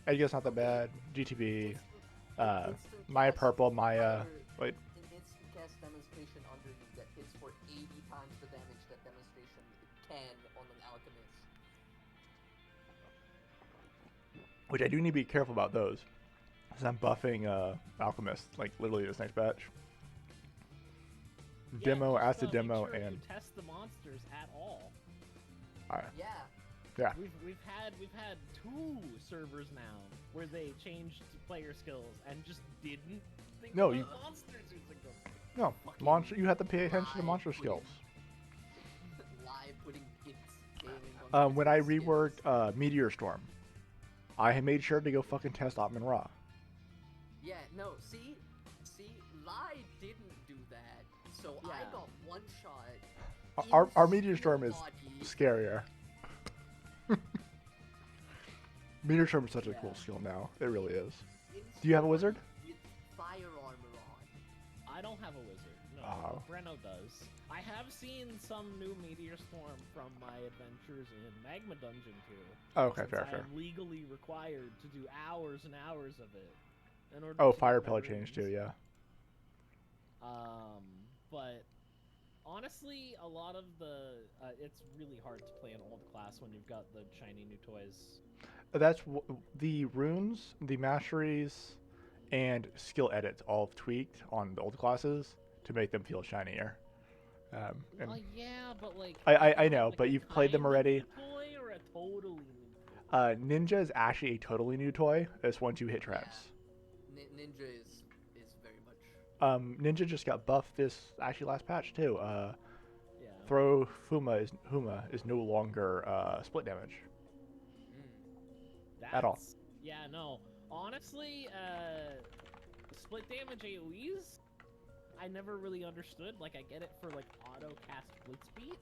Edgar's not that bad. GTB. Instant Maya cast Purple, Maya. fire- Wait. An instant cast demonstration under you that hits for 80 times the damage that demonstration can on an alchemist. Which I do need to be careful about those. Because I'm buffing Alchemist, like literally this next batch. Demo, just, acid make demo, sure you and test the monsters at all. Yeah. yeah. We've had 2 servers now where they changed player skills and just didn't think No, about you- monsters using them. No, Fucking monster. You have to pay attention to live monster putting- skills. Live putting its gaming on When I skills. reworked Meteor Storm, I had made sure to go fucking test Ottoman Ra. Yeah, no, see, Lai didn't do that, so I Yeah. got one shot. Our in Meteor Storm the is body. scarier. Meteor Storm is such a Yeah. cool skill now. It really is. In Do you have a the wizard? body With fire armor on. I don't have a wizard. No, Oh. Breno does. I have seen some new Meteor Storm from my adventures in Magma Dungeon 2. Oh, okay, since fair, I fair. am legally required to do hours and hours of it. In order Oh, to fire get my pillar changed too. runes. Yeah. But honestly, a lot of it's really hard to play an old class when you've got the shiny new toys. That's the runes, the masteries, and skill edits all tweaked on the old classes to make them feel shinier. And Well, yeah, but like I is it, know, like, but a you've played them kinda already. new toy or a totally new toy? Ninja is actually a totally new toy. It's once you hit trance. Ninja is very much. Ninja just got buffed this actually last patch too. Yeah. Throw Huma is no longer split damage. Mm. At all. That's- Yeah, no. Honestly, split damage AoEs, I never really understood. Like, I get it for like auto cast blitz beat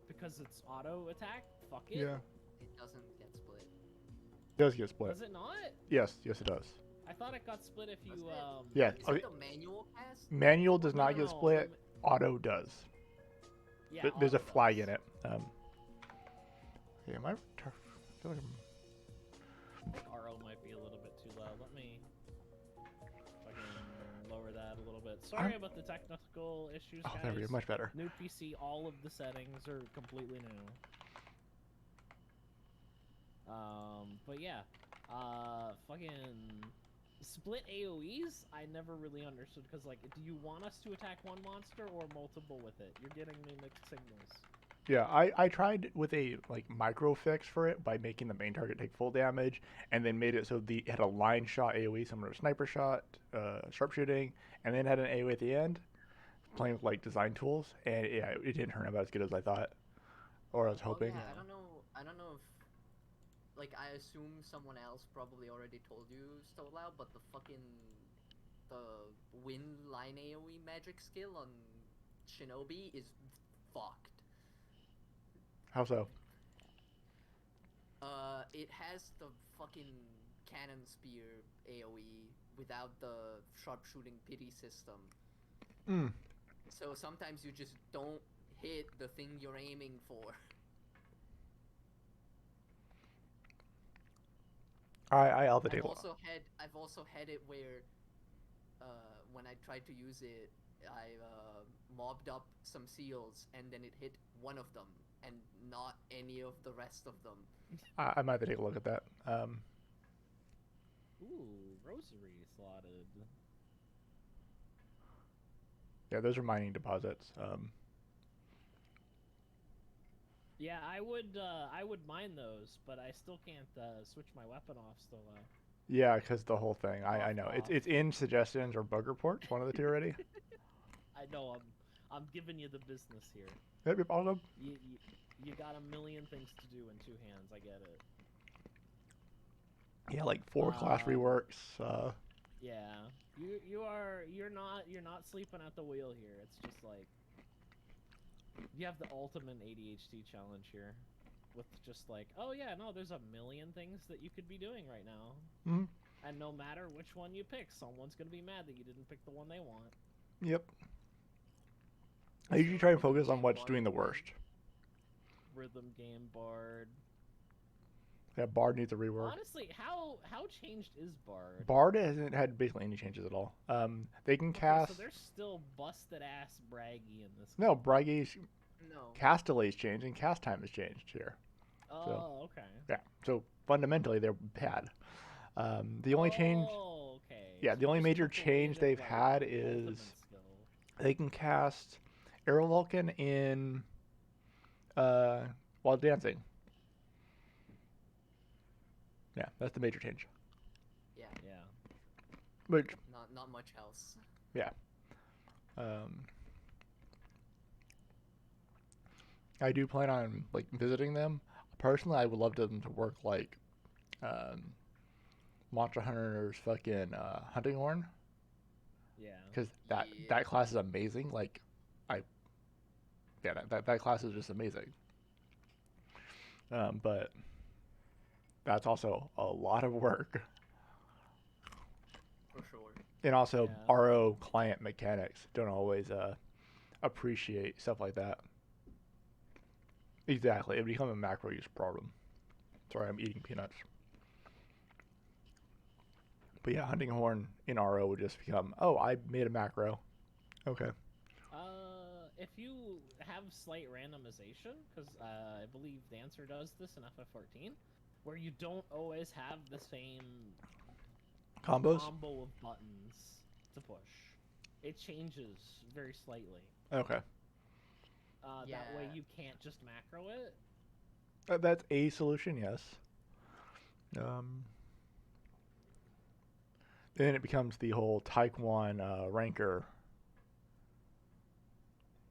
because it's auto attack. Fuck it. Yeah, It doesn't get split. it does get split. Does it not? Yes, it does. I thought it got split if you Doesn't it? Yeah, Is okay. it the manual cast? Manual does not No, get split. Auto does. Yeah, There's a auto flag does. in it. Yeah, I feel like RO might be a little bit too loud. Let me fucking lower that a little bit. Sorry about the technical issues, oh, guys. there we go. Much better. New PC, all of the settings are completely new. But yeah, fucking split AoEs. I never really understood because, like, do you want us to attack one monster or multiple with it? You're getting me mixed signals. Yeah, I tried with a like micro fix for it by making the main target take full damage, and then made it so it had a line shot AOE similar to sniper shot, sharpshooting, and then had an AOE at the end. Playing with like design tools, and yeah, it didn't turn out as good as I thought, or I was hoping. Oh, yeah, Yeah. I don't know if, like, I assume someone else probably already told you still loud, but the fucking the wind line AoE magic skill on Shinobi is fucked. How so? It has the fucking cannon spear AoE without the sharpshooting pity system. Mm. So sometimes you just don't hit the thing you're aiming for. I'll have to take a look. I've also had it where, when I tried to use it, I mobbed up some seals and then it hit one of them and not any of the rest of them. I might have to take a look at that. Ooh, rosary slotted. Yeah, those are mining deposits. Yeah, I would mine those, but I still can't switch my weapon off still. Yeah, because the whole thing. I know Off. it's in suggestions or bug reports. One of the two already. I know I'm giving you the business here. Yep, yep, all of them. You got a million things to do in 2 hands. I get it. Yeah, like 4 class reworks. Yeah, you're not sleeping at the wheel here. It's just like you have the ultimate ADHD challenge here, with just like, oh yeah, no, there's a million things that you could be doing right now, Mhm. and no matter which one you pick, someone's gonna be mad that you didn't pick the one they want. Yep. I usually try and focus on what's doing the worst. Rhythm game Bard. Yeah, Bard needs a rework. Honestly, how changed is Bard? Bard hasn't had basically any changes at all. They can cast. So they're still busted ass braggy in this. No, Bragi's No. cast delays changed and cast time has changed here. Oh, okay. Yeah, so fundamentally they're bad. The only change. Oh, okay. Yeah, So the only just major took away change their, they've like, had ultimate is skill. they can cast Arrow Vulcan in while dancing. Yeah, that's the major change. Yeah. Yeah. Which, Not much else. I do plan on like visiting them. Personally, I would love them to work like Monster Hunter's fucking hunting horn, Yeah. because Yeah. that class is amazing. Like, that class is just amazing. But that's also a lot of work, For sure. and also Yeah. RO client mechanics don't always appreciate stuff like that. Exactly, it would become a macro use problem. Sorry, I'm eating peanuts. But yeah, hunting horn in RO would just become, oh, I made a macro. Okay. If you have slight randomization, because I believe Dancer does this in FF14, where you don't always have the same Combos? combo of buttons to push. It changes very slightly. Okay. That way Yeah. you can't just macro it. That's a solution, yes. Then it becomes the whole Taekwon ranker.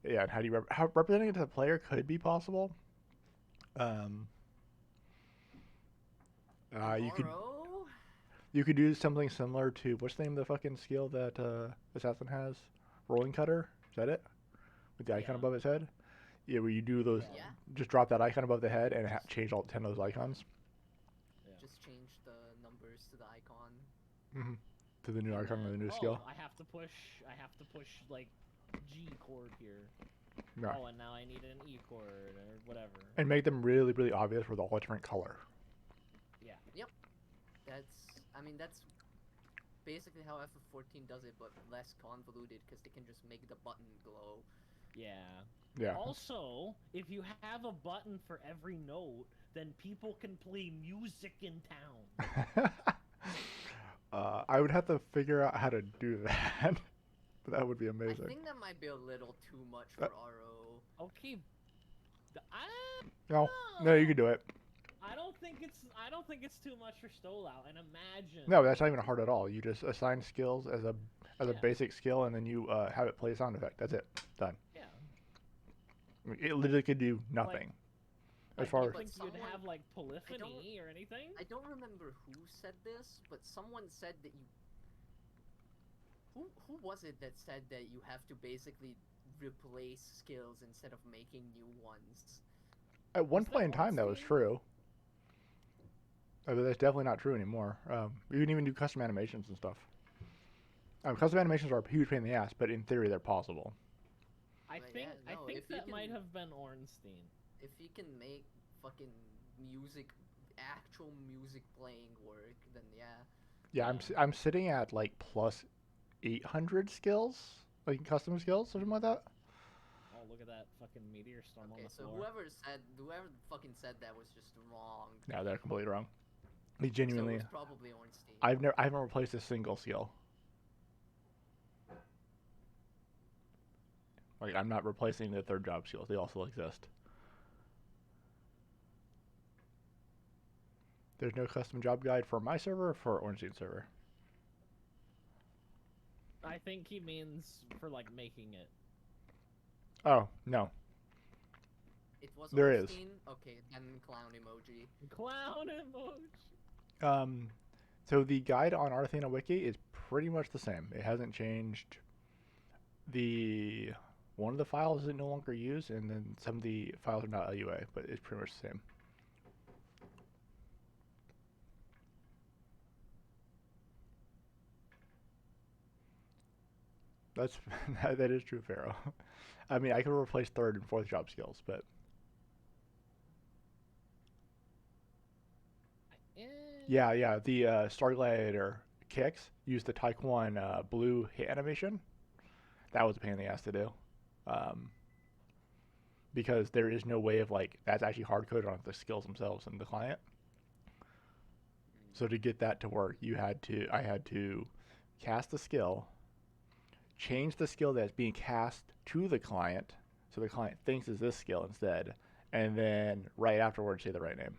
Yeah, and how do you how representing it to the player could be possible. RO? You could do something similar to, what's the name of the fucking skill that Assassin has? Rolling Cutter? Is that it? With the icon Yeah. above his head? Yeah, where you do those, Yeah. just drop that icon above the head and change all 10 of those icons. Yeah. Just change the numbers to the icon. Mm-hmm. To the new And icon of the then, new skill. I have to push like G chord here. Yeah. Oh, and now I need an E chord or whatever. And make them really, really obvious with all a different color. Yeah. That's basically how FF14 does it, but less convoluted because they can just make the button glow. Yeah. Yeah. Also, if you have a button for every note, then people can play music in town. I would have to figure out how to do that. But that would be I amazing. think that might be a little too much for RO. Okay. No, you can do it. I don't think it's too much for Stolout. And imagine. No, that's not even hard at all. You just assign skills as a Yeah. basic skill, and then you have it play a sound effect. That's it. Done. Yeah. I mean, it literally could do nothing. I as far don't as think you'd someone- have like polyphony or anything. I don't remember who said this, but someone said that who was it that said that you have to basically replace skills instead of making new ones? At one Was that point in time, that was Ornstein? true. But that's definitely not true anymore. You can even do custom animations and stuff. Custom animations are a huge pain in the ass, but in theory, they're possible. I But think yeah, I no, think if you that might can- have been Ornstein. If you can make fucking music, actual music playing work, then yeah. Yeah, I'm sitting at like plus 800 skills, like custom skills or something like that. Oh, look at that fucking meteor storm Okay, on the so floor. whoever fucking said that was just wrong. No, they're completely wrong. They So it genuinely. was probably Ornstein. I haven't replaced a single skill. Like I'm not replacing the third job skills. They also exist. There's no custom job guide for my server or for Ornstein server. I think he means for like making it. Oh no, It was There is. Ornstein? Okay, then clown emoji. Clown emoji. So the guide on Arthena Wiki is pretty much the same. It hasn't changed. The one of the files is no longer used, and then some of the files are not LUA, but it's pretty much the same. That's that is true, Pharaoh. I mean, I could replace third and fourth job skills, but Eh, yeah, the Starglider kicks use the Taekwon blue hit animation. That was a pain in the ass to do, um, because there is no way of like that's actually hard coded on the skills themselves in the client. So to get that to work, I had to cast the skill, change the skill that's being cast to the client, so the client thinks is this skill instead, and then right afterwards say the right name.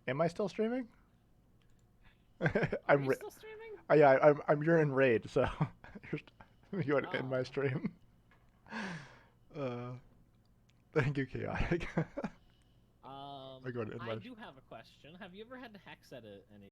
Am I still streaming? Are I'm you still streaming? yeah, you're in raid, so you want to end my Oh. stream. Uh, thank you, chaotic. I go to end I my do have a question. Have you ever had to hex edit any